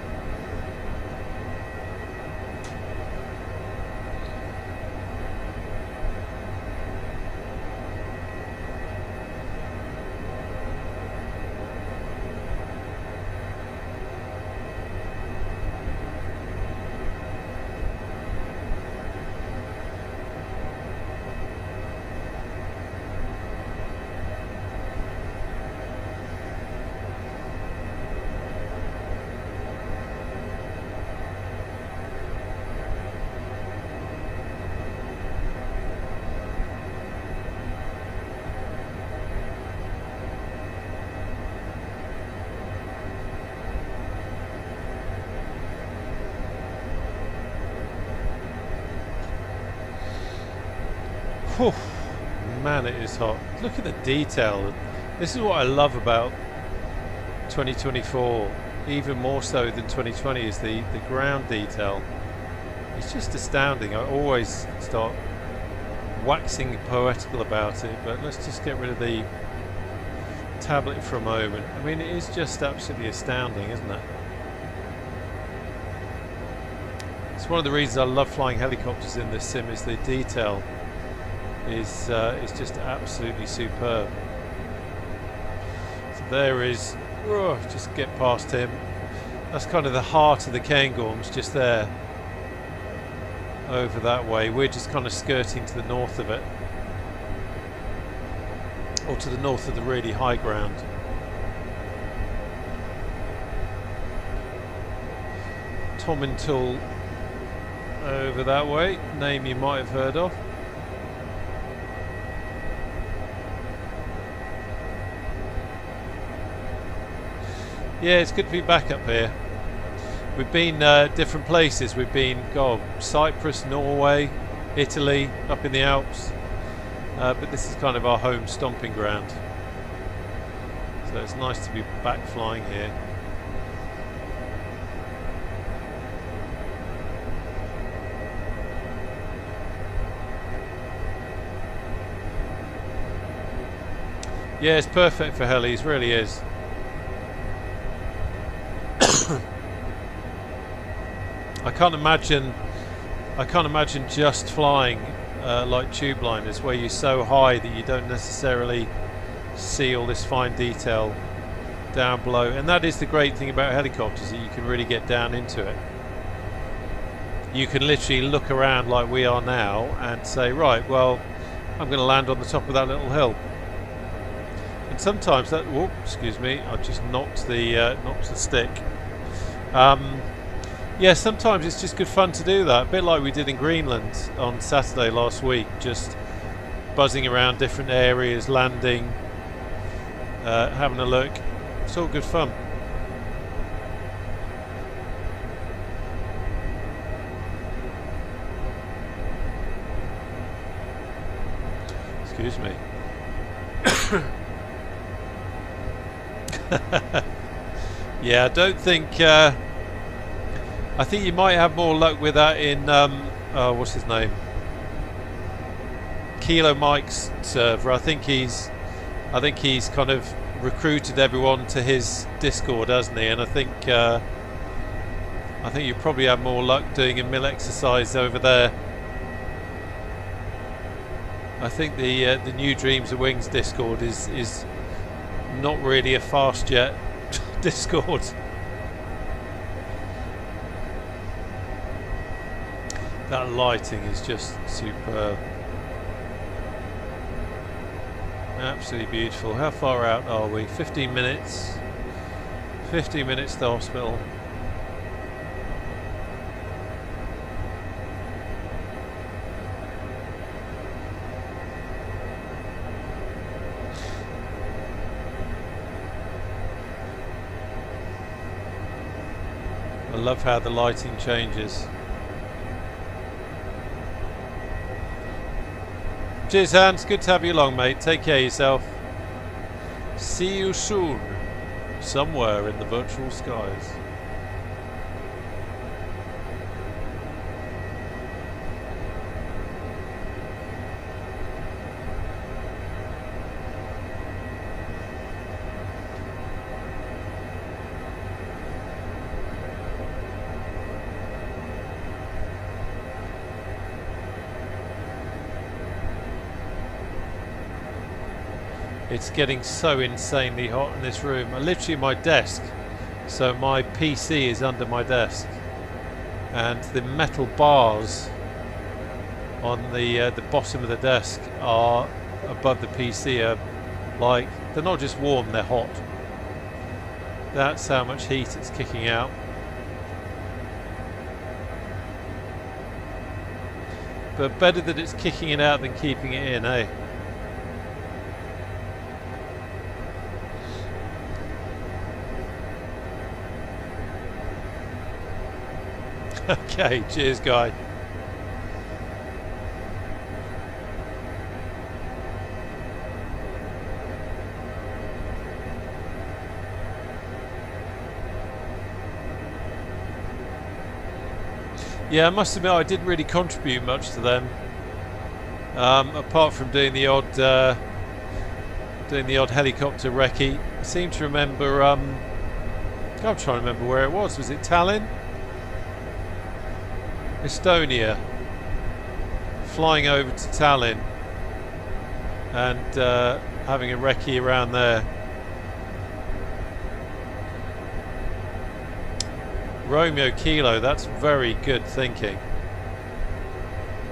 [SPEAKER 1] Whew. Man, it is hot. Look at the detail. This is what I love about 2024, even more so than 2020, is the ground detail. It's just astounding. I always start waxing poetical about it, but let's just get rid of the tablet for a moment. I mean, it is just absolutely astounding, isn't it? It's one of the reasons I love flying helicopters in this sim, is the detail is just absolutely superb. So there is, just get past him. That's kind of the heart of the Cairngorms, just there. Over that way. We're just kind of skirting to the north of it, or to the north of the really high ground. Tomintoul over that way, name you might have heard of. Yeah, it's good to be back up here. We've been different places. We've been Cyprus, Norway, Italy, up in the Alps, but this is kind of our home stomping ground. So it's nice to be back flying here. Yeah, it's perfect for helis, really is. I can't imagine just flying like tube liners, where you're so high that you don't necessarily see all this fine detail down below. And that is the great thing about helicopters, that you can really get down into it. You can literally look around like we are now and say, right, well, I'm going to land on the top of that little hill. And sometimes that, whoop, excuse me, I just knocked the stick. Yeah, sometimes it's just good fun to do that, a bit like we did in Greenland on Saturday last week, just buzzing around different areas, landing, having a look. It's all good fun. Excuse me. Yeah, I don't think... I think you might have more luck with that in what's his name? Kilo Mike's server. I think he's kind of recruited everyone to his Discord, hasn't he? And I think you probably have more luck doing a mill exercise over there. I think the New Dreams of Wings Discord is not really a fast jet Discord. That lighting is just superb. Absolutely beautiful. How far out are we? 15 minutes. 15 minutes to hospital. I love how the lighting changes. Cheers, Hans. Good to have you along, mate. Take care of yourself. See you soon, somewhere in the virtual skies. It's getting so insanely hot in this room. I'm literally at my desk, so my PC is under my desk, and the metal bars on the bottom of the desk are above the PC. Are like, they're not just warm, they're hot. That's how much heat it's kicking out. But better that it's kicking it out than keeping it in, eh? Okay, cheers, guy. Yeah, I must admit I didn't really contribute much to them, apart from doing the odd helicopter recce. I seem to remember. I'm trying to remember where it was. Was it Tallinn? Estonia. Flying over to Tallinn and having a recce around there. Romeo Kilo, that's very good thinking.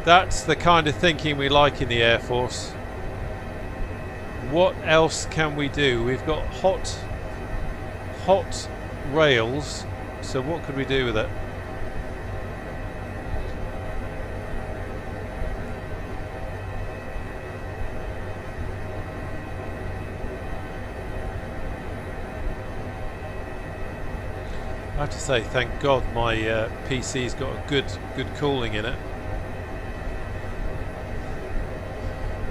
[SPEAKER 1] That's the kind of thinking we like in the Air Force. What else can we do? We've got hot rails, so what could we do with it? I have to say, thank God my PC's got a good cooling in it.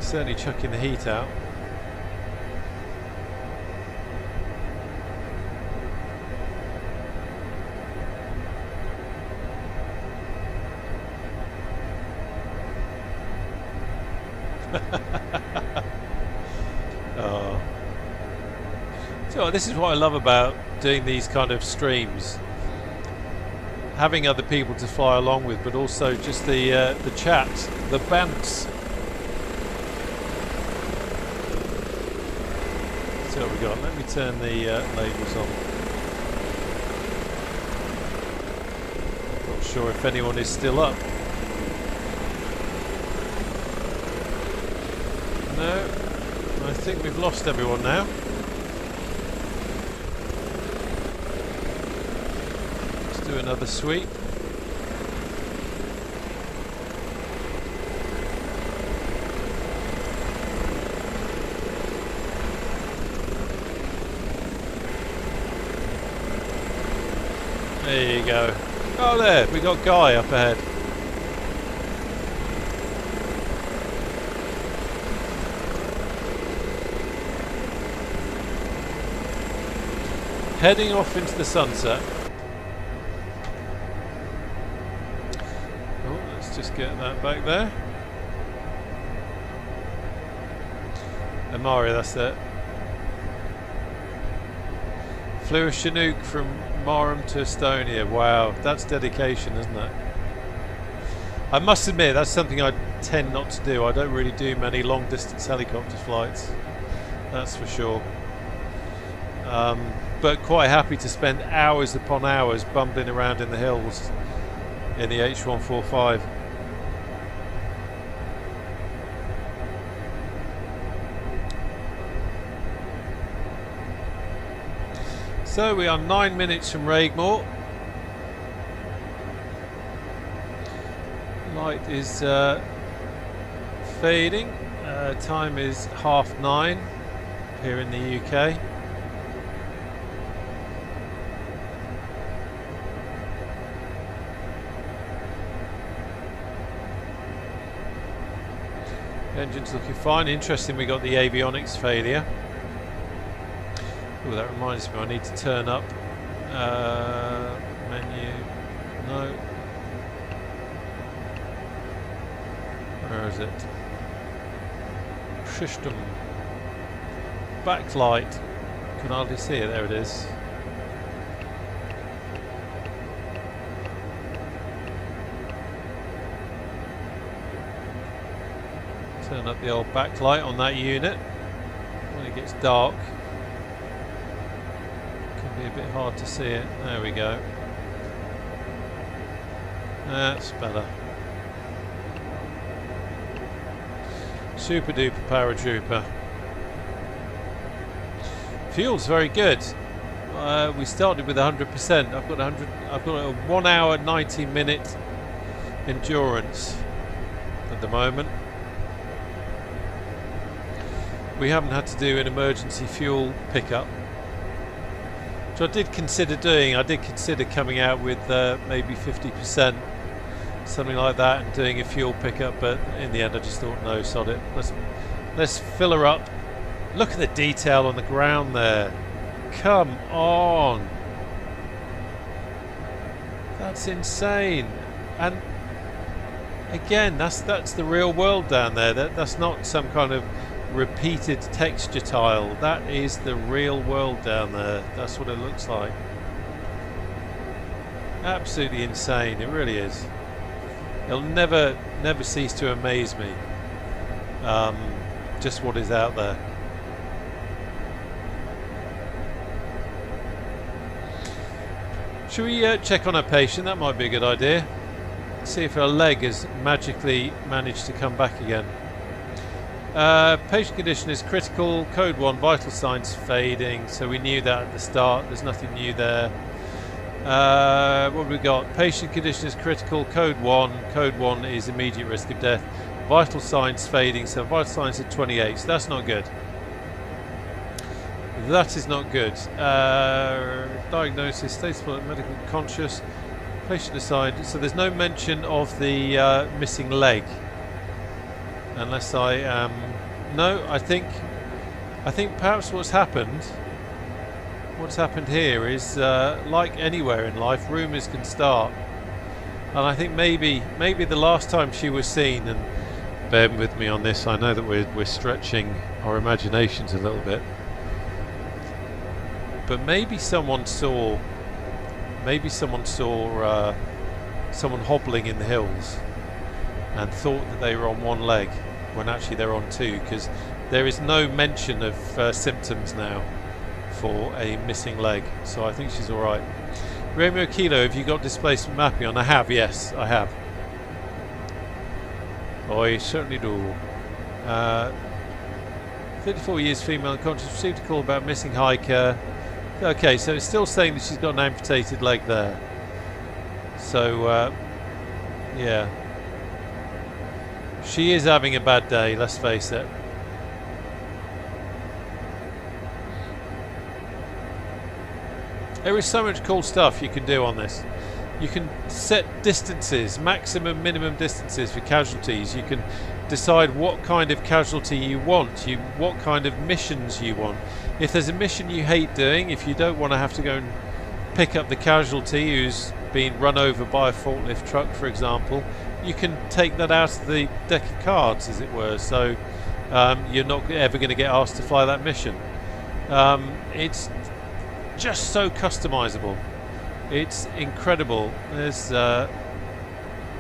[SPEAKER 1] Certainly chucking the heat out. Oh. So this is what I love about doing these kind of streams, having other people to fly along with, but also just the chat, the bants. So what we got? Let me turn the labels on. Not sure if anyone is still up. No, I think we've lost everyone now. Do another sweep. There you go. Oh, there, we got Guy up ahead. Heading off into the sunset. Just get that back there. Amari, that's it. Flew a Chinook from Marham to Estonia. Wow, that's dedication, isn't it? I must admit, that's something I tend not to do. I don't really do many long distance helicopter flights, that's for sure. But quite happy to spend hours upon hours bumbling around in the hills in the H145. So we are 9 minutes from Raigmore. Light is fading. Time is 9:30 here in the UK. Engine's looking fine. Interesting, we got the avionics failure. Oh, that reminds me, I need to turn up menu. No. Where is it? System. Backlight. Can hardly see it. There it is. Turn up the old backlight on that unit when it gets dark. Be a bit hard to see it. There we go. That's better. Super duper paratrooper. Fuel's very good. We started with 100%. I've got a 1 hour 90-minute endurance at the moment. We haven't had to do an emergency fuel pickup. So I did consider doing. I did consider coming out with maybe 50%, something like that, and doing a fuel pickup. But in the end, I just thought, no, sod it. Let's fill her up. Look at the detail on the ground there. Come on, that's insane. And again, that's the real world down there. That's not some kind of repeated texture tile. That is the real world down there. That's what it looks like. Absolutely insane. It really is. It'll never cease to amaze me. Just what is out there. Should we check on our patient? That might be a good idea. See if her leg has magically managed to come back again. Patient condition is critical. Code 1, vital signs fading. So we knew that at the start. There's nothing new there. What have we got? Patient condition is critical. Code 1. Code 1 is immediate risk of death. Vital signs fading. So vital signs are 28. So that's not good. That is not good. Diagnosis, stable medical conscious. Patient assigned. So there's no mention of the missing leg. Unless I am... no, I think perhaps what's happened here is like anywhere in life, rumours can start. And I think maybe the last time she was seen, and bear with me on this, I know that we're stretching our imaginations a little bit. But maybe someone saw someone hobbling in the hills and thought that they were on one leg when actually they're on two, because there is no mention of symptoms now for a missing leg. So I think she's alright. Romeo Kilo, have you got displacement mapping on? I have, yes, I have. I certainly do. 34 years female unconscious, received a call about missing hiker. Okay, so it's still saying that she's got an amputated leg there. So, yeah. She is having a bad day, let's face it. There is so much cool stuff you can do on this. You can set distances, maximum, minimum distances for casualties. You can decide what kind of casualty you want, what kind of missions you want. If there's a mission you hate doing, if you don't want to have to go and pick up the casualty who's been run over by a forklift truck, for example, you can take that out of the deck of cards, as it were. So you're not ever going to get asked to fly that mission. It's just so customizable. It's incredible. There's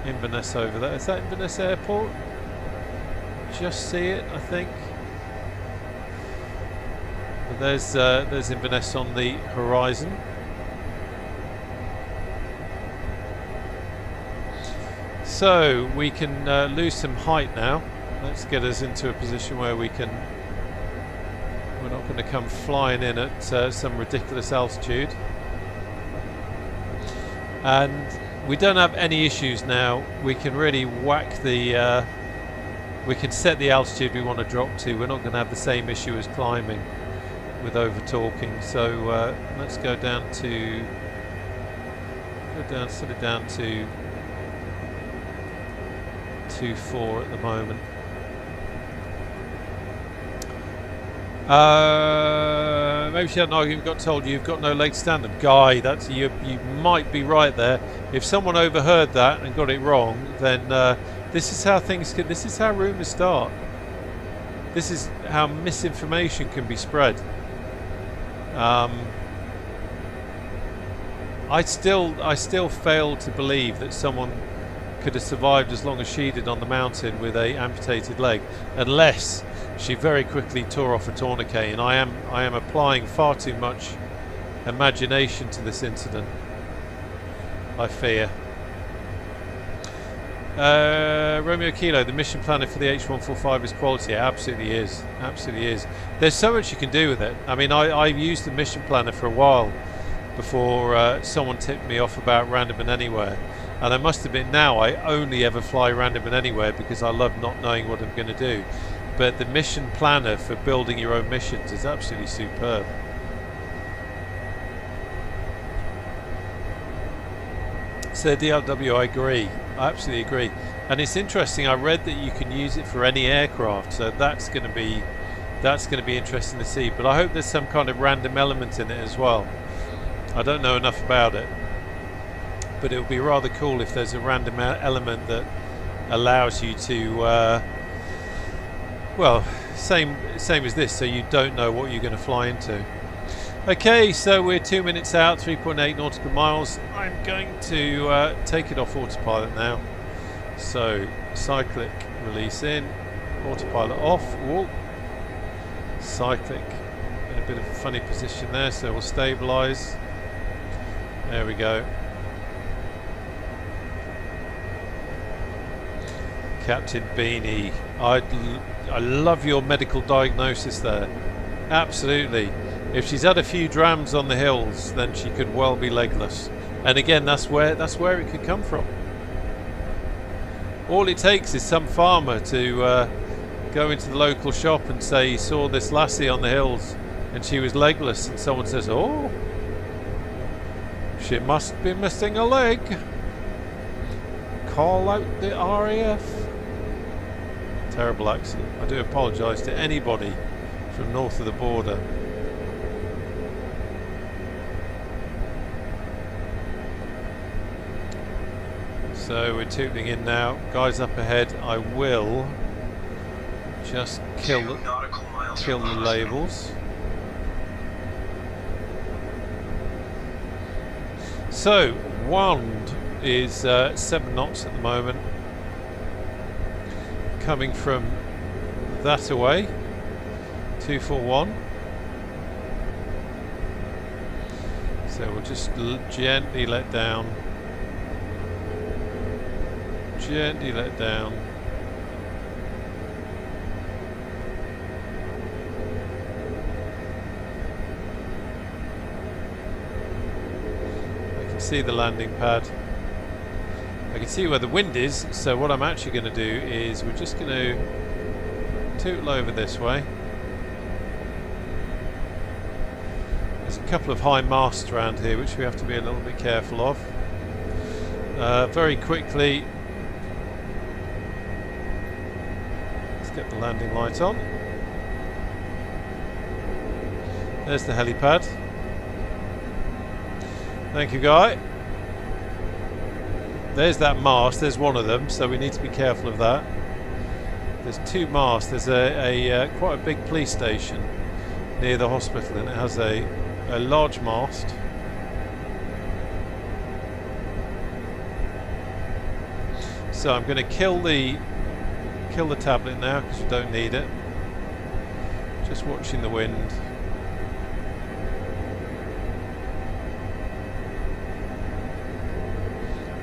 [SPEAKER 1] Inverness over there. Is that Inverness Airport? Just see it, I think. But there's Inverness on the horizon. So we can lose some height now. Let's get us into a position where we're not going to come flying in at some ridiculous altitude. And we don't have any issues now. We can really whack the we can set the altitude we want to drop to. We're not going to have the same issue as climbing with over talking. So let's go down to set it down to 2.4 at the moment. Maybe she had an argument, got told you've got no leg to stand on. Guy, that's you might be right there. If someone overheard that and got it wrong, then this is how this is how rumours start. This is how misinformation can be spread. I still fail to believe that someone could have survived as long as she did on the mountain with a amputated leg, unless she very quickly tore off a tourniquet. And I am applying far too much imagination to this incident, I fear. Romeo Kilo, the mission planner for the H145 is quality. It absolutely is. Absolutely is. There's so much you can do with it. I mean, I've used the mission planner for a while before someone tipped me off about random and anywhere. And I must admit now I only ever fly random and anywhere because I love not knowing what I'm going to do. But the mission planner for building your own missions is absolutely superb. So DLW, I agree. I absolutely agree. And it's interesting, I read that you can use it for any aircraft, so that's going to be interesting to see. But I hope there's some kind of random element in it as well. I don't know enough about it. but it would be rather cool if there's a random element that allows you to well, same as this, so you don't know what you're going to fly into. Okay, so we're 2 minutes out, 3.8 nautical miles. I'm going to take it off autopilot now. So cyclic release in, autopilot off. Whoa. Cyclic in a bit of a funny position there, so we'll stabilise. There we go. Captain Beanie, I love your medical diagnosis there. Absolutely. If she's had a few drams on the hills, then she could well be legless. And again, that's where it could come from. All it takes is some farmer to go into the local shop and say he saw this lassie on the hills and she was legless, and someone says, oh, she must be missing a leg. Call out the RAF. Terrible accent. I do apologise to anybody from north of the border. So we're tooting in now. Guys up ahead, I will just kill the labels. So Wand is 7 knots at the moment, coming from that away, 241. So we'll just gently let down. Gently let down. I can see the landing pad. I can see where the wind is, so what I'm actually going to do is we're just going to tootle over this way. There's a couple of high masts around here which we have to be a little bit careful of. Very quickly, let's get the landing light on. There's the helipad. Thank you, Guy. There's that mast, there's one of them, so we need to be careful of that. There's 2 masts. There's a quite a big police station near the hospital, and it has a large mast. So I'm going to kill the tablet now because you don't need it. Just watching the wind.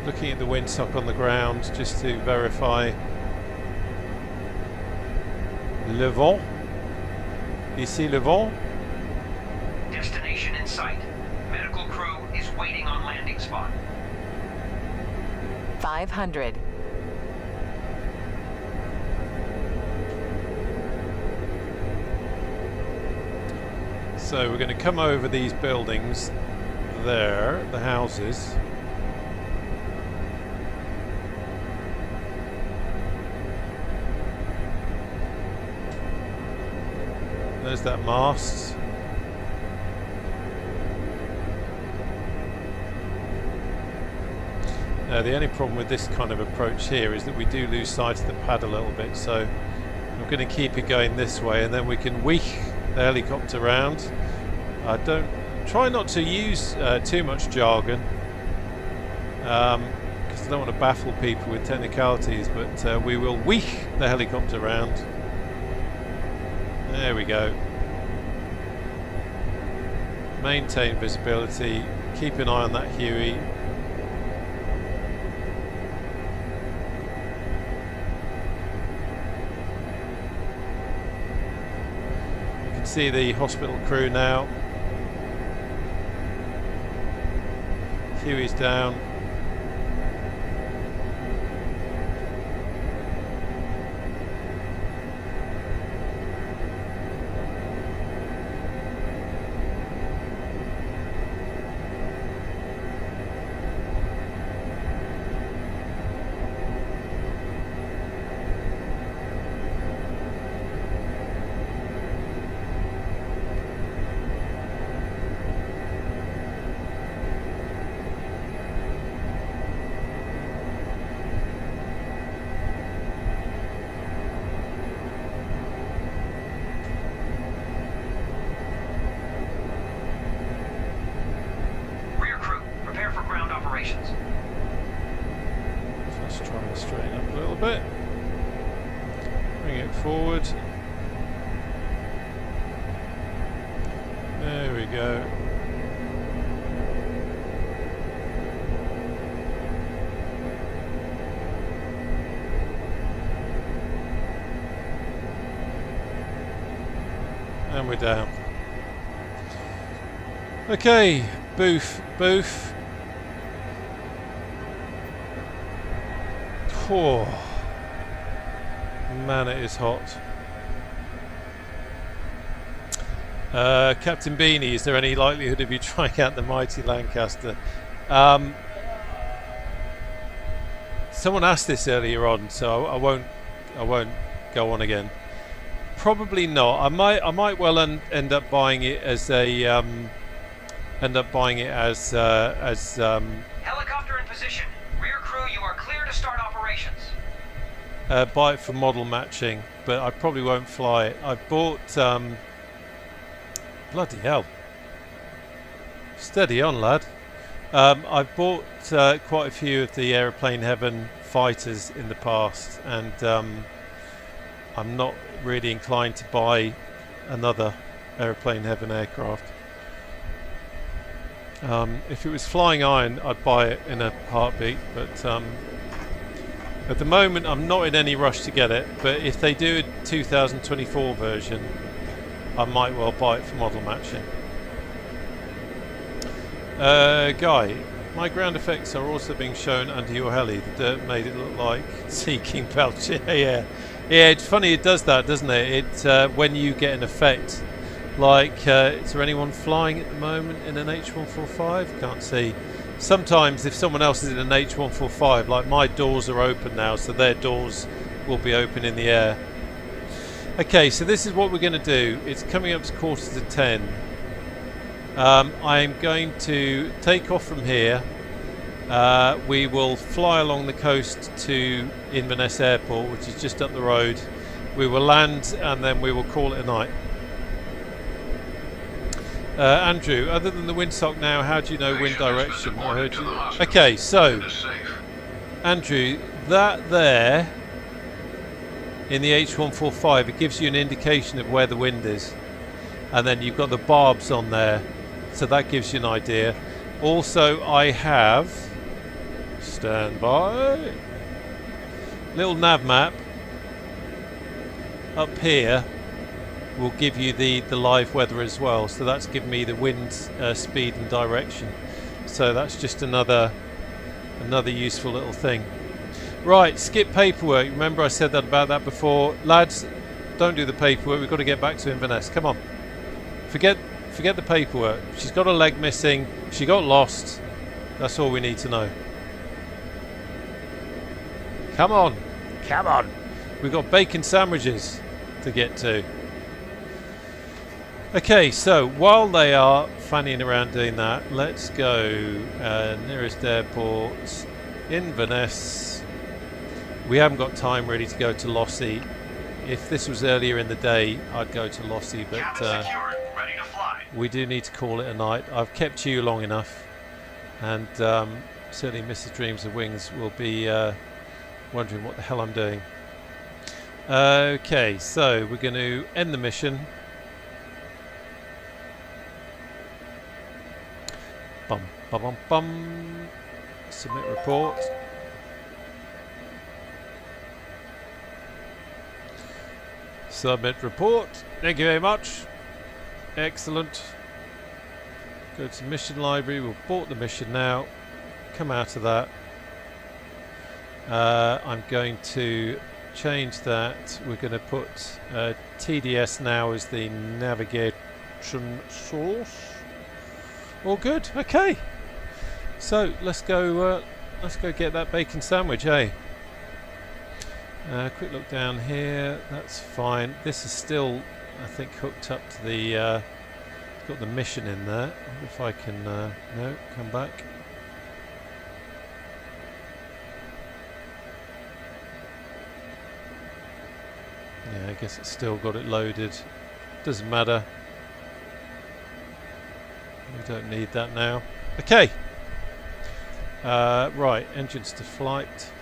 [SPEAKER 1] Looking at the windsock on the ground just to verify. Le vent. Ici le vent.
[SPEAKER 2] Destination in sight. Medical crew is waiting on landing spot.
[SPEAKER 5] 500.
[SPEAKER 1] So we're going to come over these buildings there, the houses. There's that mast. Now the only problem with this kind of approach here is that we do lose sight of the pad a little bit, so I'm going to keep it going this way, and then we can weak the helicopter round. Try not to use too much jargon, because I don't want to baffle people with technicalities, but we will weak the helicopter round. There we go. Maintain visibility. Keep an eye on that Huey. You can see the hospital crew now. Huey's down. There we go. And we're down. Okay, boof, boof. Oh, man, it is hot. Captain Beanie, is there any likelihood of you trying out the mighty Lancaster? Someone asked this earlier on, so I won't go on again. Probably not. I might well end up buying it as a
[SPEAKER 2] Helicopter in position. Rear crew, you are clear to start operations.
[SPEAKER 1] buy it for model matching, but I probably won't fly it. I bought bloody hell. Steady on, lad. I've bought quite a few of the Aeroplane Heaven fighters in the past, and I'm not really inclined to buy another Aeroplane Heaven aircraft. If it was flying iron, I'd buy it in a heartbeat, but at the moment I'm not in any rush to get it. But if they do a 2024 version, I might well buy it for model matching. Guy, my ground effects are also being shown under your heli. The dirt made it look like Sea King Belch. Yeah, it's funny it does that, doesn't it? It when you get an effect, like is there anyone flying at the moment in an H145? Can't see. Sometimes if someone else is in an H145, like my doors are open now, so their doors will be open in the air. Okay, so this is what we're going to do. It's coming up to 9:45. I'm going to take off from here. We will fly along the coast to Inverness Airport, which is just up the road. We will land and then we will call it a night. Andrew, other than the windsock now, how do you know wind direction? I heard you. Okay, so Andrew, that there in the H145, it gives you an indication of where the wind is, and then you've got the barbs on there, so that gives you an idea. Also, I have standby little nav map up here. Will give you the live weather as well, so that's giving me the wind speed and direction, so that's just another useful little thing. Right, skip paperwork. Remember I said that about that before, lads. Don't do the paperwork, we've got to get back to Inverness. Come on, forget the paperwork. She's got a leg missing, she got lost, that's all we need to know. Come on, we've got bacon sandwiches to get to. Okay, so while they are fanning around doing that, let's go nearest airport, Inverness. We haven't got time really to go to Lossie. If this was earlier in the day, I'd go to Lossie, but
[SPEAKER 4] ready to fly.
[SPEAKER 1] we do need to call it a night. I've kept you long enough, and certainly Mrs. Dreams of Wings will be wondering what the hell I'm doing. Okay, so we're going to end the mission. Bum, bum, bum, bum. Submit report. Submit report. Thank you very much. Excellent. Go to mission library. We'll abort the mission now. Come out of that. I'm going to change that. We're going to put TDS now as the navigation source. All good. Okay. So let's go get that bacon sandwich, eh? Quick look down here. That's fine. This is still, I think, hooked up to the. Got the mission in there. I wonder if I can. No, come back. Yeah, I guess it's still got it loaded. Doesn't matter. We don't need that now. Okay. Right, engines to flight.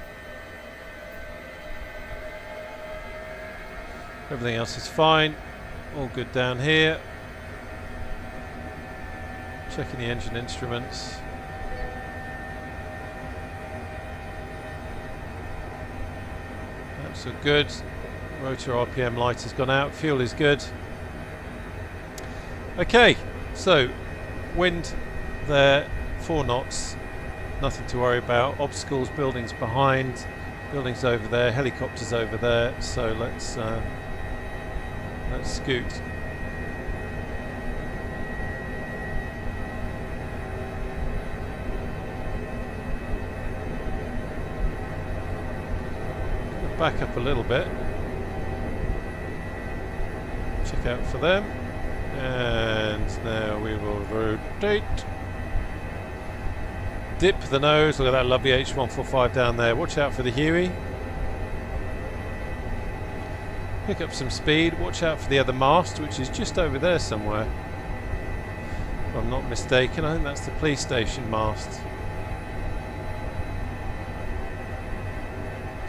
[SPEAKER 1] Everything else is fine. All good down here. Checking the engine instruments. That's all good. Rotor RPM light has gone out. Fuel is good. Okay, so wind there, 4 knots. Nothing to worry about. Obstacles, buildings behind, buildings over there, helicopters over there. So let's scoot. Back up a little bit. Check out for them. And now we will rotate. Dip the nose. Look at that lovely H145 down there. Watch out for the Huey. Pick up some speed. Watch out for the other mast, which is just over there somewhere. If I'm not mistaken, I think that's the police station mast.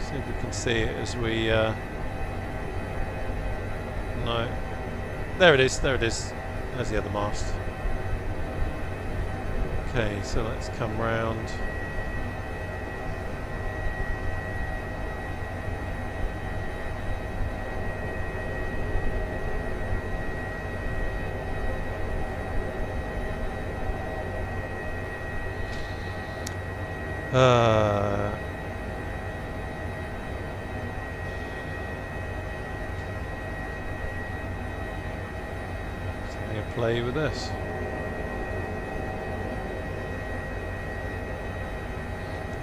[SPEAKER 1] See if we can see it as we no, there it is, there's the other mast. Okay, so let's come round. Play with this.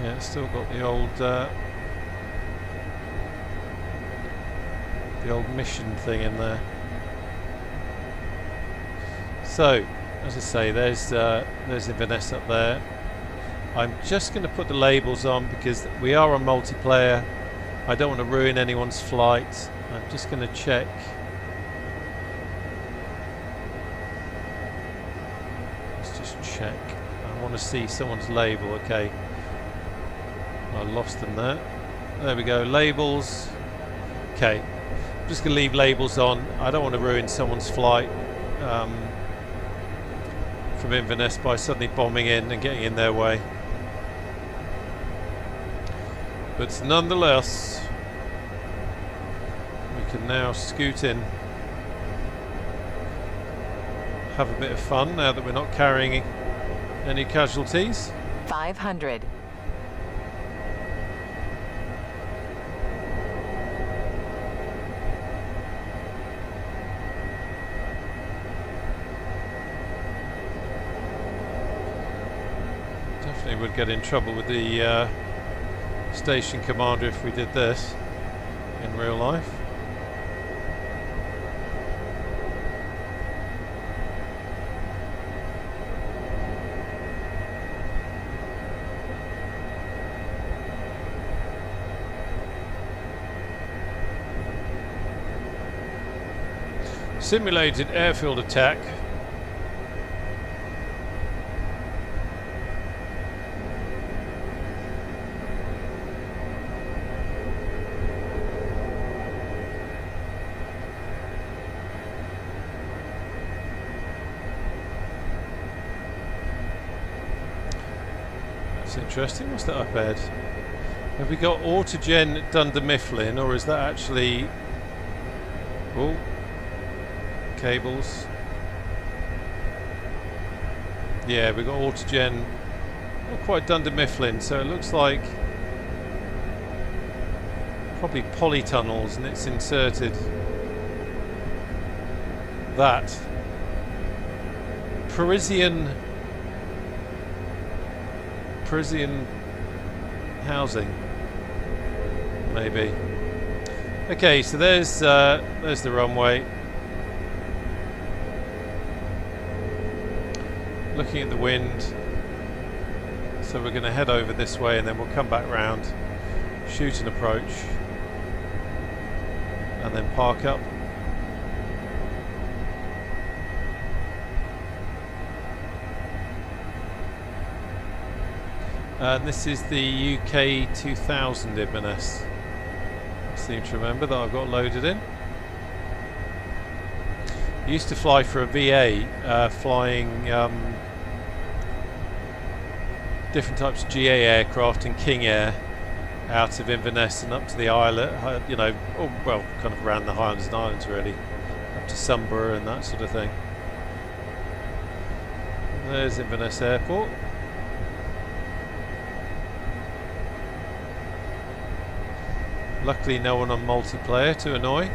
[SPEAKER 1] Yeah, it's still got the old mission thing in there. So, as I say, there's Inverness up there. I'm just going to put the labels on because we are on multiplayer. I don't want to ruin anyone's flight. I'm just going to check. Check. I want to see someone's label. Okay, I lost them there. There we go. Labels. Okay, I'm just going to leave labels on. I don't want to ruin someone's flight from Inverness by suddenly bombing in and getting in their way. But nonetheless, we can now scoot in. Have a bit of fun now that we're not carrying any casualties.
[SPEAKER 5] 500.
[SPEAKER 1] Definitely would get in trouble with the station commander if we did this in real life. Simulated airfield attack. That's interesting. What's that up ahead? Have we got Autogen Dunder Mifflin, or is that actually... Oh. Cables. Yeah, we've got Autogen, not quite Dunder Mifflin, so it looks like probably polytunnels, and it's inserted that Parisian housing, maybe. Okay, so there's the runway. Looking at the wind, so we're going to head over this way and then we'll come back round, shoot an approach and then park up. And this is the UK 2000 Inverness. I seem to remember that I've got loaded in. I used to fly for a VA, flying different types of GA aircraft and King Air out of Inverness and up to the islet, you know, well, kind of around the Highlands and Islands really, up to Sunborough and that sort of thing. There's Inverness Airport. Luckily no one on multiplayer to annoy.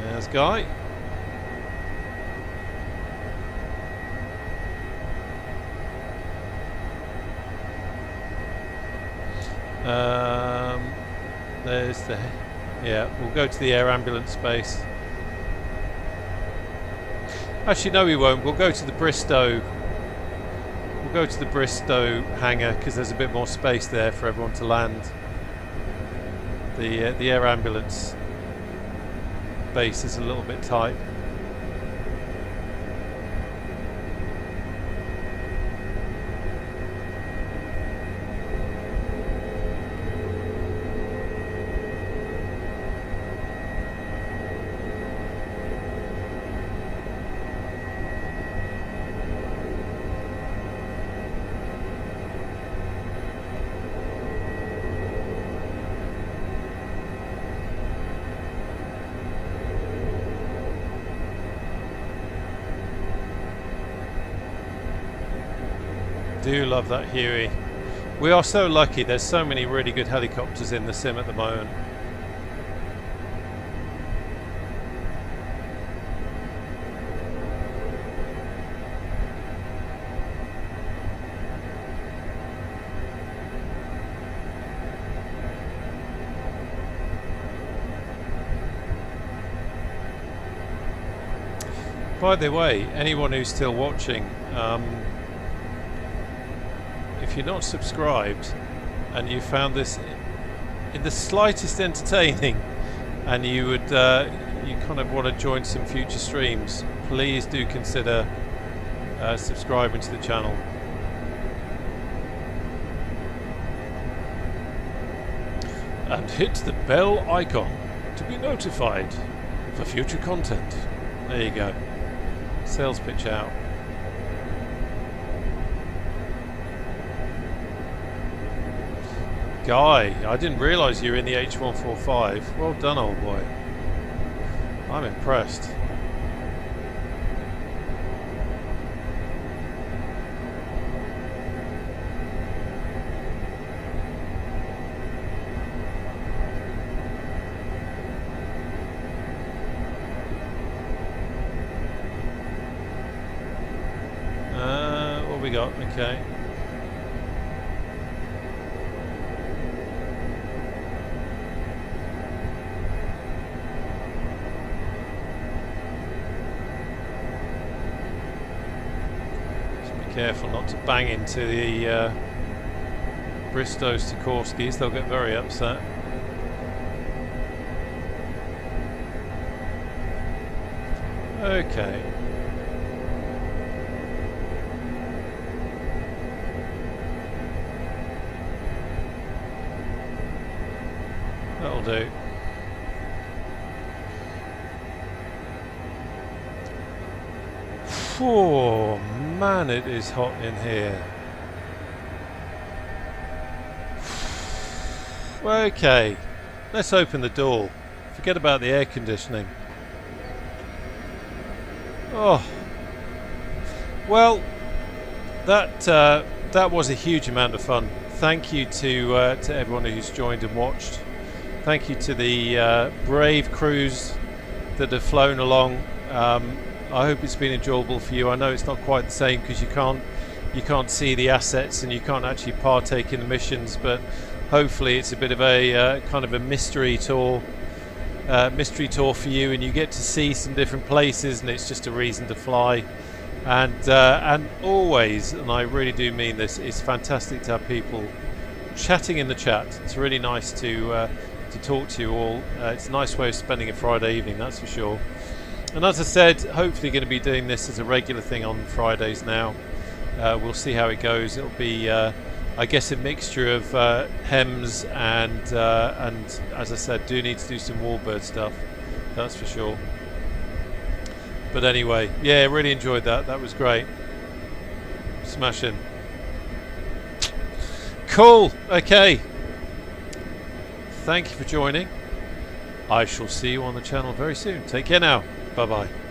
[SPEAKER 1] There's Guy. There's the, yeah, we'll go to the air ambulance base. Actually, no, we won't. We'll go to the Bristow. We'll go to the Bristow hangar because there's a bit more space there for everyone to land. The air ambulance base is a little bit tight. Do love that Huey. We are so lucky, there's so many really good helicopters in the sim at the moment. By the way, anyone who's still watching, if you're not subscribed and you found this in the slightest entertaining and you would you kind of want to join some future streams, please do consider subscribing to the channel. And hit the bell icon to be notified for future content. There you go. Sales pitch out. Guy, I didn't realise you were in the H145. Well done, old boy. I'm impressed. What we got? Okay. Careful not to bang into the Bristow Sikorsky's, they'll get very upset. Okay. That'll do. Oh man, it is hot in here. Okay, let's open the door. Forget about the air conditioning. Oh, well, that was a huge amount of fun. Thank you to everyone who's joined and watched. Thank you to the brave crews that have flown along. I hope it's been enjoyable for you. I know it's not quite the same because you can't see the assets and you can't actually partake in the missions, but hopefully it's a bit of a kind of a mystery tour for you, and you get to see some different places, and it's just a reason to fly. And always, and I really do mean this, it's fantastic to have people chatting in the chat. It's really nice to talk to you all. It's a nice way of spending a Friday evening, that's for sure. And as I said, hopefully going to be doing this as a regular thing on Fridays now. We'll see how it goes. It'll be, I guess, a mixture of HEMS and as I said, do need to do some Warbird stuff. that's for sure. But anyway, yeah, really enjoyed that. That was great. Smashing. Cool. Okay. Thank you for joining. I shall see you on the channel very soon. Take care now. Bye bye.